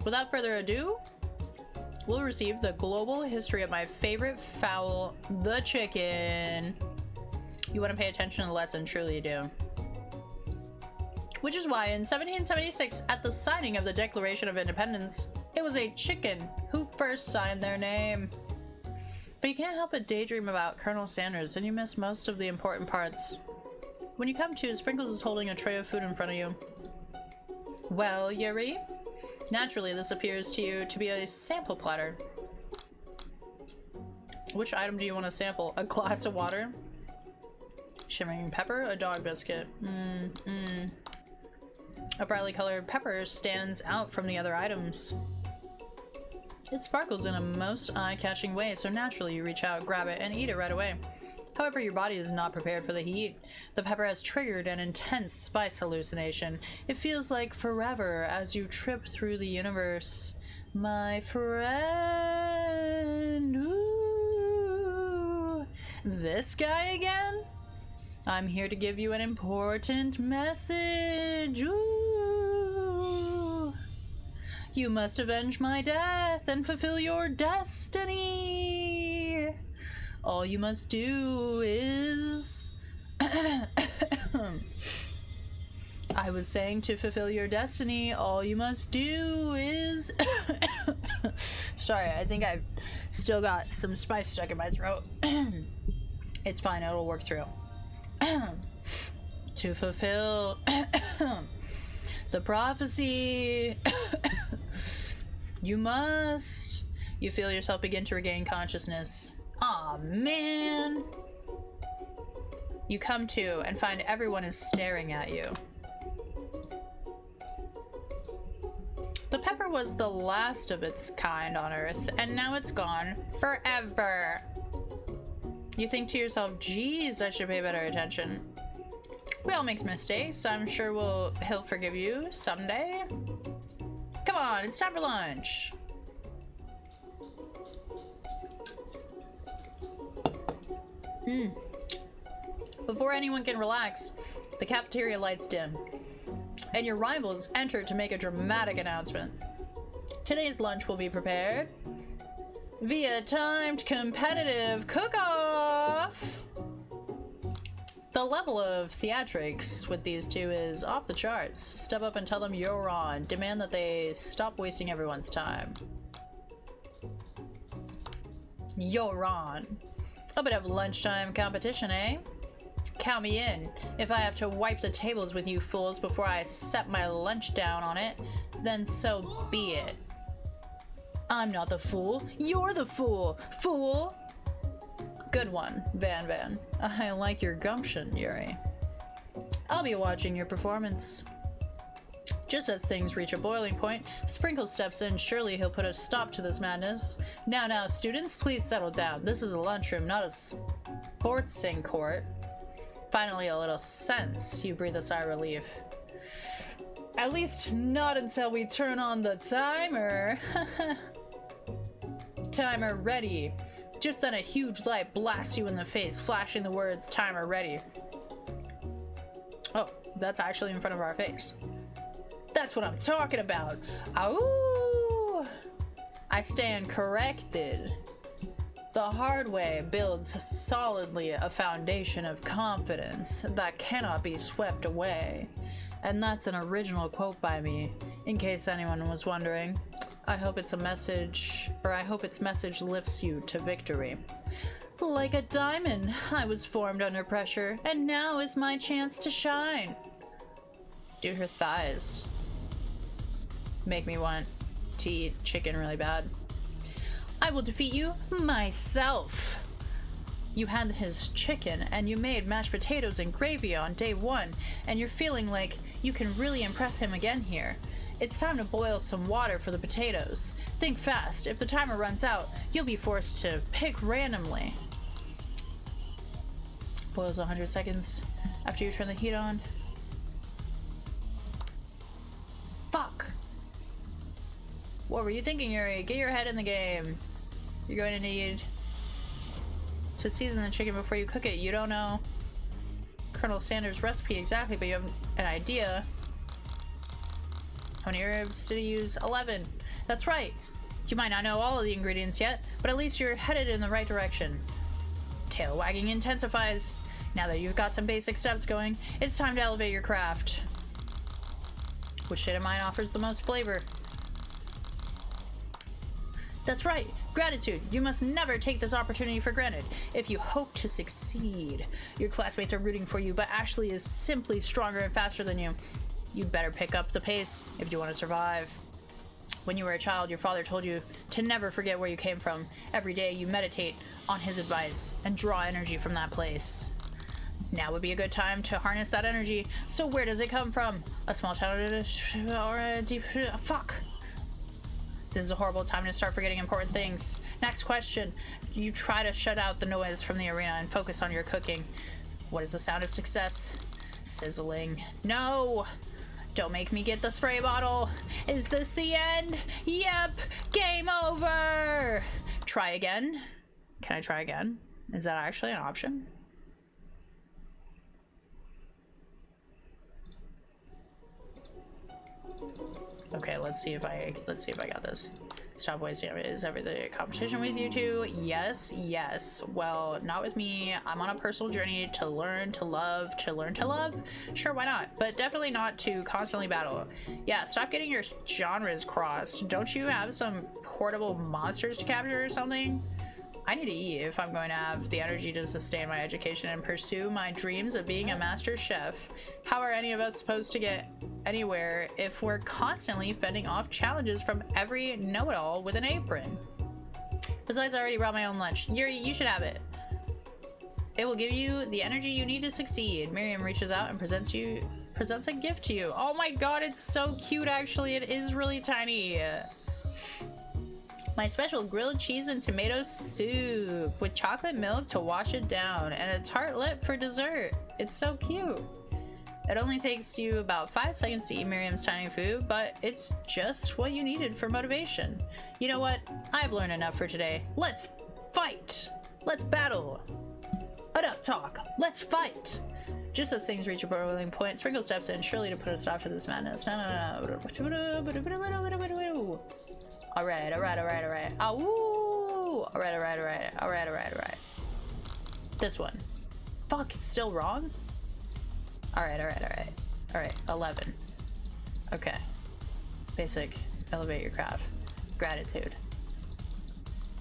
Without further ado, we'll receive the global history of my favorite fowl, the chicken. You want to pay attention to the lesson, truly you do. Which is why in 1776, at the signing of the Declaration of Independence, it was a chicken who first signed their name. But you can't help but daydream about Colonel Sanders, and you miss most of the important parts. When you come to, Sprinkles is holding a tray of food in front of you. Well, Yuri? Naturally, this appears to you to be a sample platter. Which item do you want to sample? A glass of water? Shimmering pepper? A dog biscuit? A brightly colored pepper stands out from the other items. It sparkles in a most eye-catching way, so naturally you reach out, grab it, and eat it right away. However, your body is not prepared for the heat. The pepper has triggered an intense spice hallucination. It feels like forever as you trip through the universe. My friend. Ooh. This guy again? I'm here to give you an important message. Ooh. You must avenge my death and fulfill your destiny. All you must do is... I was saying to fulfill your destiny, all you must do is... Sorry, I think I've still got some spice stuck in my throat. It's fine, it'll work through. To fulfill the prophecy, you must... You feel yourself begin to regain consciousness. Aw, man! You come to and find everyone is staring at you. The pepper was the last of its kind on Earth, and now it's gone forever. You think to yourself, geez, I should pay better attention. We all make mistakes. I'm sure he'll forgive you someday. Come on, it's time for lunch. Before anyone can relax, the cafeteria lights dim, and your rivals enter to make a dramatic announcement. Today's lunch will be prepared via timed competitive cook-off. The level of theatrics with these two is off the charts. Step up and tell them you're on. Demand that they stop wasting everyone's time. You're on. A bit of lunchtime competition, eh? Count me in. If I have to wipe the tables with you fools before I set my lunch down on it, then so be it. I'm not the fool. You're the fool. Fool! Good one, Van. I like your gumption, Yuri. I'll be watching your performance. Just as things reach a boiling point, Sprinkle steps in. Surely he'll put a stop to this madness. Now, students, please settle down. This is a lunchroom, not a sportsing court. Finally, a little sense. You breathe a sigh of relief. At least not until we turn on the timer. Timer ready. Just then a huge light blasts you in the face, flashing the words timer ready. Oh, that's actually in front of our face. That's what I'm talking about. Ow! I stand corrected. The hard way builds solidly a foundation of confidence that cannot be swept away. And that's an original quote by me, in case anyone was wondering. I hope its message lifts you to victory. Like a diamond, I was formed under pressure, and now is my chance to shine. Dude, her thighs make me want to eat chicken really bad. I will defeat you myself. You had his chicken, and you made mashed potatoes and gravy on day 1, and you're feeling like you can really impress him again here. It's time to boil some water for the potatoes. Think fast. If the timer runs out, you'll be forced to pick randomly. Boils 100 seconds after you turn the heat on. Fuck! What were you thinking, Yuri? Get your head in the game. You're going to need to season the chicken before you cook it. You don't know Colonel Sanders' recipe exactly, but you have an idea. How many herbs did he use? 11. That's right. You might not know all of the ingredients yet, but at least you're headed in the right direction. Tail wagging intensifies. Now that you've got some basic steps going, it's time to elevate your craft. Which state of mind offers the most flavor? That's right. Gratitude. You must never take this opportunity for granted. If you hope to succeed, your classmates are rooting for you, but Ashley is simply stronger and faster than you. You'd better pick up the pace if you want to survive. When you were a child, your father told you to never forget where you came from. Every day you meditate on his advice and draw energy from that place. Now would be a good time to harness that energy. So where does it come from? A small town or a deep... Fuck! This is a horrible time to start forgetting important things. Next question. You try to shut out the noise from the arena and focus on your cooking. What is the sound of success? Sizzling. No! Don't make me get the spray bottle. Is this the end? Yep! Game over! Try again. Can I try again? Is that actually an option? Okay, let's see if I got this. Stop wasting it. Is everything a competition with you two? Yes, yes. Well, not with me. I'm on a personal journey to learn to love, Sure, why not? But definitely not to constantly battle. Yeah, stop getting your genres crossed. Don't you have some portable monsters to capture or something? I need to eat if I'm going to have the energy to sustain my education and pursue my dreams of being a master chef. How are any of us supposed to get anywhere if we're constantly fending off challenges from every know-it-all with an apron? Besides, I already brought my own lunch. Yuri, you should have it. It will give you the energy you need to succeed. Miriam reaches out and presents a gift to you. Oh my god, it's so cute actually. It is really tiny. My special grilled cheese and tomato soup with chocolate milk to wash it down and a tartlet for dessert. It's so cute. It only takes you about 5 seconds to eat Miriam's tiny food, but it's just what you needed for motivation. You know what? I've learned enough for today. Let's fight! Let's battle! Enough talk! Let's fight! Just as things reach a boiling point, Sprinkle steps in, surely to put a stop to this madness. No. Alright. Oh, alright. This one. Fuck, it's still wrong? Alright. 11. Okay. Basic. Elevate your craft. Gratitude.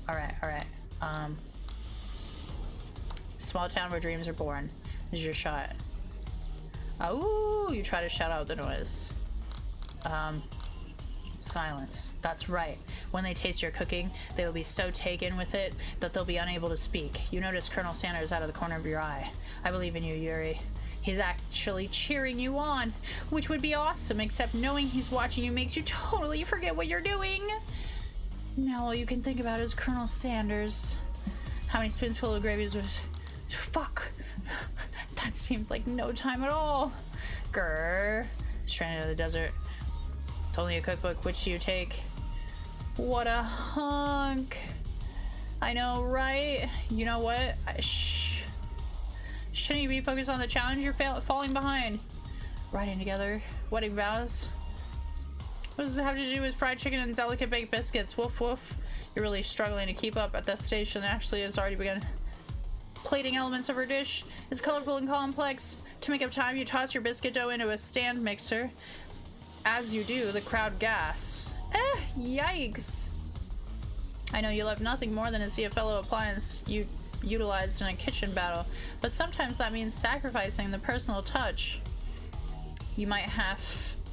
Alright. Small town where dreams are born. This is your shot. Oh, you try to shout out the noise. Silence. That's right. When they taste your cooking, they will be so taken with it that they'll be unable to speak. You notice Colonel Sanders out of the corner of your eye. I believe in you, Yuri. He's actually cheering you on, which would be awesome, except knowing he's watching you makes you totally forget what you're doing. Now all you can think about is Colonel Sanders. How many spoonsful of gravy was... Fuck! That seemed like no time at all. Grrr. Stranded in the desert. It's only a cookbook. Which do you take? What a hunk. I know, right? You know what? Shouldn't you be focused on the challenge? You're falling behind. Riding together. Wedding vows. What does it have to do with fried chicken and delicate baked biscuits? Woof woof. You're really struggling to keep up at this station. Ashley has already begun plating elements of her dish. It's colorful and complex. To make up time, you toss your biscuit dough into a stand mixer. As you do, the crowd gasps. Yikes. I know you love nothing more than to see a fellow appliance you utilized in a kitchen battle, but sometimes that means sacrificing the personal touch. You might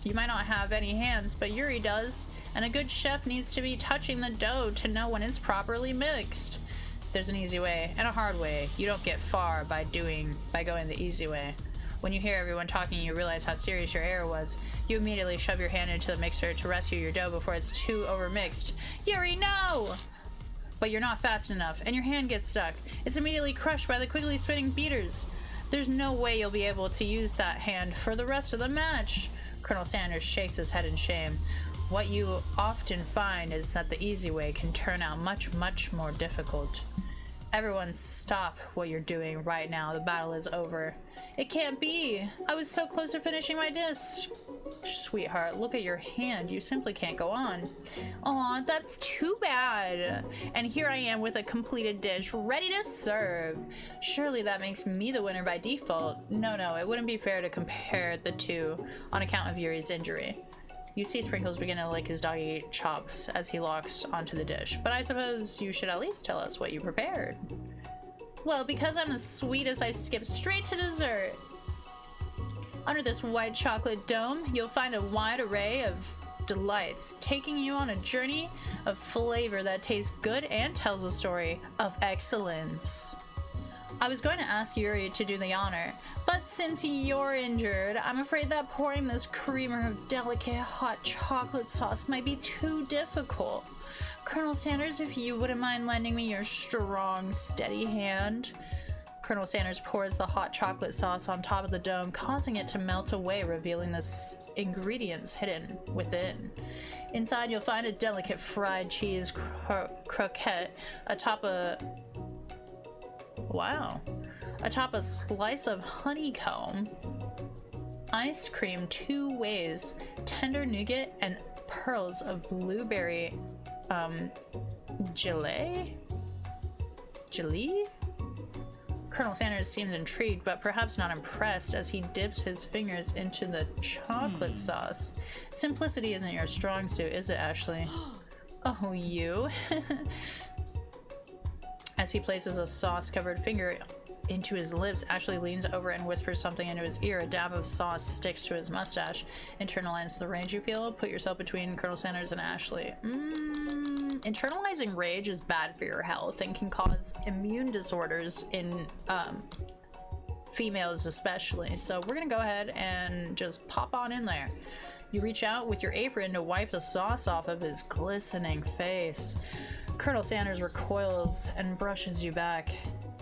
not have any hands, but Yuri does, and a good chef needs to be touching the dough to know when it's properly mixed. There's an easy way and a hard way. You don't get far by going the easy way. When you hear everyone talking, you realize how serious your error was. You immediately shove your hand into the mixer to rescue your dough before it's too overmixed. Yuri, no! But you're not fast enough, and your hand gets stuck. It's immediately crushed by the quickly spinning beaters. There's no way you'll be able to use that hand for the rest of the match. Colonel Sanders shakes his head in shame. What you often find is that the easy way can turn out much, much more difficult. Everyone stop what you're doing right now. The battle is over. It can't be. I was so close to finishing my dish. Sweetheart, look at your hand. You simply can't go on. Aw, that's too bad. And here I am with a completed dish, ready to serve. Surely that makes me the winner by default. No, it wouldn't be fair to compare the two on account of Yuri's injury. You see Sprinkles begin to lick his doggy chops as he locks onto the dish, but I suppose you should at least tell us what you prepared. Well, because I'm the sweetest, I skip straight to dessert. Under this white chocolate dome, you'll find a wide array of delights, taking you on a journey of flavor that tastes good and tells a story of excellence. I was going to ask Yuri to do the honor, but since you're injured, I'm afraid that pouring this creamer of delicate hot chocolate sauce might be too difficult. Colonel Sanders, if you wouldn't mind lending me your strong, steady hand. Colonel Sanders pours the hot chocolate sauce on top of the dome, causing it to melt away, revealing the ingredients hidden within. Inside, you'll find a delicate fried cheese croquette atop a... Wow. Atop a slice of honeycomb, ice cream 2 ways, tender nougat, and pearls of blueberry gelée? Colonel Sanders seemed intrigued, but perhaps not impressed, as he dips his fingers into the chocolate sauce. Simplicity isn't your strong suit, is it, Ashley? Oh, you? As he places a sauce-covered finger into his lips, Ashley leans over and whispers something into his ear. A dab of sauce sticks to his mustache. Internalize the rage you feel. Put yourself between Colonel Sanders and Ashley. Internalizing rage is bad for your health and can cause immune disorders in females especially. So we're gonna go ahead and just pop on in there. You reach out with your apron to wipe the sauce off of his glistening face. Colonel Sanders recoils and brushes you back.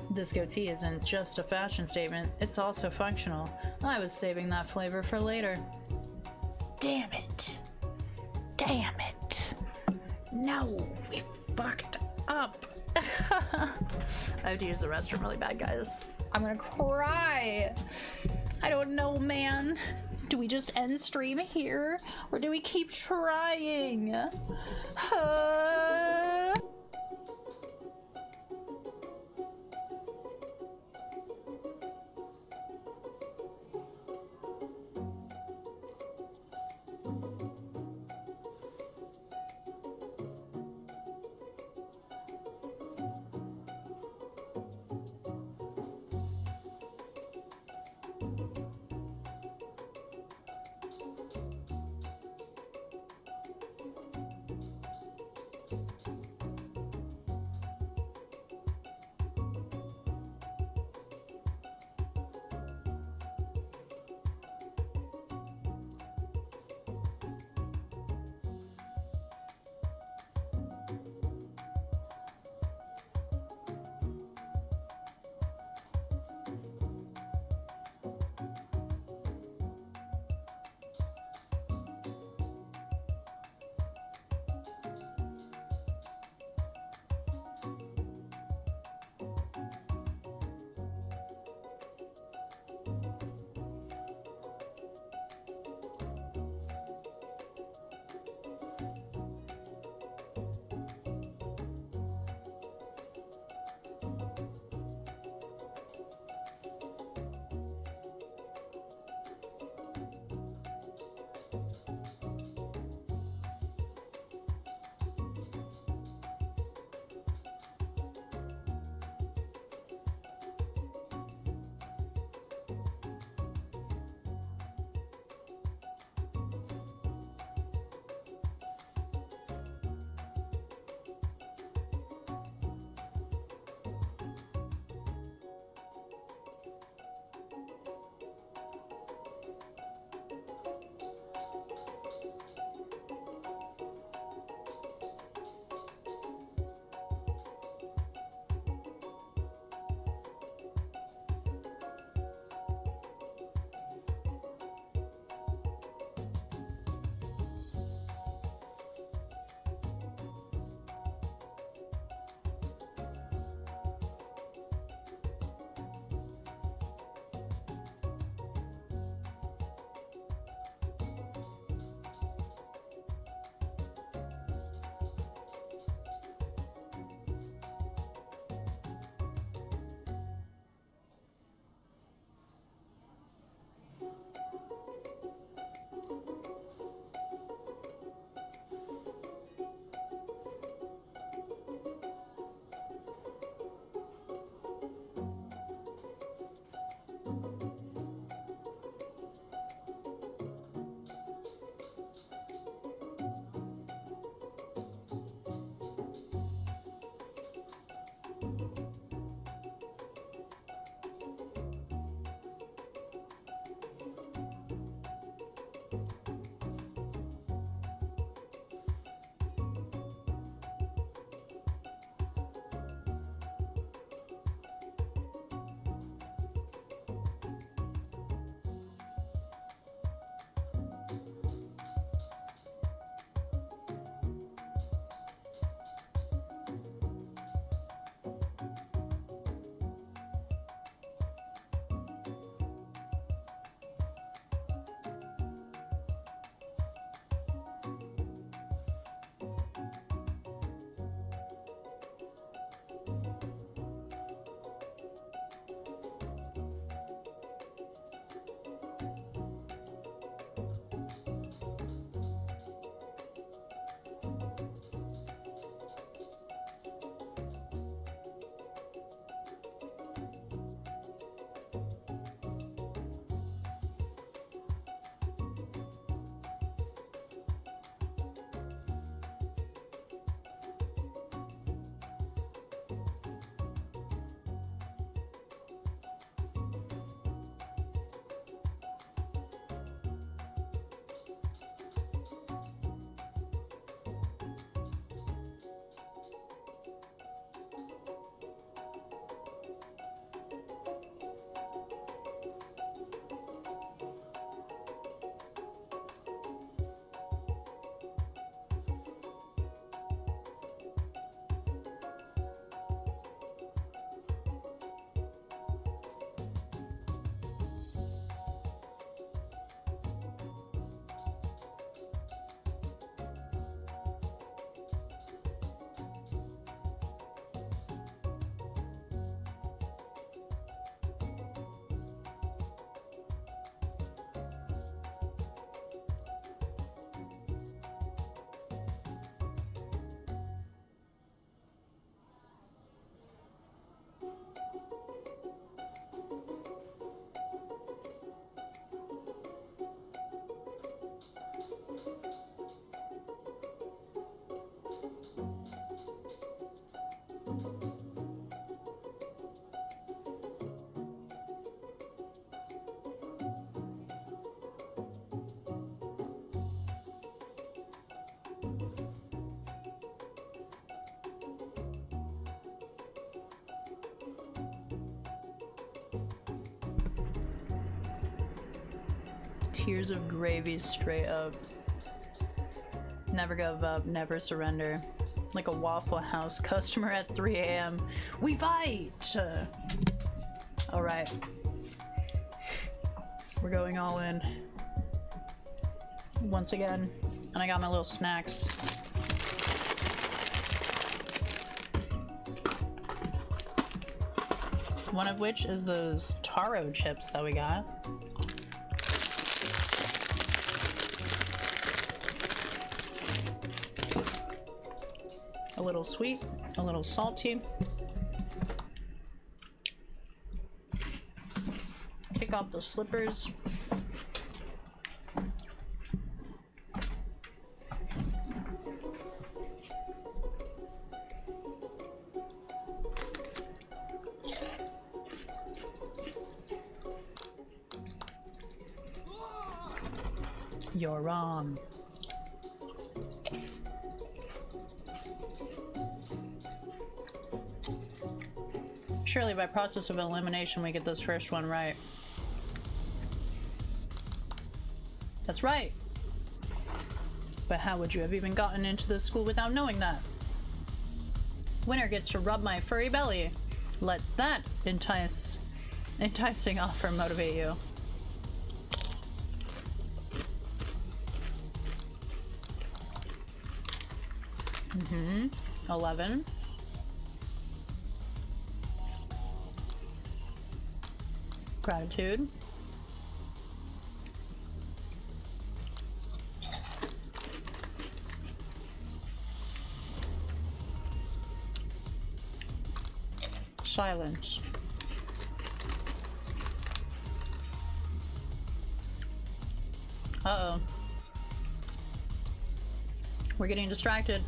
This goatee isn't just a fashion statement, it's also functional. I was saving that flavor for later. Damn it. Damn it. No, we fucked up. I have to use the restroom really bad, guys. I'm gonna cry. I don't know, man. Do we just end stream here? Or do we keep trying? Tears of gravy straight up. Never give up, never surrender. Like a Waffle House customer at 3 a.m. We fight! Alright. We're going all in. Once again. And I got my little snacks. One of which is those taro chips that we got. A little sweet, a little salty. Take off the slippers. You're wrong. Surely by process of elimination we get this first one right. That's right. But how would you have even gotten into this school without knowing that? Winner gets to rub my furry belly. Let that enticing offer motivate you. 11. Gratitude. Silence. Uh-oh. We're getting distracted.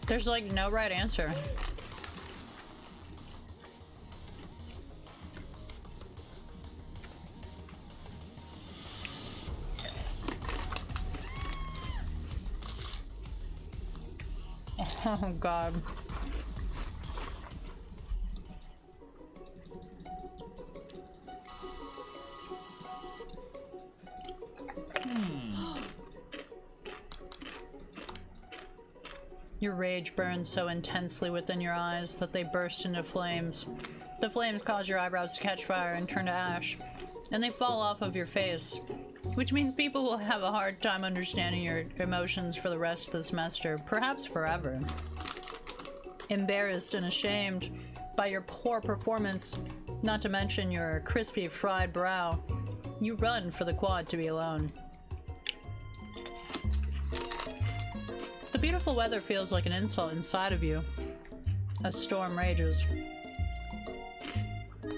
There's like no right answer. Oh God. Your rage burns so intensely within your eyes that they burst into flames. The flames cause your eyebrows to catch fire and turn to ash, and they fall off of your face, which means people will have a hard time understanding your emotions for the rest of the semester, perhaps forever. Embarrassed and ashamed by your poor performance, not to mention your crispy fried brow, you run for the quad to be alone. The beautiful weather feels like an insult inside of you. A storm rages.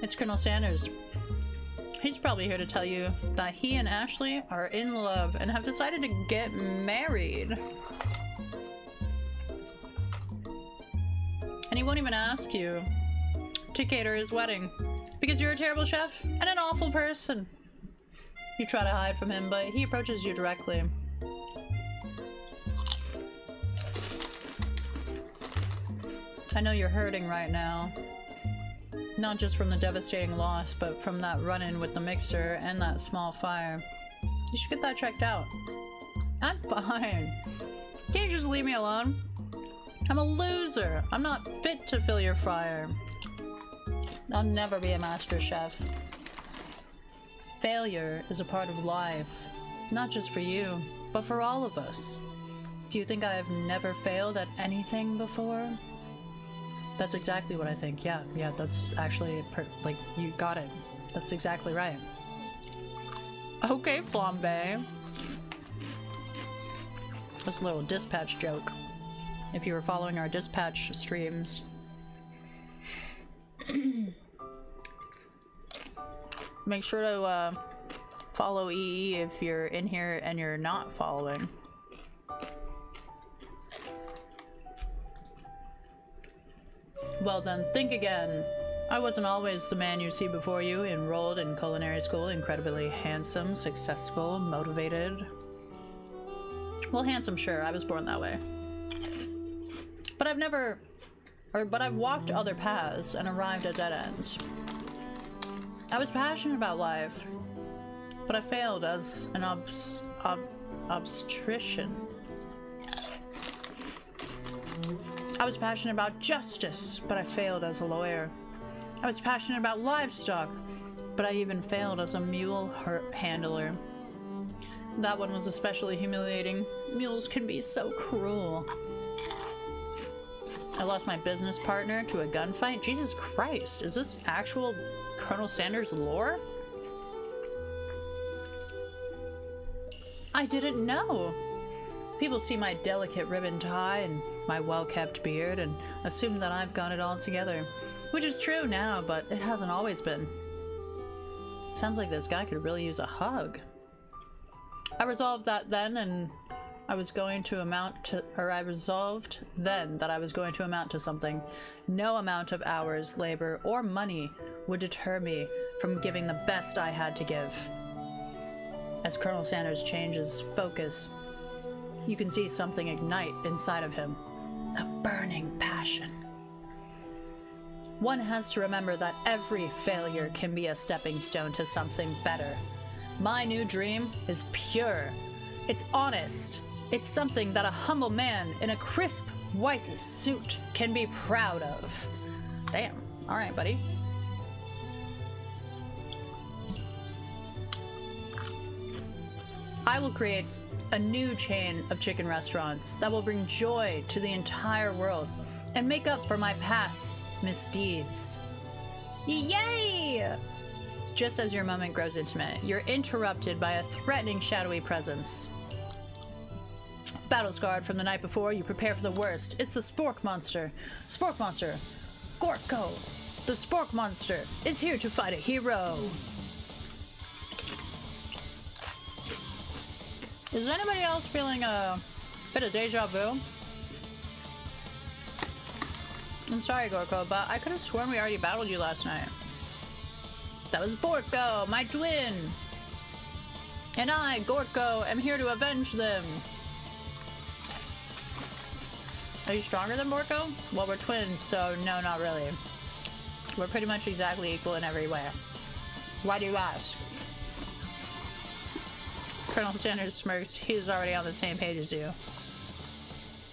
It's Colonel Sanders. He's probably here to tell you that he and Ashley are in love and have decided to get married. And he won't even ask you to cater his wedding because you're a terrible chef and an awful person. You try to hide from him, but he approaches you directly. I know you're hurting right now. Not just from the devastating loss, but from that run-in with the mixer and that small fire. You should get that checked out. I'm fine. Can't you just leave me alone? I'm a loser. I'm not fit to fill your fire. I'll never be a master chef. Failure is a part of life. Not just for you, but for all of us. Do you think I have never failed at anything before? That's exactly what I think. Yeah, that's actually, like, you got it. That's exactly right. Okay, Flambe. That's a little dispatch joke. If you were following our dispatch streams. Make sure to follow EE if you're in here and you're not following. Well then, think again. I wasn't always the man you see before you, enrolled in culinary school, incredibly handsome, successful, motivated. Well, handsome, sure, I was born that way. But I've walked other paths and arrived at dead ends. I was passionate about life, but I failed as an obstetrician. I was passionate about justice, but I failed as a lawyer. I was passionate about livestock, but I even failed as a mule handler. That one was especially humiliating. Mules can be so cruel. I lost my business partner to a gunfight. Jesus Christ, is this actual Colonel Sanders lore? I didn't know. People see my delicate ribbon tie and my well-kept beard and assume that I've got it all together. Which is true now, but it hasn't always been. Sounds like this guy could really use a hug. I resolved that then, and I resolved then that I was going to amount to something. No amount of hours, labor, or money would deter me from giving the best I had to give. As Colonel Sanders changes focus, you can see something ignite inside of him. A burning passion. One has to remember that every failure can be a stepping stone to something better. My new dream is pure. It's honest. It's something that a humble man in a crisp white suit can be proud of. Damn. All right, buddy. I will create a new chain of chicken restaurants that will bring joy to the entire world and make up for my past misdeeds. Yay! Just as your moment grows intimate, you're interrupted by a threatening shadowy presence. Battle scarred from the night before, you prepare for the worst. It's the Spork Monster. Spork Monster. Gorko. The Spork Monster is here to fight a hero. Is anybody else feeling a bit of deja vu? I'm sorry, Gorko, but I could have sworn we already battled you last night. That was Borko, my twin! And I, Gorko, am here to avenge them! Are you stronger than Borko? Well, we're twins, so no, not really. We're pretty much exactly equal in every way. Why do you ask? Colonel Sanders smirks. He's already on the same page as you.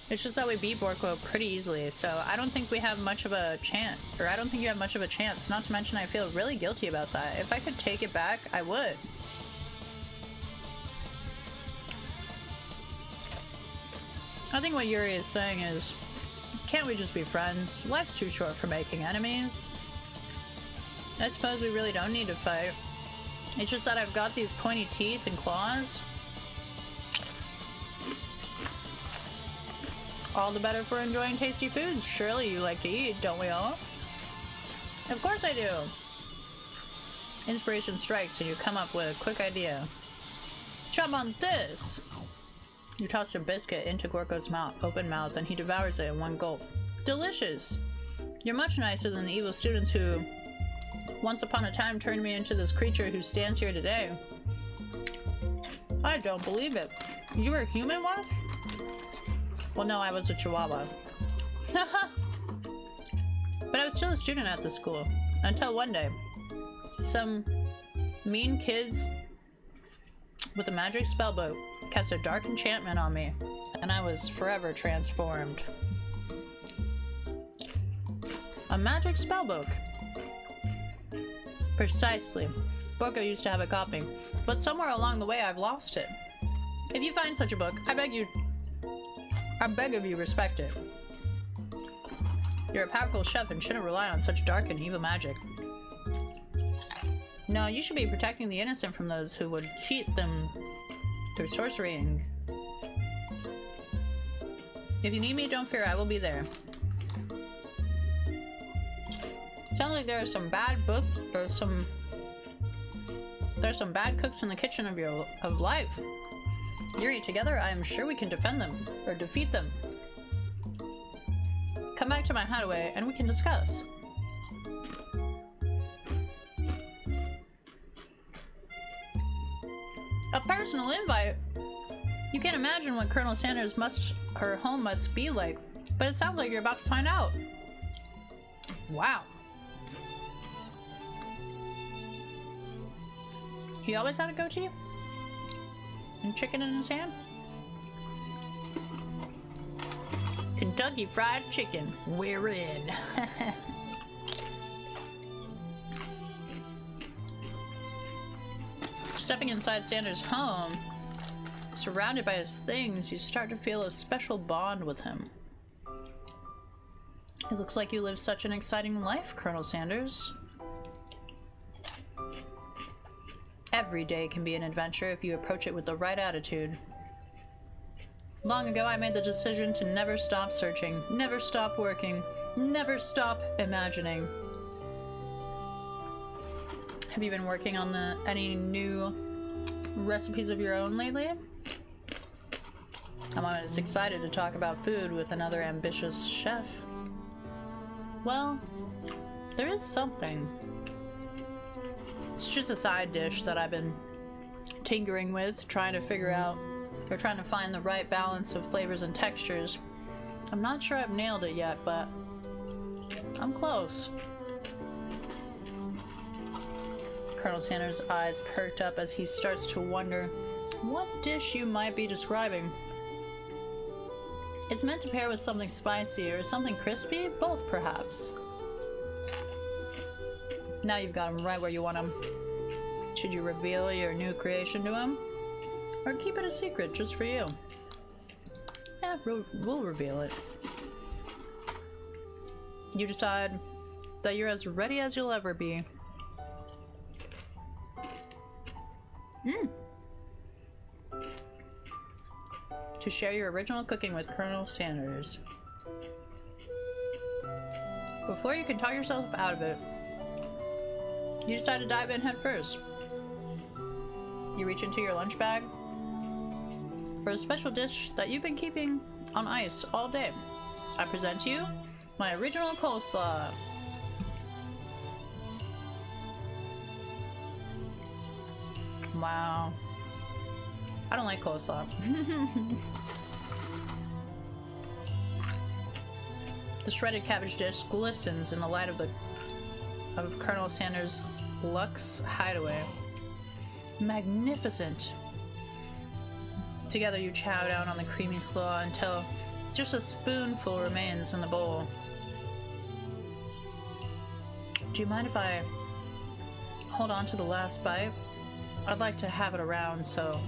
It's just that we beat Borko pretty easily, so I don't think we have much of a chance. Or I don't think you have much of a chance. Not to mention I feel really guilty about that. If I could take it back, I would. I think what Yuri is saying is, can't we just be friends? Life's too short for making enemies. I suppose we really don't need to fight. It's just that I've got these pointy teeth and claws. All the better for enjoying tasty foods. Surely you like to eat, don't we all? Of course I do. Inspiration strikes and you come up with a quick idea. Chop on this! You toss a biscuit into Gorko's open mouth and he devours it in one gulp. Delicious! You're much nicer than the evil students who once upon a time turned me into this creature who stands here today. I don't believe it. You were a human once? Well, no, I was a chihuahua. Haha! But I was still a student at the school. Until one day, some mean kids with a magic spellbook cast a dark enchantment on me, and I was forever transformed. A magic spellbook. Precisely. Borko used to have a copy, but somewhere along the way I've lost it. If you find such a book, I beg of you, respect it. You're a powerful chef and shouldn't rely on such dark and evil magic. No, you should be protecting the innocent from those who would cheat them through sorcery and... If you need me, don't fear, I will be there. Sounds like there are some bad books, or there's some bad cooks in the kitchen of life. Yuri, together I am sure we can defend them, or defeat them. Come back to my hideaway and we can discuss. A personal invite? You can't imagine what Colonel Sanders her home must be like, but it sounds like you're about to find out. Wow. He always had a goatee? And chicken in his hand? Kentucky Fried Chicken. We're in. Stepping inside Sanders' home, surrounded by his things, you start to feel a special bond with him. It looks like you live such an exciting life, Colonel Sanders. Every day can be an adventure if you approach it with the right attitude. Long ago, I made the decision to never stop searching, never stop working, never stop imagining. Have you been working on any new recipes of your own lately? I'm always excited to talk about food with another ambitious chef. Well, there is something. It's just a side dish that I've been tinkering with, trying to figure out, or trying to find the right balance of flavors and textures. I'm not sure I've nailed it yet, but I'm close. Colonel Sanders' eyes perked up as he starts to wonder what dish you might be describing. It's meant to pair with something spicy or something crispy? Both, perhaps. Now you've got him right where you want him. Should you reveal your new creation to him? Or keep it a secret just for you? Yeah, we'll reveal it. You decide that you're as ready as you'll ever be. To share your original cooking with Colonel Sanders. Before you can talk yourself out of it, you decide to dive in head first. You reach into your lunch bag for a special dish that you've been keeping on ice all day. I present to you my original coleslaw. Wow. I don't like coleslaw. The shredded cabbage dish glistens in the light of Colonel Sanders' luxe hideaway. Magnificent. Together you chow down on the creamy slaw until just a spoonful remains in the bowl. Do you mind if I hold on to the last bite? I'd like to have it around so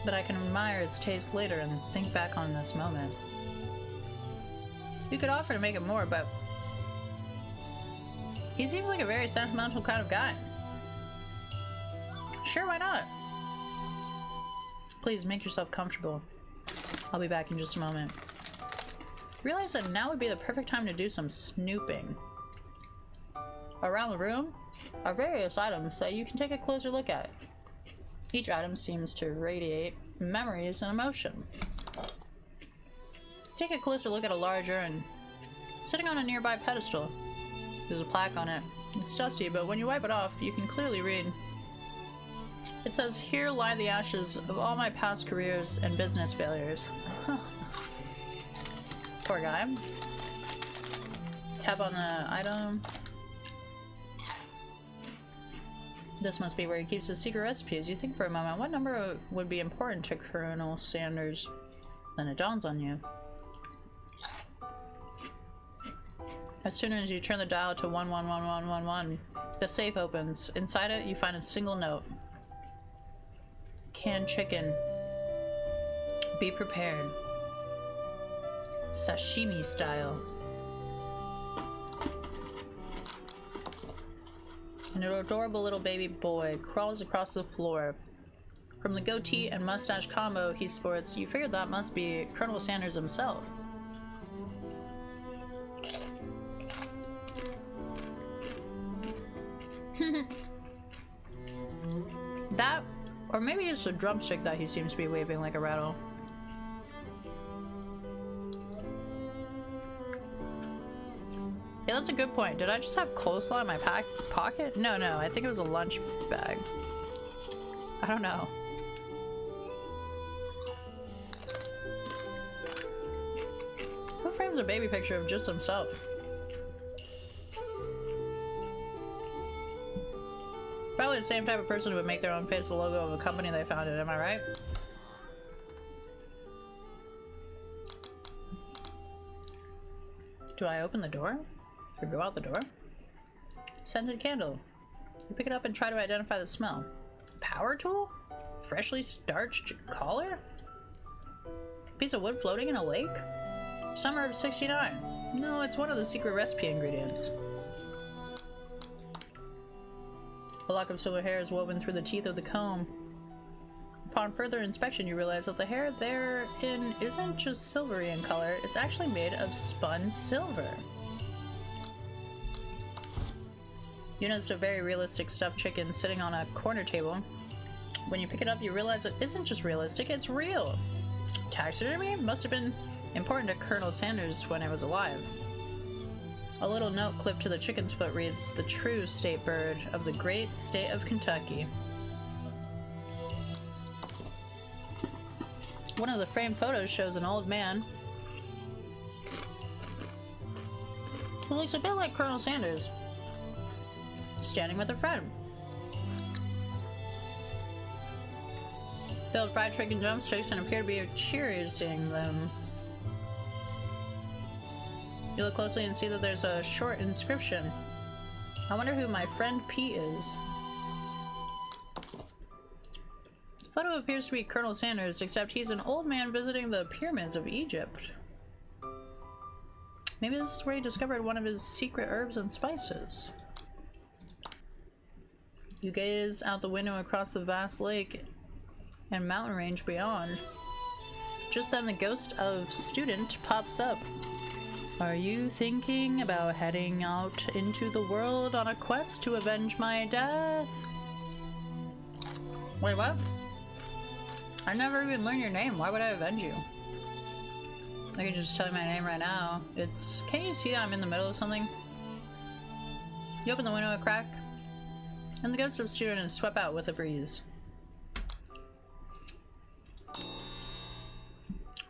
that I can admire its taste later and think back on this moment. You could offer to make it more, but he seems like a very sentimental kind of guy. Sure, why not? Please make yourself comfortable. I'll be back in just a moment. Realize that now would be the perfect time to do some snooping. Around the room are various items that you can take a closer look at. Each item seems to radiate memories and emotion. Take a closer look at a large urn sitting on a nearby pedestal. There's a plaque on it. It's dusty, but when you wipe it off, you can clearly read. It says, "Here lie the ashes of all my past careers and business failures." Poor guy. Tap on the item. This must be where he keeps his secret recipes. You think for a moment, what number would be important to Colonel Sanders? Then it dawns on you. As soon as you turn the dial to 111111, the safe opens. Inside it, you find a single note. Canned chicken. Be prepared. Sashimi style. An adorable little baby boy crawls across the floor. From the goatee and mustache combo he sports, you figured that must be Colonel Sanders himself. That, or maybe it's a drumstick that he seems to be waving like a rattle. Yeah, that's a good point. Did I just have coleslaw in my pocket? No, I think it was a lunch bag. I don't know. has a baby picture of just himself. Probably the same type of person who would make their own face the logo of a company they founded, am I right? Do I open the door? Or go out the door? Scented candle. You pick it up and try to identify the smell. Power tool? Freshly starched collar? Piece of wood floating in a lake? Summer of '69. No, it's one of the secret recipe ingredients. A lock of silver hair is woven through the teeth of the comb. Upon further inspection, you realize that the hair therein isn't just silvery in color, it's actually made of spun silver. You notice a very realistic stuffed chicken sitting on a corner table. When you pick it up, you realize it isn't just realistic, it's real. Taxidermy must have been important to Colonel Sanders when it was alive. A little note clipped to the chicken's foot reads, "The true state bird of the great state of Kentucky." One of the framed photos shows an old man who looks a bit like Colonel Sanders, standing with a friend. They held fried chicken drumsticks and appear to be cheersing them. You look closely and see that there's a short inscription. I wonder who my friend Pete is. The photo appears to be Colonel Sanders, except he's an old man visiting the pyramids of Egypt. Maybe this is where he discovered one of his secret herbs and spices. You gaze out the window across the vast lake and mountain range beyond. Just then the ghost of Student pops up. Are you thinking about heading out into the world on a quest to avenge my death? Wait, what? I never even learned your name. Why would I avenge you? I can just tell you my name right now. It's... Can't you see I'm in the middle of something? You open the window a crack, and the ghost of Student is swept out with a breeze.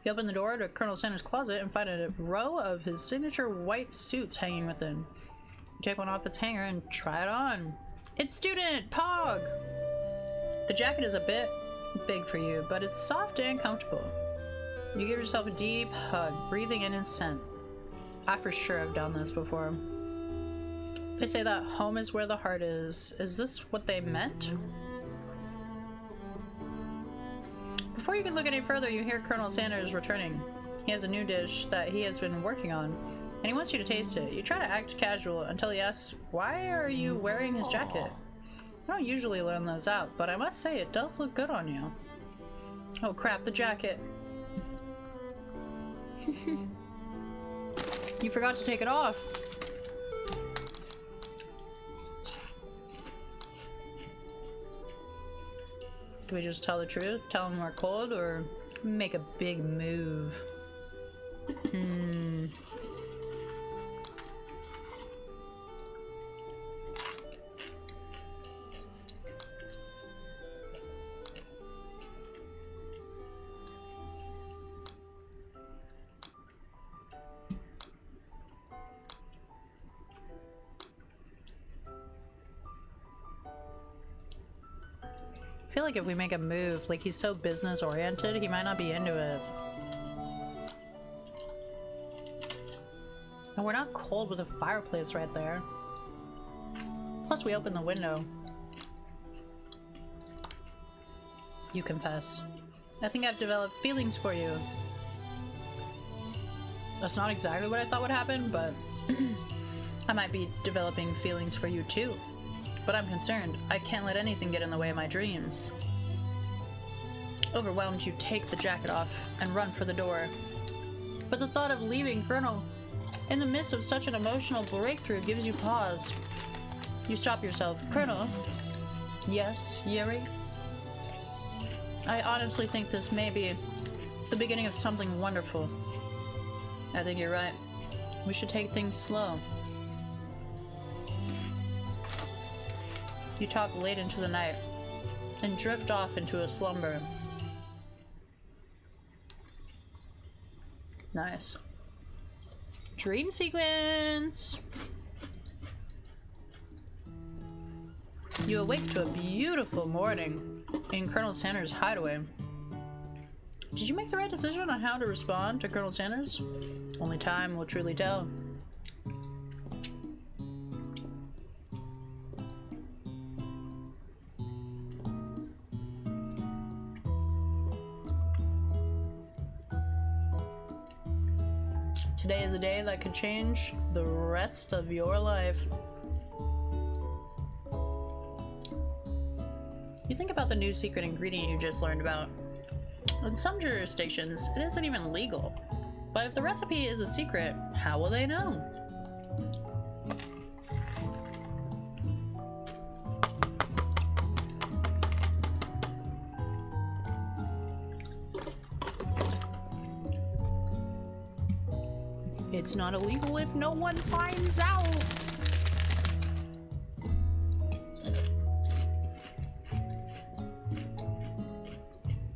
You open the door to Colonel Sanders' closet and find a row of his signature white suits hanging within. You take one off its hanger and try it on. It's Student! Pog! The jacket is a bit big for you, but it's soft and comfortable. You give yourself a deep hug, breathing in his scent. I for sure have done this before. They say that home is where the heart is. Is this what they meant? Before you can look any further, you hear Colonel Sanders returning. He has a new dish that he has been working on, and he wants you to taste it. You try to act casual until he asks, why are you wearing his jacket? I don't usually learn those out, but I must say it does look good on you. Oh crap, the jacket. You forgot to take it off. Do we just tell the truth? Tell him we're cold, or make a big move? I feel like if we make a move, like he's so business oriented, he might not be into it. And we're not cold with a fireplace right there. Plus we open the window. You confess. I think I've developed feelings for you. That's not exactly what I thought would happen, but I might be developing feelings for you too. But I'm concerned. I can't let anything get in the way of my dreams. Overwhelmed, you take the jacket off and run for the door. But the thought of leaving Colonel in the midst of such an emotional breakthrough gives you pause. You stop yourself. Colonel? Yes, Yuri? I honestly think this may be the beginning of something wonderful. I think you're right. We should take things slow. You talk late into the night and drift off into a slumber. Nice. Dream sequence! You awake to a beautiful morning in Colonel Sanders' hideaway. Did you make the right decision on how to respond to Colonel Sanders? Only time will truly tell. Today is a day that could change the rest of your life. You think about the new secret ingredient you just learned about. In some jurisdictions, it isn't even legal. But if the recipe is a secret, how will they know? It's not illegal if no one finds out.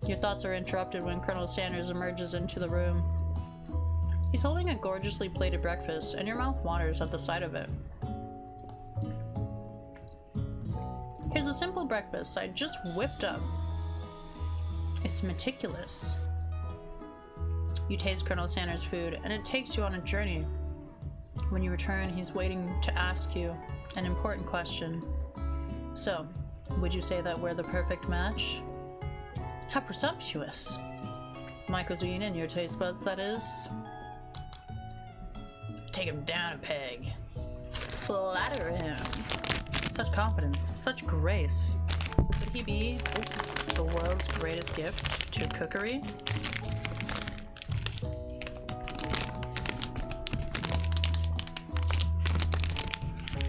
Your thoughts are interrupted when Colonel Sanders emerges into the room. He's holding a gorgeously plated breakfast, and your mouth waters at the sight of it. Here's a simple breakfast I just whipped up. It's meticulous. You taste Colonel Sanders' food, and it takes you on a journey. When you return, he's waiting to ask you an important question. So, would you say that we're the perfect match? How presumptuous. My cuisine and your taste buds, that is. Take him down a peg. Flatter him. Such confidence, such grace. Could he be the world's greatest gift to cookery?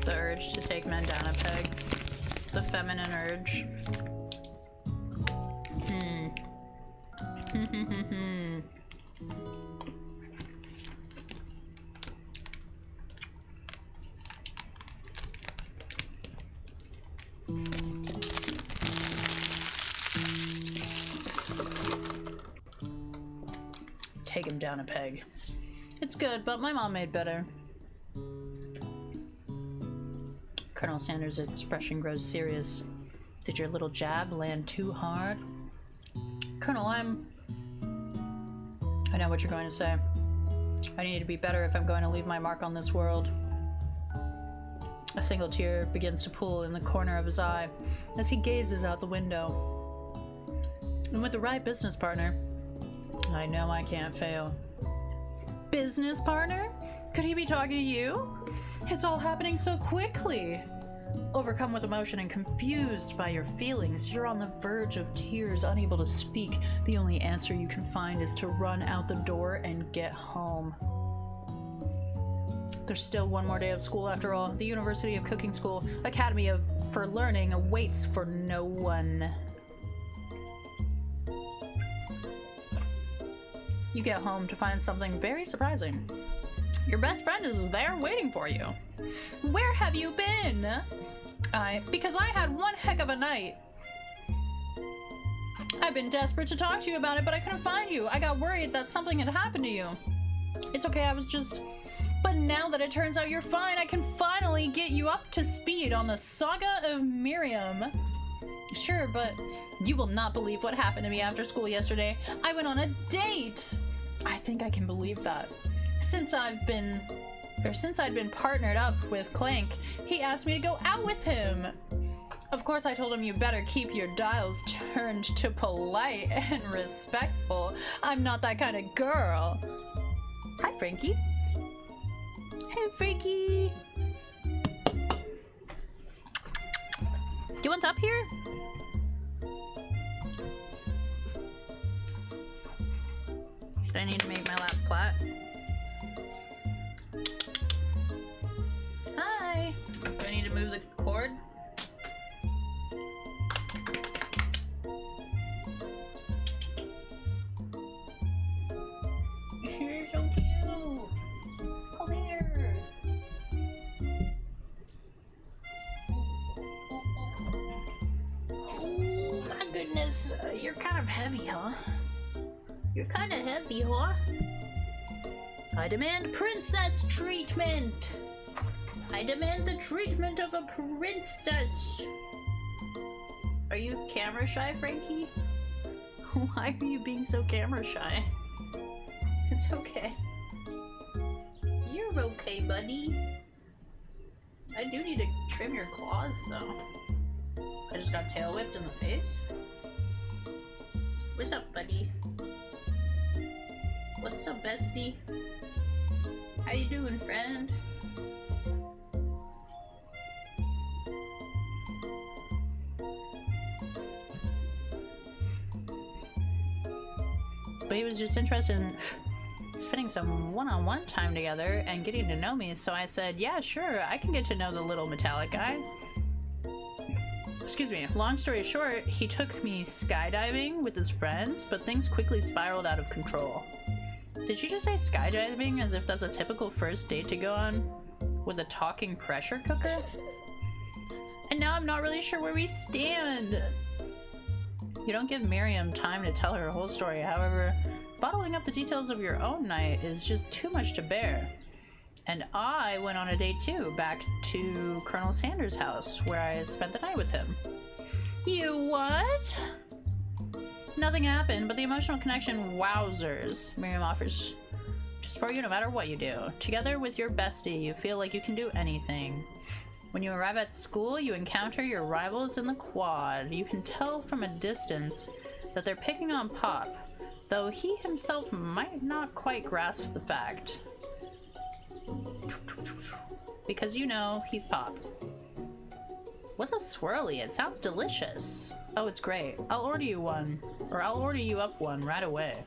The urge to take men down a peg. The feminine urge. Take him down a peg. It's good, but my mom made better. Colonel Sanders' expression grows serious. Did your little jab land too hard? Colonel, I know what you're going to say. I need to be better if I'm going to leave my mark on this world. A single tear begins to pool in the corner of his eye as he gazes out the window. And with the right business partner, I know I can't fail. Business partner? Could he be talking to you? It's all happening so quickly. Overcome with emotion and confused by your feelings, you're on the verge of tears, unable to speak. The only answer you can find is to run out the door and get home. There's still one more day of school after all. The University of Cooking School Academy for Learning awaits for no one. You get home to find something very surprising. Your best friend is there waiting for you. Where have you been? Because I had one heck of a night. I've been desperate to talk to you about it, but I couldn't find you. I got worried that something had happened to you. It's okay, I was just... But now that it turns out you're fine, I can finally get you up to speed on the saga of Miriam. Sure, but you will not believe what happened to me after school yesterday. I went on a date. I think I can believe that. Since I'd been partnered up with Clank, he asked me to go out with him. Of course, I told him you better keep your dials turned to polite and respectful. I'm not that kind of girl. Hi, Frankie. Hey, Frankie. You want up here? Do I need to make my lap flat? Hi! Do I need to move the cord? You're so cute! Come here! Oh my goodness, you're kind of heavy, huh? You're kind of heavy, huh? I demand princess treatment! I demand the treatment of a princess! Are you camera shy, Frankie? Why are you being so camera shy? It's okay. You're okay, buddy. I do need to trim your claws, though. I just got tail whipped in the face. What's up, buddy? What's up, bestie? How you doing, friend? But he was just interested in spending some one-on-one time together and getting to know me, so I said, yeah, sure, I can get to know the little metallic guy. Excuse me. Long story short, he took me skydiving with his friends, but things quickly spiraled out of control. Did you just say skydiving as if that's a typical first date to go on with a talking pressure cooker? And now I'm not really sure where we stand. You don't give Miriam time to tell her whole story, however, bottling up the details of your own night is just too much to bear. And I went on a date too, back to Colonel Sanders' house, where I spent the night with him. You what? Nothing happened, but the emotional connection, wowzers. Miriam offers to support you no matter what you do. Together with your bestie, you feel like you can do anything. When you arrive at school, you encounter your rivals in the quad. You can tell from a distance that they're picking on Pop, though he himself might not quite grasp the fact. Because you know, he's Pop. What's a swirly? It sounds delicious. Oh, it's great. I'll order you one. Or I'll order you up one right away.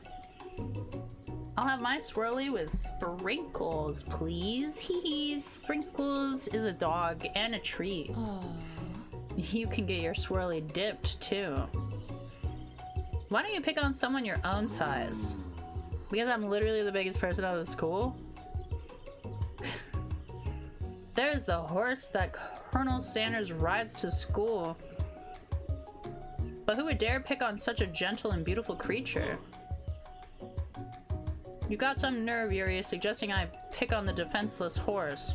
I'll have my swirly with sprinkles, please. Hee hee. Sprinkles is a dog and a treat. You can get your swirly dipped, too. Why don't you pick on someone your own size? Because I'm literally the biggest person out of the school? There's the horse that Colonel Sanders rides to school. But who would dare pick on such a gentle and beautiful creature? You got some nerve, Yuri, suggesting I pick on the defenseless horse.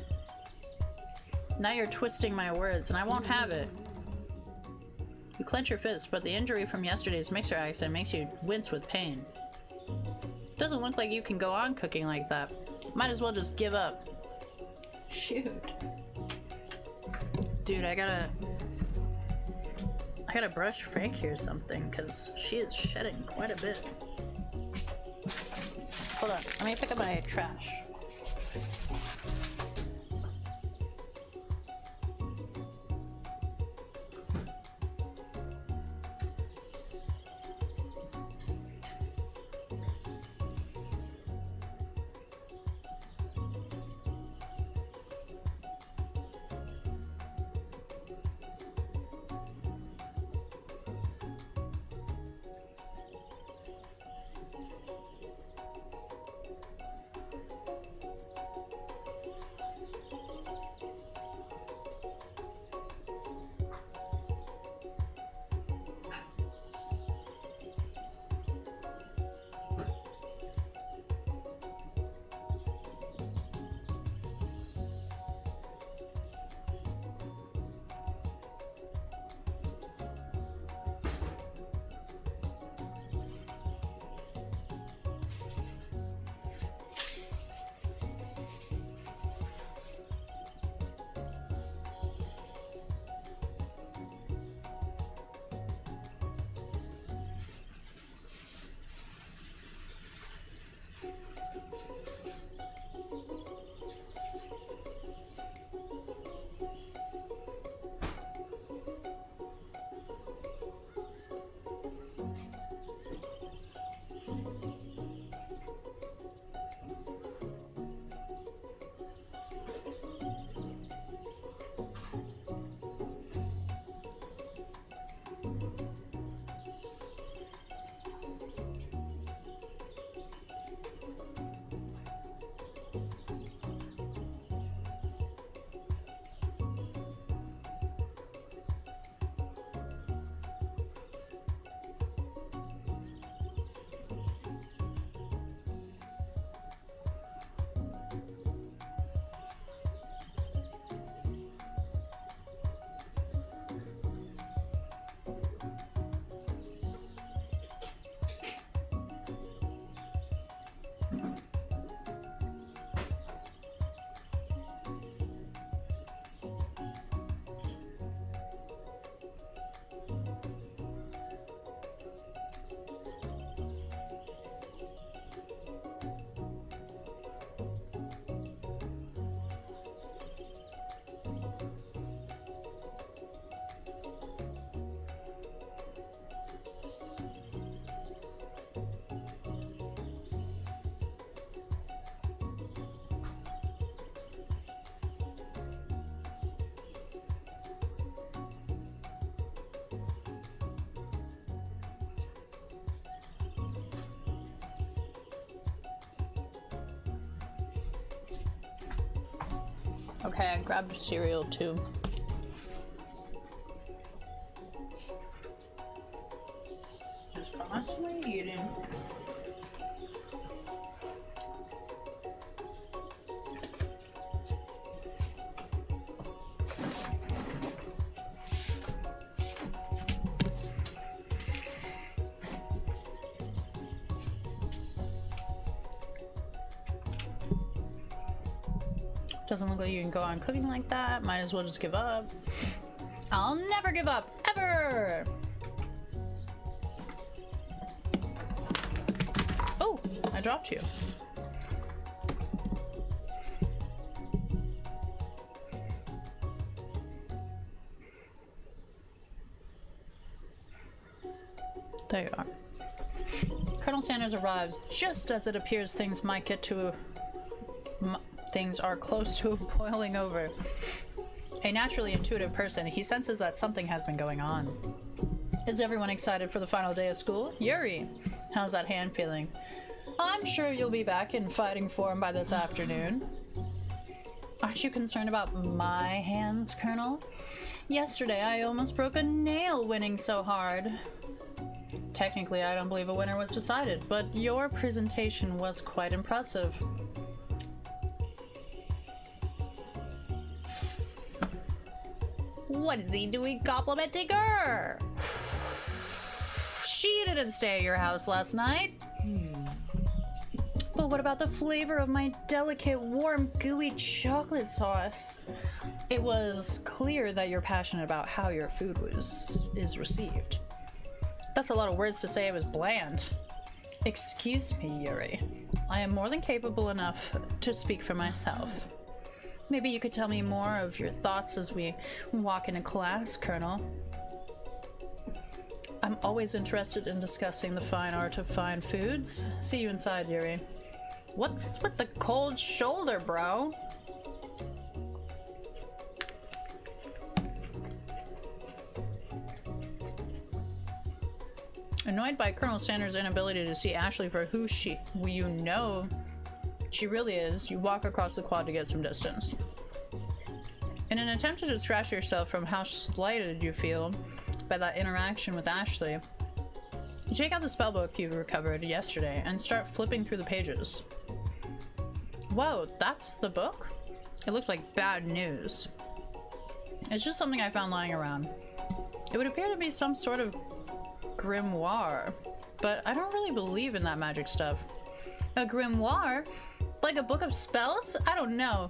Now you're twisting my words, and I won't have it. You clench your fist, but the injury from yesterday's mixer accident makes you wince with pain. Doesn't look like you can go on cooking like that. Might as well just give up. Shoot. Dude, I gotta brush Frankie or something, because she is shedding quite a bit. Hold on, let me pick up my trash. Okay, I grabbed cereal too. Just constantly eating. Doesn't look like you can go on cooking like that. Might as well just give up. I'll never give up, ever! Oh, I dropped you. There you are. Colonel Sanders arrives just as it appears things might get to things are close to boiling over. A naturally intuitive person, he senses that something has been going on. Is everyone excited for the final day of school? Yuri, how's that hand feeling? I'm sure you'll be back in fighting form by this afternoon. Aren't you concerned about my hands, Colonel? Yesterday I almost broke a nail winning so hard. Technically, I don't believe a winner was decided, but your presentation was quite impressive. What is he doing complimenting her? She didn't stay at your house last night. But what about the flavor of my delicate, warm, gooey chocolate sauce? It was clear that you're passionate about how your food is received. That's a lot of words to say it was bland. Excuse me, Yuri. I am more than capable enough to speak for myself. Maybe you could tell me more of your thoughts as we walk into class, Colonel. I'm always interested in discussing the fine art of fine foods. See you inside, Yuri. What's with the cold shoulder, bro? Annoyed by Colonel Sanders' inability to see Ashley for who she really is, you walk across the quad to get some distance. In an attempt to distract yourself from how slighted you feel by that interaction with Ashley, you take out the spellbook you recovered yesterday and start flipping through the pages. Whoa, that's the book? It looks like bad news. It's just something I found lying around. It would appear to be some sort of grimoire, but I don't really believe in that magic stuff. A grimoire? Like a book of spells? I don't know.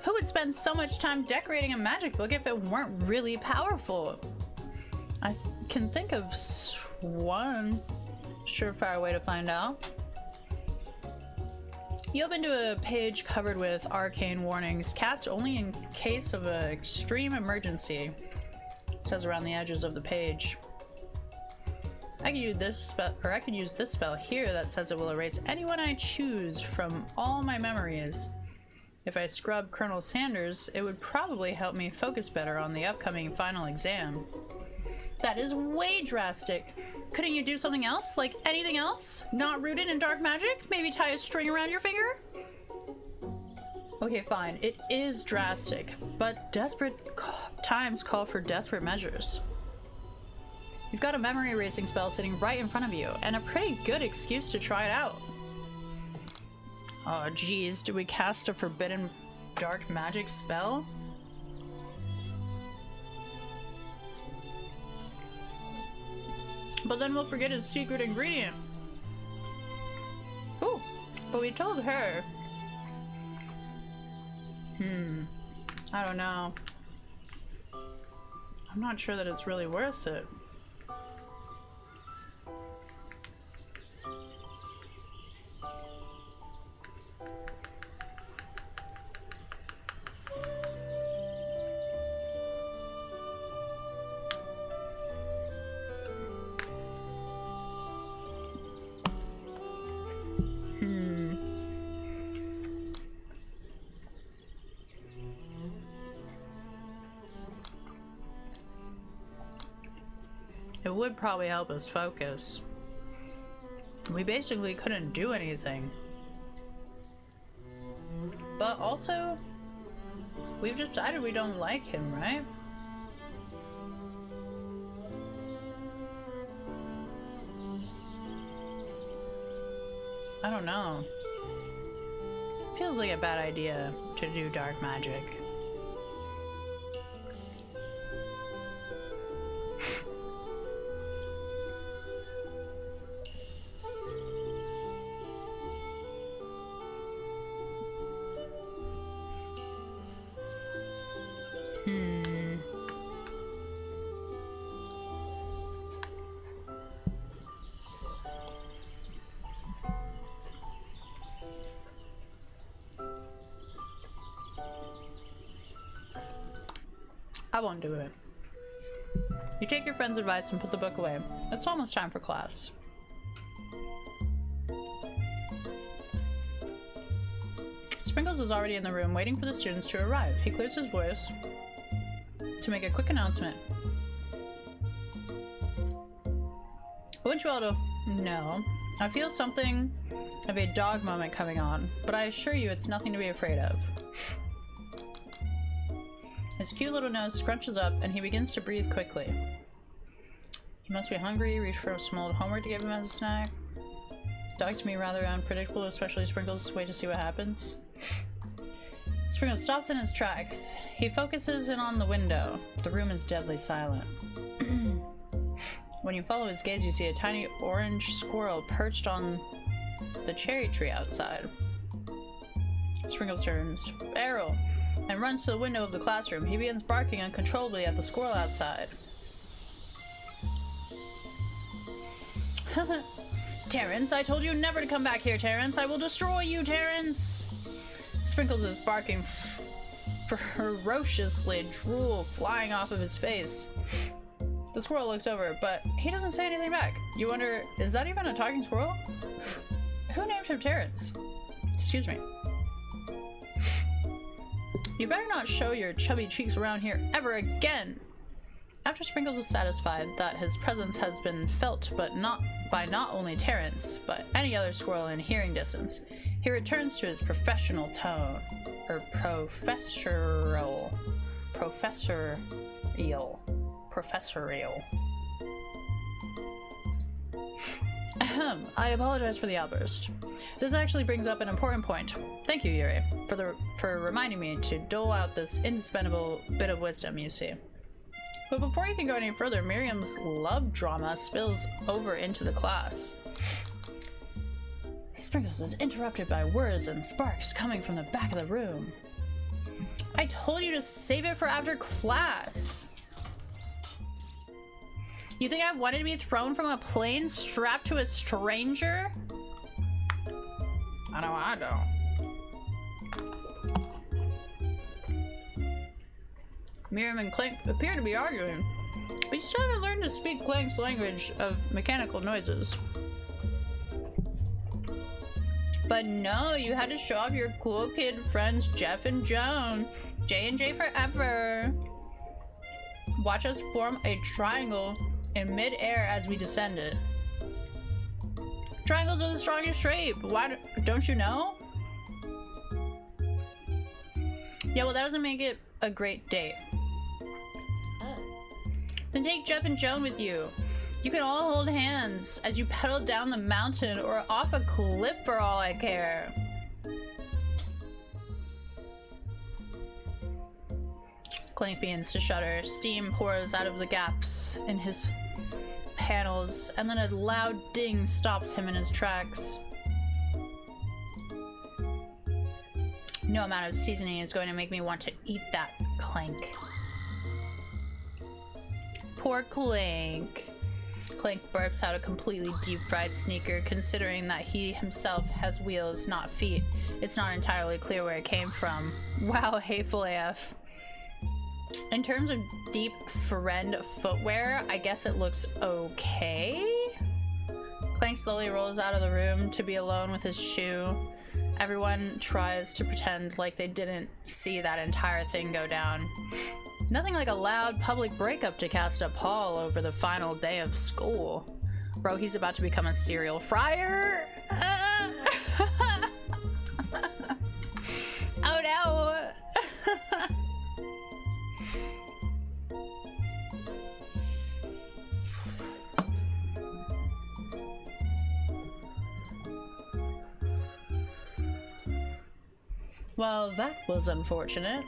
Who would spend so much time decorating a magic book if it weren't really powerful? I can think of one surefire way to find out. You open to a page covered with arcane warnings, cast only in case of an extreme emergency. It says around the edges of the page. I could use this spell here that says it will erase anyone I choose from all my memories. If I scrub Colonel Sanders, it would probably help me focus better on the upcoming final exam. That is way drastic. Couldn't you do something else? Like anything else? Not rooted in dark magic? Maybe tie a string around your finger? Okay, fine. It is drastic, but desperate times call for desperate measures. You've got a memory erasing spell sitting right in front of you, and a pretty good excuse to try it out. Oh geez, do we cast a forbidden dark magic spell? But then we'll forget his secret ingredient. Ooh, but we told her. I don't know. I'm not sure that it's really worth it. It would probably help us focus. We basically couldn't do anything. But also, We've decided we don't like him, right? I don't know. Feels like a bad idea to do dark magic. I won't do it. You take your friend's advice and put the book away. It's almost time for class. Sprinkles is already in the room waiting for the students to arrive. He clears his voice to make a quick announcement. I want you all to know, I feel something of a dog moment coming on, but I assure you it's nothing to be afraid of. His cute little nose scrunches up and he begins to breathe quickly. He must be hungry, reach for some old homework to give him as a snack. Dogs can be rather unpredictable, especially Sprinkles. Wait to see what happens. Sprinkles stops in his tracks. He focuses in on the window. The room is deadly silent. When you follow his gaze, you see a tiny orange squirrel perched on the cherry tree outside. Sprinkles turns barrel and runs to the window of the classroom. He begins barking uncontrollably at the squirrel outside. Terrence, I told you never to come back here, Terrence. I will destroy you, Terrence. Sprinkles is barking ferociously, drool flying off of his face. The squirrel looks over, but he doesn't say anything back. You wonder, is that even a talking squirrel? Who named him Terrence? Excuse me. You better not show your chubby cheeks around here ever again! After Sprinkles is satisfied that his presence has been felt but not only Terrence, but any other squirrel in hearing distance, he returns to his professional tone, or professorial. Ahem, I apologize for the outburst. This actually brings up an important point. Thank you, Yuri, for reminding me to dole out this indispensable bit of wisdom, you see. But before you can go any further, Miriam's love drama spills over into the class. Sprinkles is interrupted by whirs and sparks coming from the back of the room. I told you to save it for after class! You think I wanted to be thrown from a plane strapped to a stranger? I know I don't. Miriam and Clank appear to be arguing, but you still haven't learned to speak Clank's language of mechanical noises. But no, you had to show off your cool kid friends Jeff and Joan. J&J forever. Watch us form a triangle in mid-air as we descend it. Triangles are the strongest shape. Why don't you know? Yeah, well that doesn't make it a great date. Then take Jeff and Joan with you. You can all hold hands as you pedal down the mountain or off a cliff for all I care. Clank begins to shudder. Steam pours out of the gaps in his panels, and then a loud ding stops him in his tracks. No amount of seasoning is going to make me want to eat that, Clank. Poor Clank. Clank burps out a completely deep-fried sneaker, considering that he himself has wheels, not feet. It's not entirely clear where it came from. Wow, hateful AF. In terms of deep friend footwear, I guess it looks okay. Clank slowly rolls out of the room to be alone with his shoe. Everyone tries to pretend like they didn't see that entire thing go down. Nothing like a loud public breakup to cast a pall over the final day of school. Bro, he's about to become a serial friar? Oh no! Well, that was unfortunate.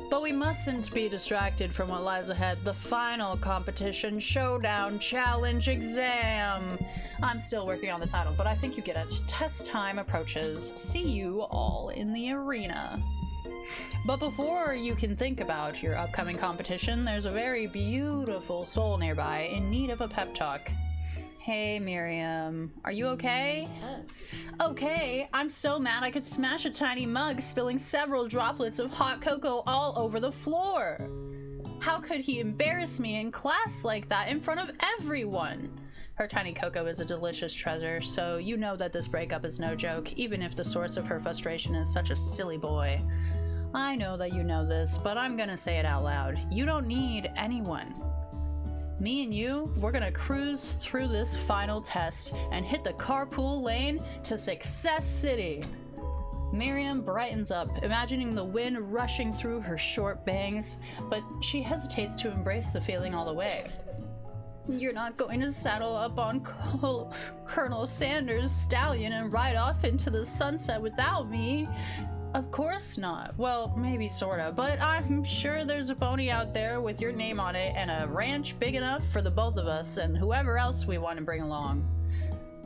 But we mustn't be distracted from what lies ahead. The final competition, showdown, challenge, exam. I'm still working on the title, but I think you get it. Test time approaches. See you all in the arena. But before you can think about your upcoming competition, there's a very beautiful soul nearby in need of a pep talk. Hey, Miriam. Are you okay? Okay, I'm so mad I could smash a tiny mug, spilling several droplets of hot cocoa all over the floor. How could he embarrass me in class like that in front of everyone? Her tiny cocoa is a delicious treasure, so you know that this breakup is no joke, even if the source of her frustration is such a silly boy. I know that you know this, but I'm gonna say it out loud. You don't need anyone. Me and you, we're gonna cruise through this final test and hit the carpool lane to Success City. Miriam brightens up, imagining the wind rushing through her short bangs, but she hesitates to embrace the feeling all the way. You're not going to saddle up on Colonel Sanders' stallion and ride off into the sunset without me. Of course not. Well, maybe sorta, but I'm sure there's a pony out there with your name on it and a ranch big enough for the both of us and whoever else we want to bring along.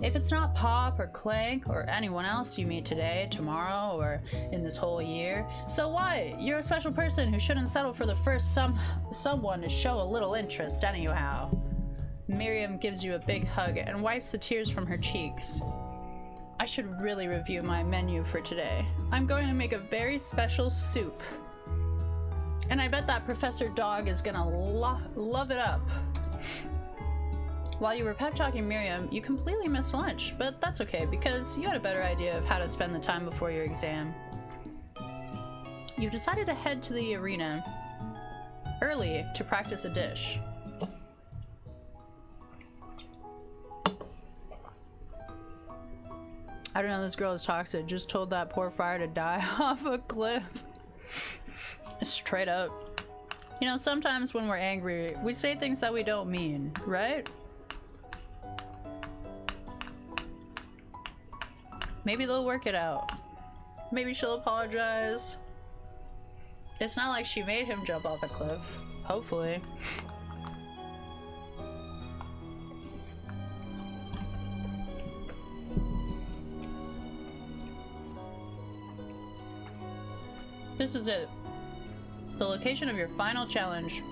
If it's not Pop or Clank or anyone else you meet today, tomorrow, or in this whole year, so what? You're a special person who shouldn't settle for the first someone to show a little interest anyhow. Miriam gives you a big hug and wipes the tears from her cheeks. I should really review my menu for today. I'm going to make a very special soup. And I bet that Professor Dog is gonna love it up. While you were pep talking Miriam, you completely missed lunch, but that's okay because you had a better idea of how to spend the time before your exam. You've decided to head to the arena early to practice a dish. I don't know, this girl is toxic. Just told that poor friar to die off a cliff. Straight up. You know, sometimes when we're angry, we say things that we don't mean, right? Maybe they'll work it out. Maybe she'll apologize. It's not like she made him jump off a cliff. Hopefully. This is it. The location of your final challenge.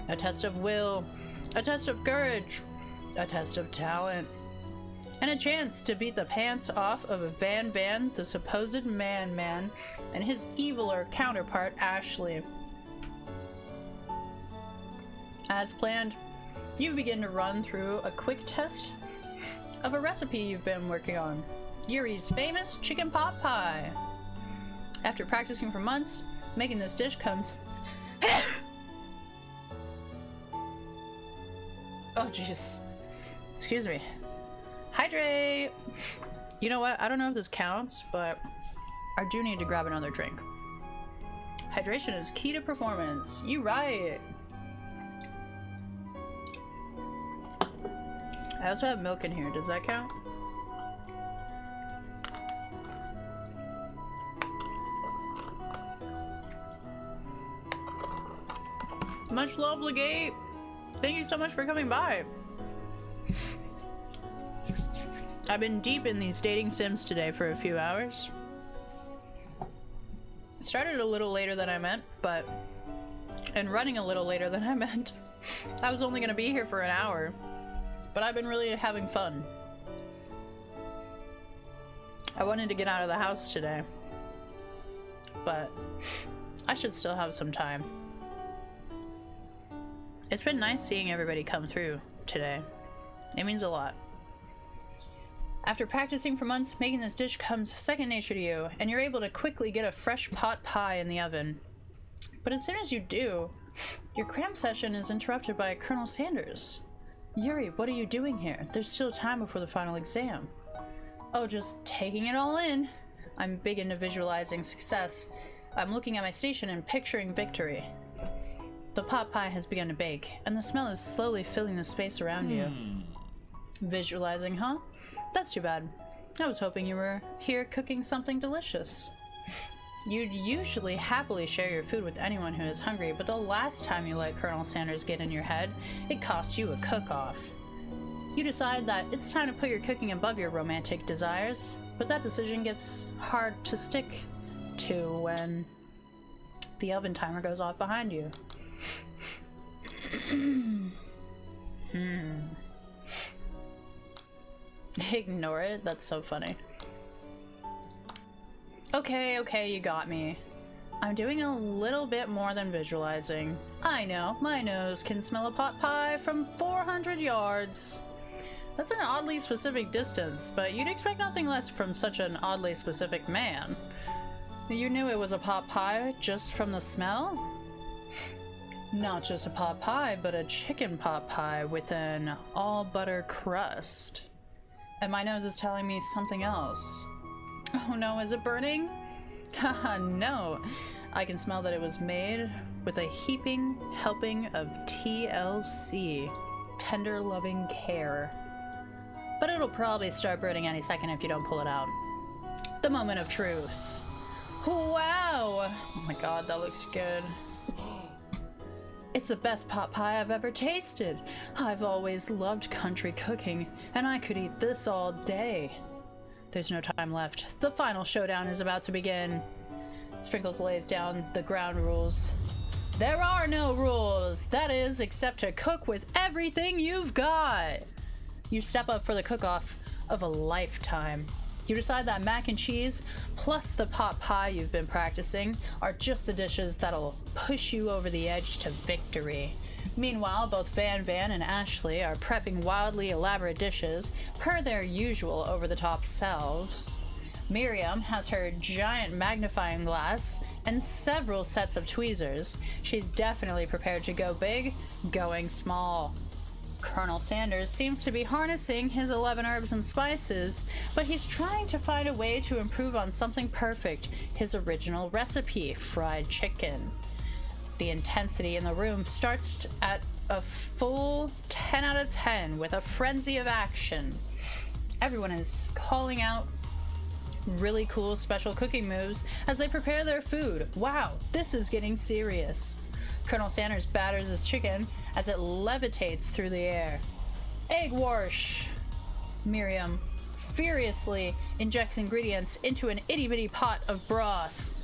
A test of will, a test of courage, a test of talent, and a chance to beat the pants off of Van Van, the supposed man, and his eviler counterpart, Ashley. As planned, you begin to run through a quick test of a recipe you've been working on. Yuri's famous chicken pot pie. After practicing for months, making this dish comes... Oh, jeez. Excuse me. Hydrate! You know what? I don't know if this counts, but I do need to grab another drink. Hydration is key to performance. You right. I also have milk in here. Does that count? Much love, Legate. Thank you so much for coming by. I've been deep in these dating sims today for a few hours. It started a little later than I meant, and running a little later than I meant. I was only gonna be here for an hour, but I've been really having fun. I wanted to get out of the house today, but I should still have some time. It's been nice seeing everybody come through today. It means a lot. After practicing for months, making this dish comes second nature to you, and you're able to quickly get a fresh pot pie in the oven. But as soon as you do, your cram session is interrupted by Colonel Sanders. Yuri, what are you doing here? There's still time before the final exam. Oh, just taking it all in. I'm big into visualizing success. I'm looking at my station and picturing victory. The pot pie has begun to bake, and the smell is slowly filling the space around you. Visualizing, huh? That's too bad. I was hoping you were here cooking something delicious. You'd usually happily share your food with anyone who is hungry, but the last time you let Colonel Sanders get in your head, it cost you a cook-off. You decide that it's time to put your cooking above your romantic desires, but that decision gets hard to stick to when the oven timer goes off behind you. Ignore it? That's so funny. Okay, you got me. I'm doing a little bit more than visualizing. I know, my nose can smell a pot pie from 400 yards. That's an oddly specific distance, but you'd expect nothing less from such an oddly specific man. You knew it was a pot pie just from the smell? Not just a pot pie, but a chicken pot pie with an all-butter crust. And my nose is telling me something else. Oh no, is it burning? Haha, no. I can smell that it was made with a heaping helping of TLC, tender loving care. But it'll probably start burning any second if you don't pull it out. The moment of truth. Wow! Oh my god, that looks good. It's the best pot pie I've ever tasted. I've always loved country cooking, and I could eat this all day. There's no time left. The final showdown is about to begin. Sprinkles lays down the ground rules. There are no rules, that is, except to cook with everything you've got. You step up for the cook-off of a lifetime. You decide that mac and cheese, plus the pot pie you've been practicing, are just the dishes that'll push you over the edge to victory. Meanwhile, both Van and Ashley are prepping wildly elaborate dishes, per their usual over-the-top selves. Miriam has her giant magnifying glass and several sets of tweezers. She's definitely prepared to go big, going small. Colonel Sanders seems to be harnessing his 11 herbs and spices, but he's trying to find a way to improve on something perfect, his original recipe, fried chicken. The intensity in the room starts at a full 10 out of 10 with a frenzy of action. Everyone is calling out really cool special cooking moves as they prepare their food. Wow, this is getting serious. Colonel Sanders batters his chicken as it levitates through the air. Egg wash! Miriam furiously injects ingredients into an itty-bitty pot of broth.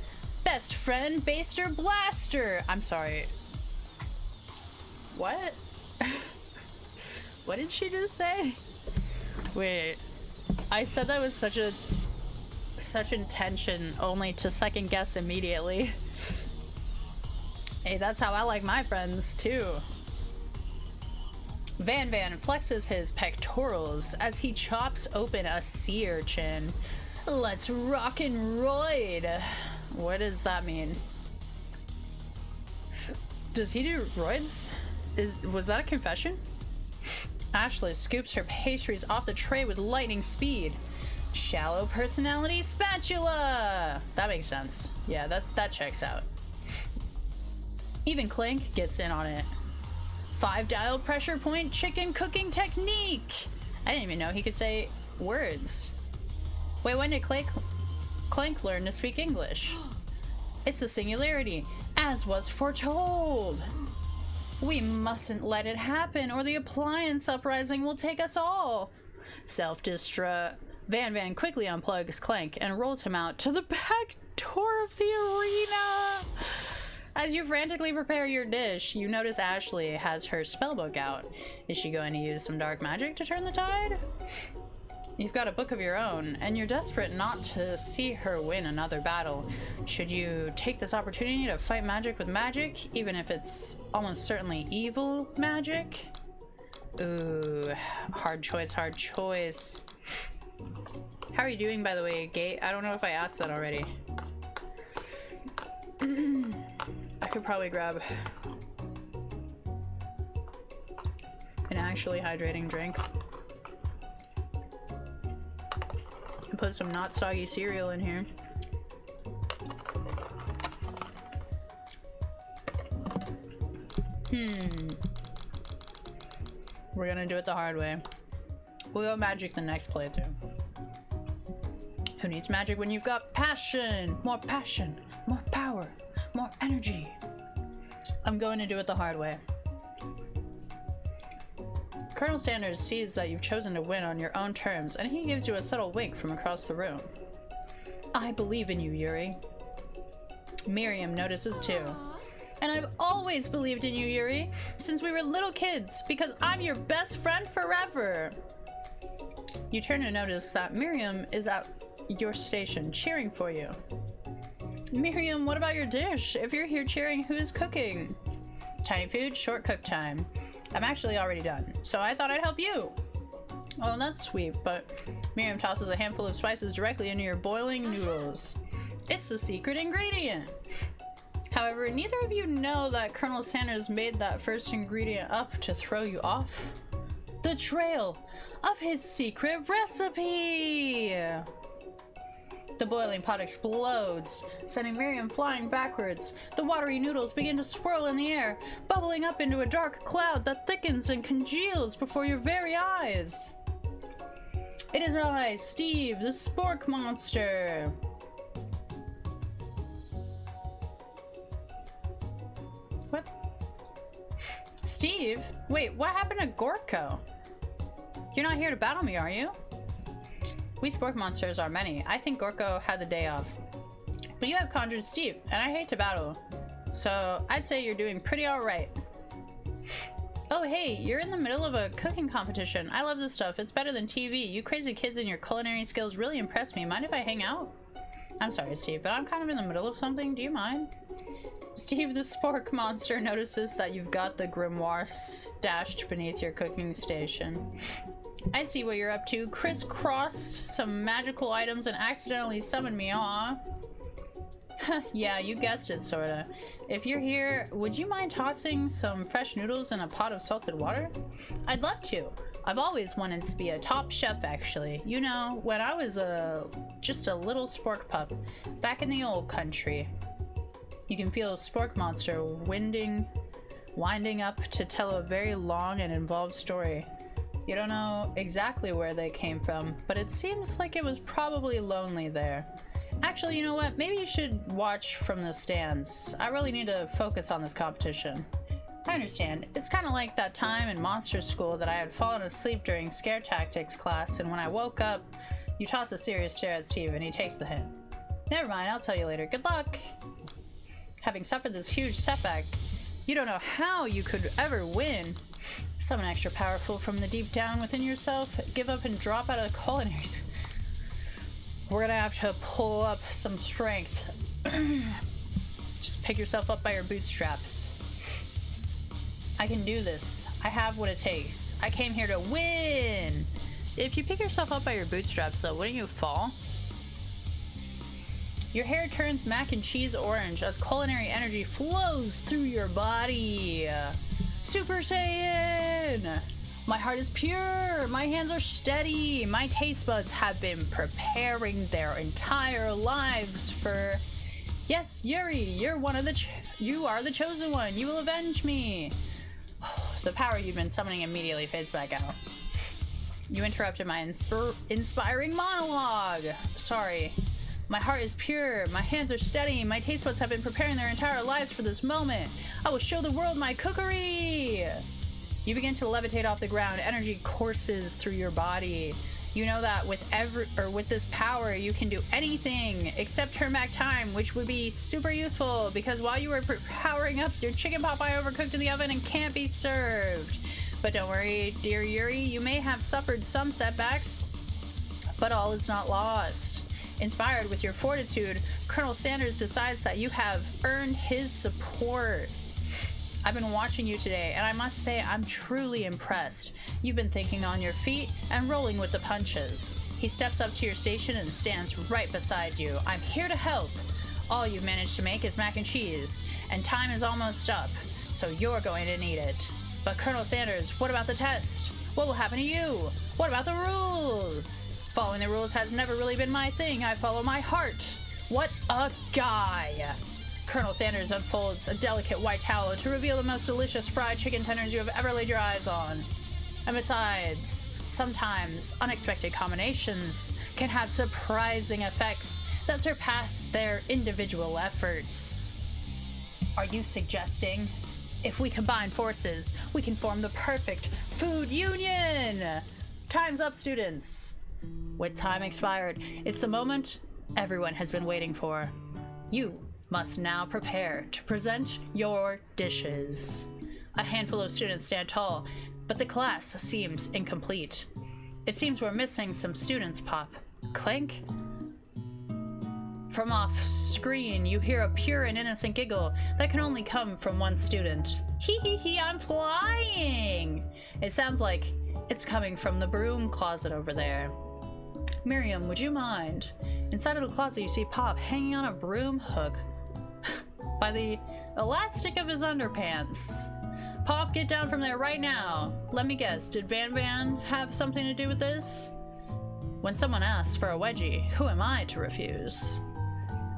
Best friend Baster Blaster! I'm sorry. What? What did she just say? Wait. I said that with such intention only to second guess immediately. Hey, that's how I like my friends, too. Van flexes his pectorals as he chops open a sea urchin. Let's rock and roid. What does that mean? Does he do roids? Was that a confession? Ashley scoops her pastries off the tray with lightning speed. Shallow personality spatula! That makes sense. Yeah, that checks out. Even Clank gets in on it. 5-dial pressure point chicken cooking technique! I didn't even know he could say words. Wait, when did Clank learn to speak English? It's the singularity, as was foretold. We mustn't let it happen, or the appliance uprising will take us all. Self-destruct. Van quickly unplugs Clank and rolls him out to the back door of the arena. As you frantically prepare your dish, you notice Ashley has her spellbook out. Is she going to use some dark magic to turn the tide? You've got a book of your own, and you're desperate not to see her win another battle. Should you take this opportunity to fight magic with magic, even if it's almost certainly evil magic? Ooh, hard choice, hard choice. How are you doing, by the way, Gate? I don't know if I asked that already. I could probably grab an actually hydrating drink. And put some not soggy cereal in here. We're gonna do it the hard way. We'll go magic the next playthrough. Who needs magic when you've got passion, more power, more energy? I'm going to do it the hard way. Colonel Sanders sees that you've chosen to win on your own terms, and he gives you a subtle wink from across the room. I believe in you, Yuri. Miriam notices too. And I've always believed in you, Yuri, since we were little kids, because I'm your best friend forever. You turn to notice that Miriam is at your station cheering for you. Miriam, what about your dish? If you're here cheering, who's cooking? Tiny food, short cook time. I'm actually already done, so I thought I'd help you. Oh, that's sweet, but Miriam tosses a handful of spices directly into your boiling noodles. It's the secret ingredient. However, neither of you know that Colonel Sanders made that first ingredient up to throw you off. The trail of his secret recipe! The boiling pot explodes, sending Miriam flying backwards. The watery noodles begin to swirl in the air, bubbling up into a dark cloud that thickens and congeals before your very eyes. It is I, Steve, the spork monster. What? Steve? Wait, what happened to Gorko? You're not here to battle me, are you? We spork monsters are many. I think Gorko had the day off. But you have conjured Steve, and I hate to battle. So I'd say you're doing pretty alright. Oh hey, you're in the middle of a cooking competition. I love this stuff. It's better than TV. You crazy kids and your culinary skills really impress me. Mind if I hang out? I'm sorry, Steve, but I'm kind of in the middle of something. Do you mind? Steve the spork monster notices that you've got the grimoire stashed beneath your cooking station. I see what you're up to. Crisscrossed some magical items and accidentally summoned me, aw. Yeah, you guessed it, sorta. If you're here, would you mind tossing some fresh noodles in a pot of salted water? I'd love to. I've always wanted to be a top chef, actually. You know, when I was just a little spork pup, back in the old country. You can feel a spork monster winding up to tell a very long and involved story. You don't know exactly where they came from, but it seems like it was probably lonely there. Actually, you know what? Maybe you should watch from the stands. I really need to focus on this competition. I understand. It's kind of like that time in monster school that I had fallen asleep during scare tactics class, and when I woke up, you toss a serious stare at Steve and he takes the hint. Never mind, I'll tell you later. Good luck! Having suffered this huge setback, you don't know how you could ever win. Someone extra powerful from the deep down within yourself, give up and drop out of the culinary. We're gonna have to pull up some strength. Just pick yourself up by your bootstraps. I can do this. I have what it takes. I came here to win! If you pick yourself up by your bootstraps though, wouldn't you fall? Your hair turns mac and cheese orange as culinary energy flows through your body. Super Saiyan! My heart is pure, my hands are steady, my taste buds have been preparing their entire lives for... Yes, Yuri, you're one of the you are the chosen one, you will avenge me! The power you've been summoning immediately fades back out. You interrupted my inspiring monologue! Sorry. My heart is pure, my hands are steady, my taste buds have been preparing their entire lives for this moment. I will show the world my cookery! You begin to levitate off the ground, energy courses through your body. You know that with this power, you can do anything except turn back time, which would be super useful because while you were powering up, your chicken pot pie overcooked in the oven and can't be served. But don't worry, dear Yuri, you may have suffered some setbacks, but all is not lost. Inspired with your fortitude, Colonel Sanders decides that you have earned his support. I've been watching you today, and I must say I'm truly impressed. You've been thinking on your feet and rolling with the punches. He steps up to your station and stands right beside you. I'm here to help. All you've managed to make is mac and cheese, and time is almost up, so you're going to need it. But Colonel Sanders, what about the test? What will happen to you? What about the rules? Following the rules has never really been my thing. I follow my heart. What a guy! Colonel Sanders unfolds a delicate white towel to reveal the most delicious fried chicken tenders you have ever laid your eyes on. And besides, sometimes unexpected combinations can have surprising effects that surpass their individual efforts. Are you suggesting if we combine forces, we can form the perfect food union? Time's up, students. With time expired, it's the moment everyone has been waiting for. You must now prepare to present your dishes. A handful of students stand tall, but the class seems incomplete. It seems we're missing some students, Pop. Clink? From off screen, you hear a pure and innocent giggle that can only come from one student. Hee hee hee, I'm flying! It sounds like it's coming from the broom closet over there. Miriam, would you mind? Inside of the closet, you see Pop hanging on a broom hook by the elastic of his underpants. Pop, get down from there right now. Let me guess, did Van Van have something to do with this? When someone asks for a wedgie, who am I to refuse?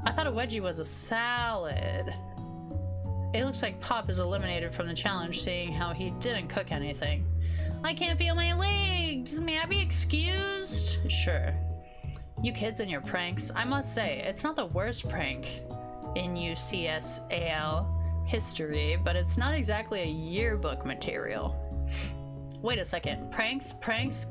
I thought a wedgie was a salad. It looks like Pop is eliminated from the challenge, seeing how he didn't cook anything. I can't feel my legs. May I be excused? Sure. You kids and your pranks. I must say, it's not the worst prank in UCSAL history, but it's not exactly a yearbook material. Wait a second. Pranks,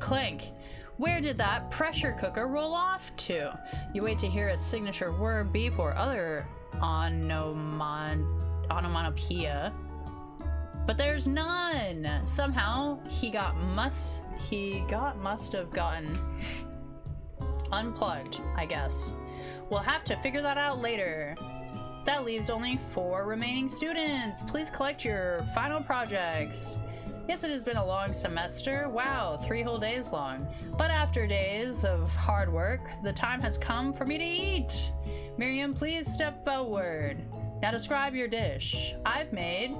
clink. Where did that pressure cooker roll off to? You wait to hear a signature word, beep, or other onomatopoeia. But there's none. Somehow must have gotten unplugged, I guess. We'll have to figure that out later. That leaves only 4 remaining students. Please collect your final projects. Yes, it has been a long semester. Wow, 3 whole days long. But after days of hard work, the time has come for me to eat. Miriam, please step forward. Now describe your dish. I've made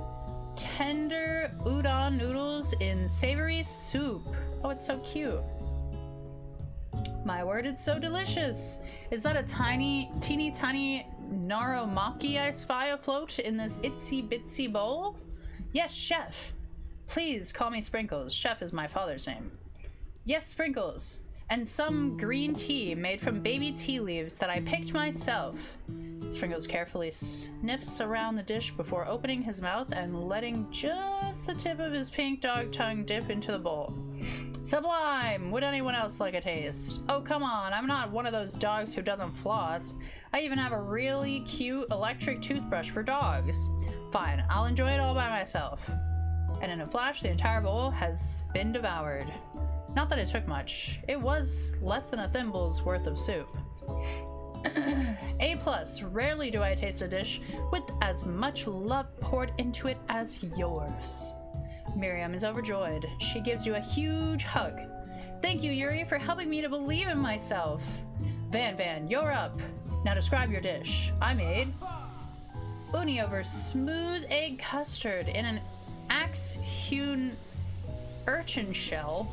tender udon noodles in savory soup. Oh, it's so cute. My word, it's so delicious. Is that a teeny tiny naromaki I spy afloat in this itsy bitsy bowl? Yes, chef. Please call me Sprinkles. Chef is my father's name. Yes, Sprinkles. And some green tea made from baby tea leaves that I picked myself. Sprinkles carefully sniffs around the dish before opening his mouth and letting just the tip of his pink dog tongue dip into the bowl. Sublime! Would anyone else like a taste? Oh, come on, I'm not one of those dogs who doesn't floss. I even have a really cute electric toothbrush for dogs. Fine, I'll enjoy it all by myself. And in a flash, the entire bowl has been devoured. Not that it took much. It was less than a thimble's worth of soup. A+. Rarely do I taste a dish with as much love poured into it as yours. Miriam is overjoyed. She gives you a huge hug. Thank you, Yuri, for helping me to believe in myself. Van, you're up. Now describe your dish. I made uni over smooth egg custard in an axe-hewn urchin shell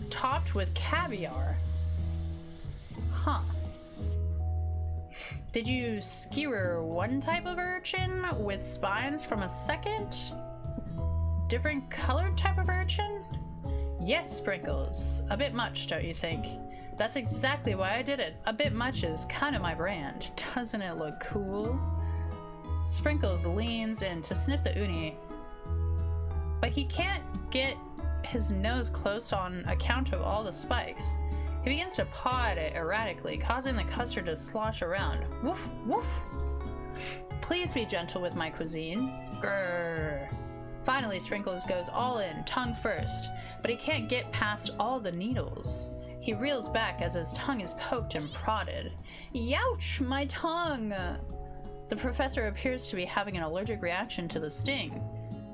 topped with caviar. Huh. Did you skewer one type of urchin with spines from a second? Different colored type of urchin? Yes, Sprinkles. A bit much, don't you think? That's exactly why I did it. A bit much is kind of my brand. Doesn't it look cool? Sprinkles leans in to sniff the uni, but he can't get his nose close on account of all the spikes. He begins to paw at it erratically, causing the custard to slosh around. Woof, woof. Please be gentle with my cuisine. Grrr. Finally, Sprinkles goes all in, tongue first, but he can't get past all the needles. He reels back as his tongue is poked and prodded. Youch, my tongue! The professor appears to be having an allergic reaction to the sting.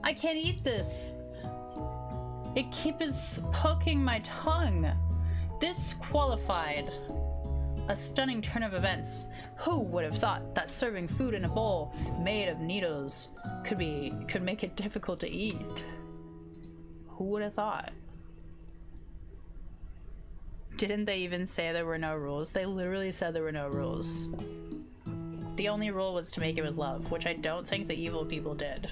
I can't eat this. It keepeth poking my tongue. Disqualified. A stunning turn of events. Who would have thought that serving food in a bowl made of needles could make it difficult to eat? Who would have thought? Didn't they even say there were no rules? They literally said there were no rules. The only rule was to make it with love, which I don't think the evil people did.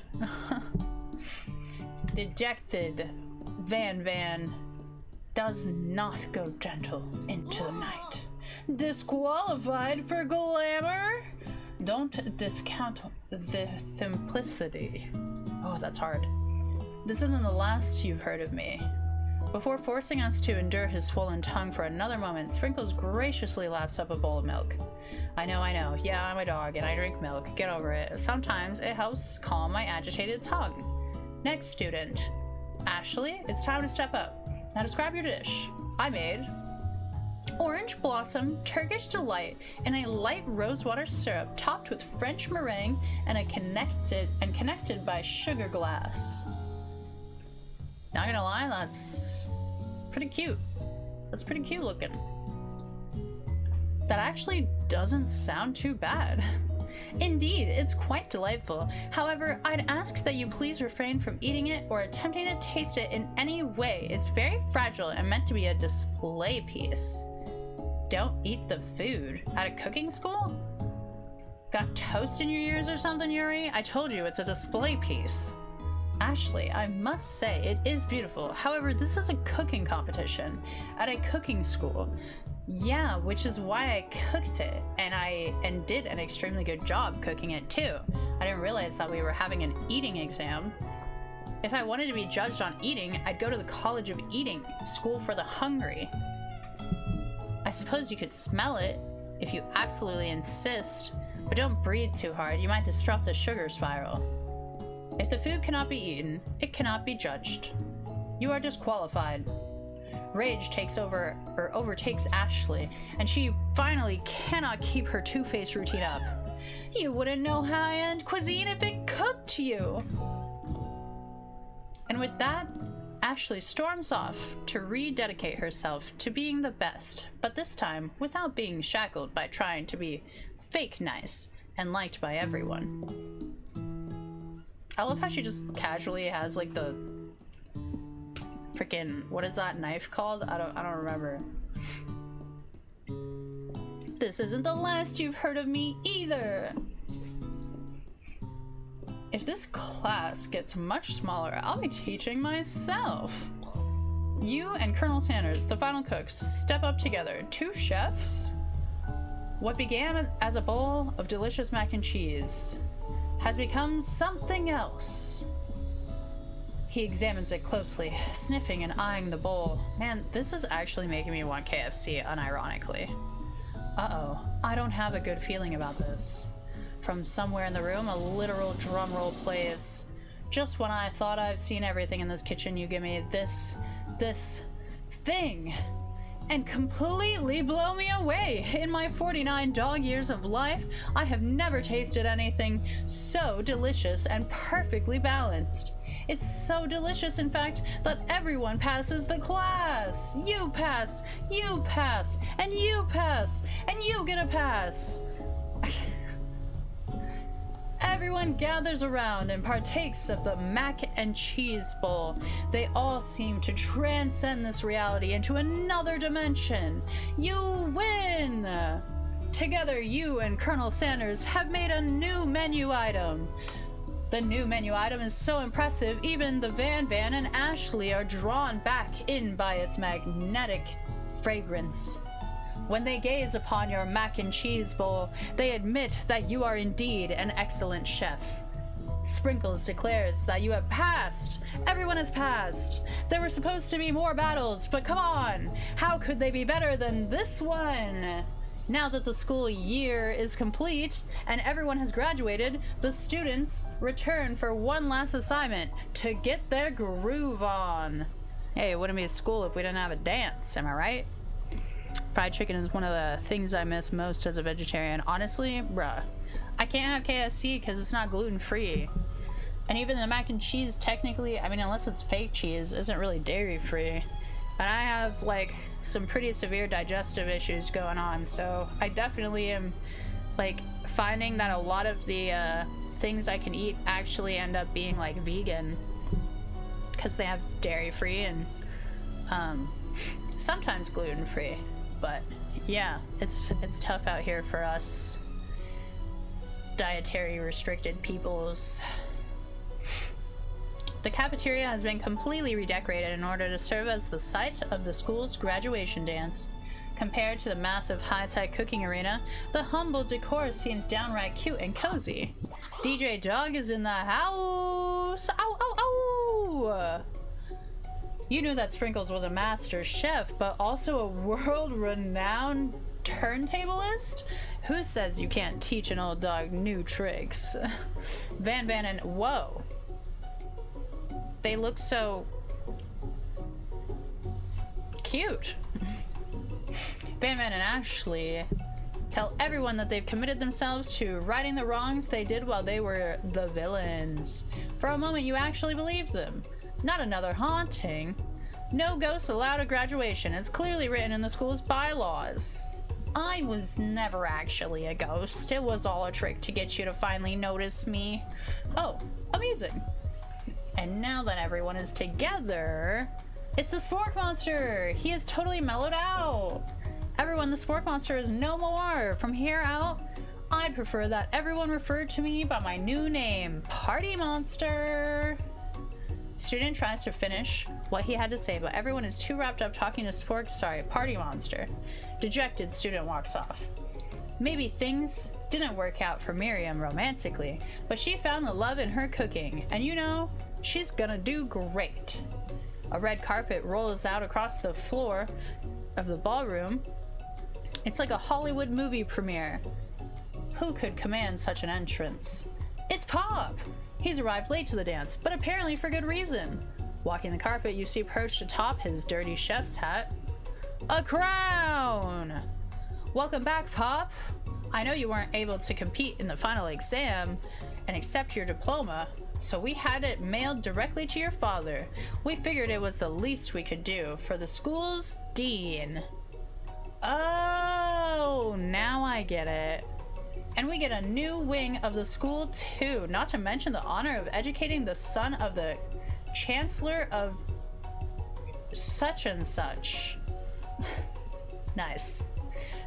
Dejected. Van Van does not go gentle into the night. Disqualified for glamour? Don't discount the simplicity. Oh, that's hard. This isn't the last you've heard of me. Before forcing us to endure his swollen tongue for another moment, Sprinkles graciously laps up a bowl of milk. I know. Yeah, I'm a dog and I drink milk. Get over it. Sometimes it helps calm my agitated tongue. Next student. Ashley, it's time to step up. Now describe your dish. I made orange blossom, Turkish delight, and a light rosewater syrup topped with French meringue and connected by sugar glass. Not gonna lie, that's pretty cute. That's pretty cute looking. That actually doesn't sound too bad. Indeed, it's quite delightful. However, I'd ask that you please refrain from eating it or attempting to taste it in any way. It's very fragile and meant to be a display piece. Don't eat the food. At a cooking school? Got toast in your ears or something, Yuri? I told you it's a display piece. Ashley, I must say it is beautiful. However, this is a cooking competition at a cooking school. Yeah, which is why I cooked it, and did an extremely good job cooking it too. I didn't realize that we were having an eating exam. If I wanted to be judged on eating, I'd go to the College of Eating, School for the Hungry. I suppose you could smell it, if you absolutely insist, but don't breathe too hard, you might disrupt the sugar spiral. If the food cannot be eaten, it cannot be judged. You are disqualified. Rage overtakes Ashley, and she finally cannot keep her two-faced routine up. You wouldn't know high-end cuisine if it cooked you! And with that, Ashley storms off to rededicate herself to being the best, but this time without being shackled by trying to be fake nice and liked by everyone. I love how she just casually has like the freaking, what is that knife called? I don't remember. This isn't the last you've heard of me either. If this class gets much smaller, I'll be teaching myself. You and Colonel Sanders, the final cooks, step up together. 2 chefs? What began as a bowl of delicious mac and cheese has become something else. He examines it closely, sniffing and eyeing the bowl. Man, this is actually making me want KFC, unironically. Uh-oh, I don't have a good feeling about this. From somewhere in the room, a literal drum roll plays. Just when I thought I've seen everything in this kitchen, you give me this thing, and completely blow me away. In my 49 dog years of life, I have never tasted anything so delicious and perfectly balanced. It's so delicious, in fact, that everyone passes the class. You pass, and you pass, and you get a pass. Everyone gathers around and partakes of the mac and cheese bowl. They all seem to transcend this reality into another dimension. You win! Together, you and Colonel Sanders have made a new menu item. The new menu item is so impressive, even the Van Van and Ashley are drawn back in by its magnetic fragrance. When they gaze upon your mac and cheese bowl, they admit that you are indeed an excellent chef. Sprinkles declares that you have passed. Everyone has passed. There were supposed to be more battles, but come on! How could they be better than this one? Now that the school year is complete and everyone has graduated, the students return for one last assignment to get their groove on. Hey, it wouldn't be a school if we didn't have a dance, am I right? Fried chicken is one of the things I miss most as a vegetarian. Honestly, bruh, I can't have KFC because it's not gluten-free. And even the mac and cheese, technically, I mean, unless it's fake cheese, isn't really dairy-free. But I have, like, some pretty severe digestive issues going on, so I definitely am, like, finding that a lot of the things I can eat actually end up being, like, vegan. Because they have dairy-free and, sometimes gluten-free. But yeah, it's tough out here for us dietary restricted peoples. The cafeteria has been completely redecorated in order to serve as the site of the school's graduation dance. Compared to the massive high-tech cooking arena, the humble decor seems downright cute and cozy. DJ Dog is in the house! Ow, ow, ow! You knew that Sprinkles was a master chef, but also a world-renowned turntablist? Who says you can't teach an old dog new tricks? Van Van and... Whoa. They look so... cute. Van Van and Ashley tell everyone that they've committed themselves to righting the wrongs they did while they were the villains. For a moment you actually believed them. Not another haunting. No ghosts allowed at graduation. It's clearly written in the school's bylaws. I was never actually a ghost. It was all a trick to get you to finally notice me. Oh, amusing. And now that everyone is together, it's the Spork Monster! He is totally mellowed out! Everyone, the Spork Monster is no more! From here out, I prefer that everyone refer to me by my new name, Party Monster! Student tries to finish what he had to say, but everyone is too wrapped up talking to Party Monster. Dejected, student walks off. Maybe things didn't work out for Miriam romantically, but she found the love in her cooking, and you know, she's gonna do great. A red carpet rolls out across the floor of the ballroom. It's like a Hollywood movie premiere. Who could command such an entrance? It's Pop! He's arrived late to the dance, but apparently for good reason. Walking the carpet, you see perched atop his dirty chef's hat a crown! Welcome back, Pop. I know you weren't able to compete in the final exam and accept your diploma, so we had it mailed directly to your father. We figured it was the least we could do for the school's dean. Oh, now I get it. And we get a new wing of the school too, not to mention the honor of educating the son of the chancellor of such and such. Nice.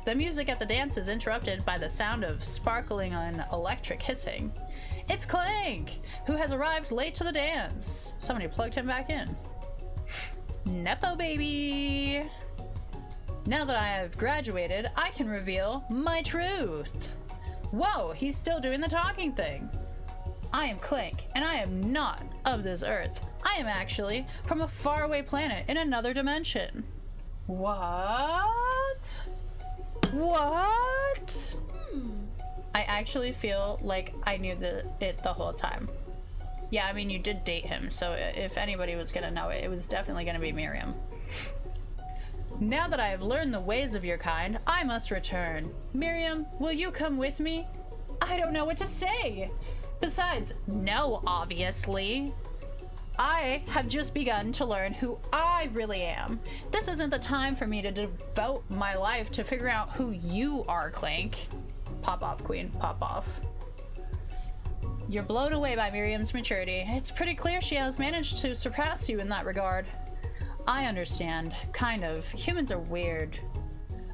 The music at the dance is interrupted by the sound of sparkling and electric hissing. It's Clank, who has arrived late to the dance. Somebody plugged him back in. Nepo baby! Now that I have graduated, I can reveal my truth. Whoa, he's still doing the talking thing. I am Clank, and I am not of this earth. I am actually from a faraway planet in another dimension. What? What? I actually feel like I knew it the whole time. Yeah, I mean, you did date him, so if anybody was gonna know it, it was definitely gonna be Miriam. Now that I have learned the ways of your kind, I must return. Miriam, will you come with me? I don't know what to say. Besides, no, obviously. I have just begun to learn who I really am. This isn't the time for me to devote my life to figure out who you are, Clank. Pop off, Queen. Pop off. You're blown away by Miriam's maturity. It's pretty clear she has managed to surpass you in that regard. I understand. Kind of. Humans are weird.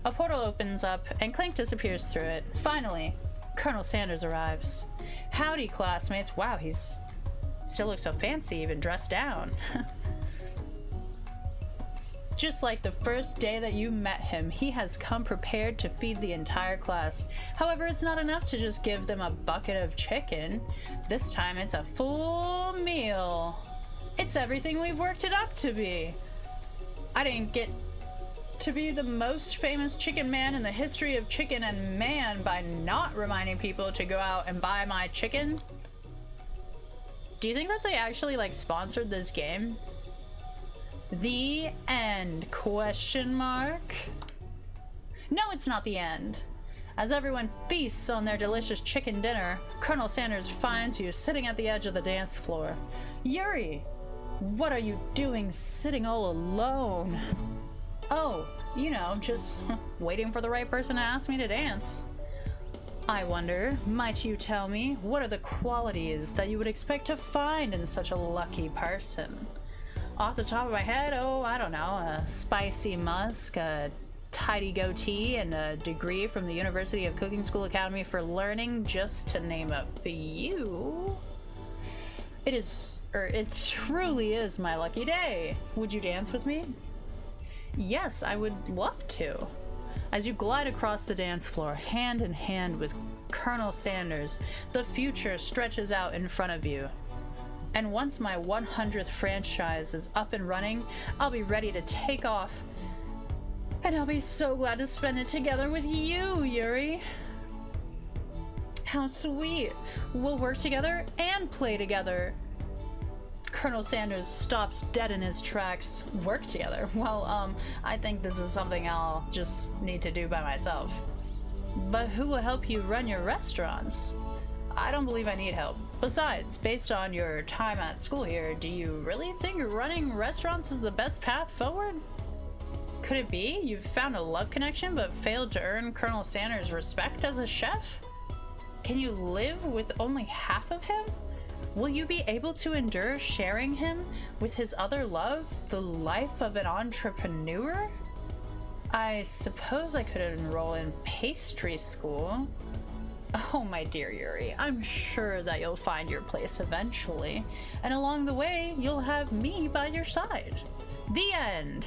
A portal opens up, and Clank disappears through it. Finally, Colonel Sanders arrives. Howdy, classmates. Wow, he's still looks so fancy, even dressed down. Just like the first day that you met him, he has come prepared to feed the entire class. However, it's not enough to just give them a bucket of chicken. This time it's a full meal. It's everything we've worked it up to be. I didn't get to be the most famous chicken man in the history of chicken and man by not reminding people to go out and buy my chicken. Do you think that they actually like sponsored this game? The end, question mark? No, it's not the end. As everyone feasts on their delicious chicken dinner, Colonel Sanders finds you sitting at the edge of the dance floor. Yuri, what are you doing sitting all alone? Oh, you know, just waiting for the right person to ask me to dance. I wonder, might you tell me, what are the qualities that you would expect to find in such a lucky person? Off the top of my head, oh, I don't know, a spicy musk, a tidy goatee, and a degree from the University of Cooking School Academy for Learning, just to name a few. It truly is my lucky day. Would you dance with me? Yes, I would love to. As you glide across the dance floor, hand in hand with Colonel Sanders, the future stretches out in front of you. And once my 100th franchise is up and running, I'll be ready to take off. And I'll be so glad to spend it together with you, Yuri. How sweet. We'll work together and play together. Colonel Sanders stops dead in his tracks. Work together? Well, I think this is something I'll just need to do by myself. But who will help you run your restaurants? I don't believe I need help. Besides, based on your time at school here, do you really think running restaurants is the best path forward? Could it be you've found a love connection but failed to earn Colonel Sanders' respect as a chef? Can you live with only half of him? Will you be able to endure sharing him with his other love, the life of an entrepreneur? I suppose I could enroll in pastry school. Oh, my dear Yuri, I'm sure that you'll find your place eventually, and along the way, you'll have me by your side. The end.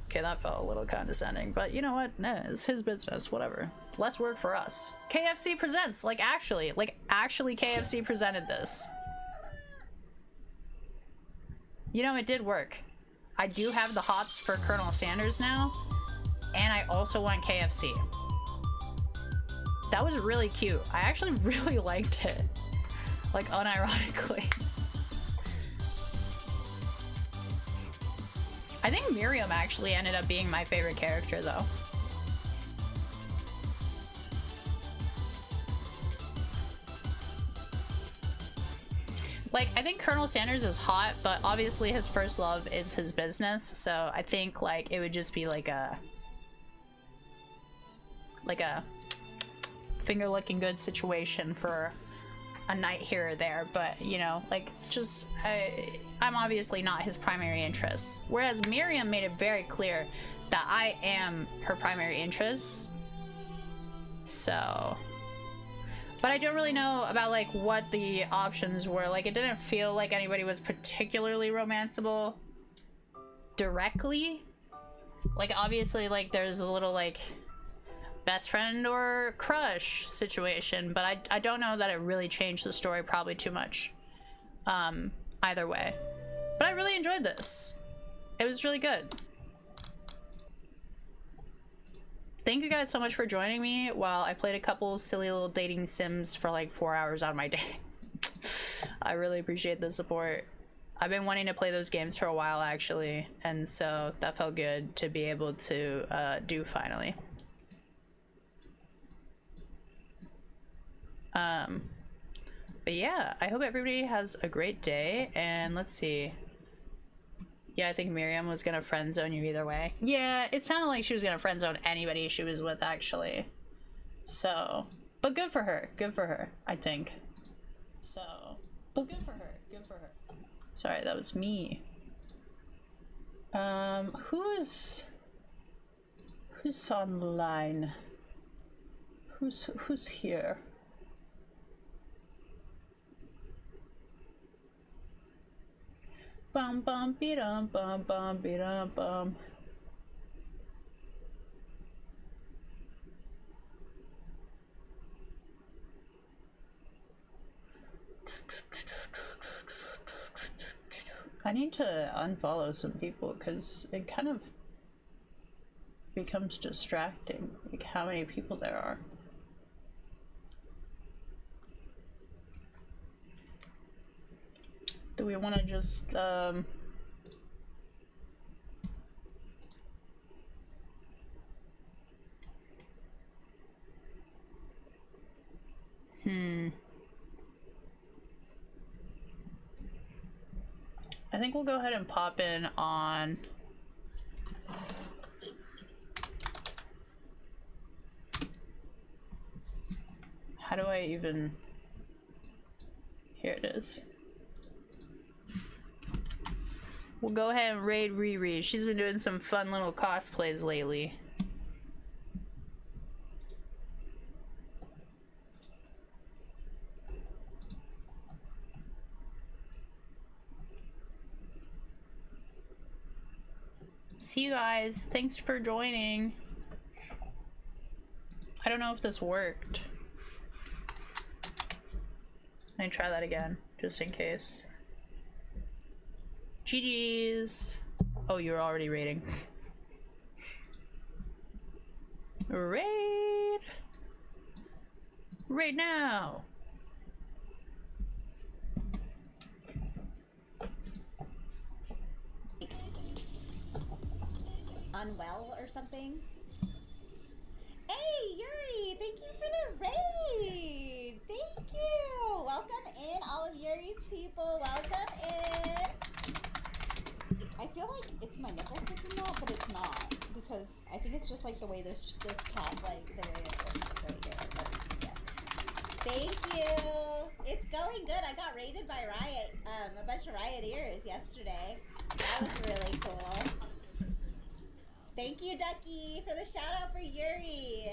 Okay, that felt a little condescending, but you know what? It's his business, whatever. Less work for us. KFC presents, like actually KFC presented this. You know, it did work. I do have the hots for Colonel Sanders now, and I also want KFC. That was really cute. I actually really liked it. Like, unironically. I think Miriam actually ended up being my favorite character, though. Like, I think Colonel Sanders is hot, but obviously his first love is his business, so I think, like, it would just be like a finger-looking good situation for a night here or there, but, you know, like, just, I'm obviously not his primary interest. Whereas Miriam made it very clear that I am her primary interest, so... But I don't really know about, like, what the options were. Like, it didn't feel like anybody was particularly romanceable directly. Like, obviously, like, there's a little, like, best friend or crush situation, but I don't know that it really changed the story probably too much. Either way. But I really enjoyed this. It was really good. Thank you guys so much for joining me while I played a couple silly little dating sims for like 4 hours out of my day. I really appreciate the support. I've been wanting to play those games for a while actually, and so that felt good to be able to do finally. But yeah, I hope everybody has a great day, and let's see. Yeah, I think Miriam was gonna friend zone you either way. Yeah, it sounded like she was gonna friend zone anybody she was with, actually. So, but good for her, I think. So, but good for her. Sorry, that was me. Who's online? Who's here? Bum bum be-dum bum bum be-dum bum. I need to unfollow some people because it kind of becomes distracting, like how many people there are. Do we want to just I think we'll go ahead and pop in on how do I even, here it is. We'll go ahead and raid Riri. She's been doing some fun little cosplays lately. See you guys. Thanks for joining. I don't know if this worked. Let me try that again, just in case. GG's. Oh, you're already raiding. Raid! Right now! Unwell or something? Hey, Yuri! Thank you for the raid! Thank you! Welcome in, all of Yuri's people. Welcome in! I feel like it's my nipple sticking out, but it's not. Because I think it's just like the way this top, like the way it looks right here. But yes. Thank you! It's going good. I got raided by a bunch of Riot-ears yesterday. That was really cool. Thank you, Ducky, for the shout out for Yuri.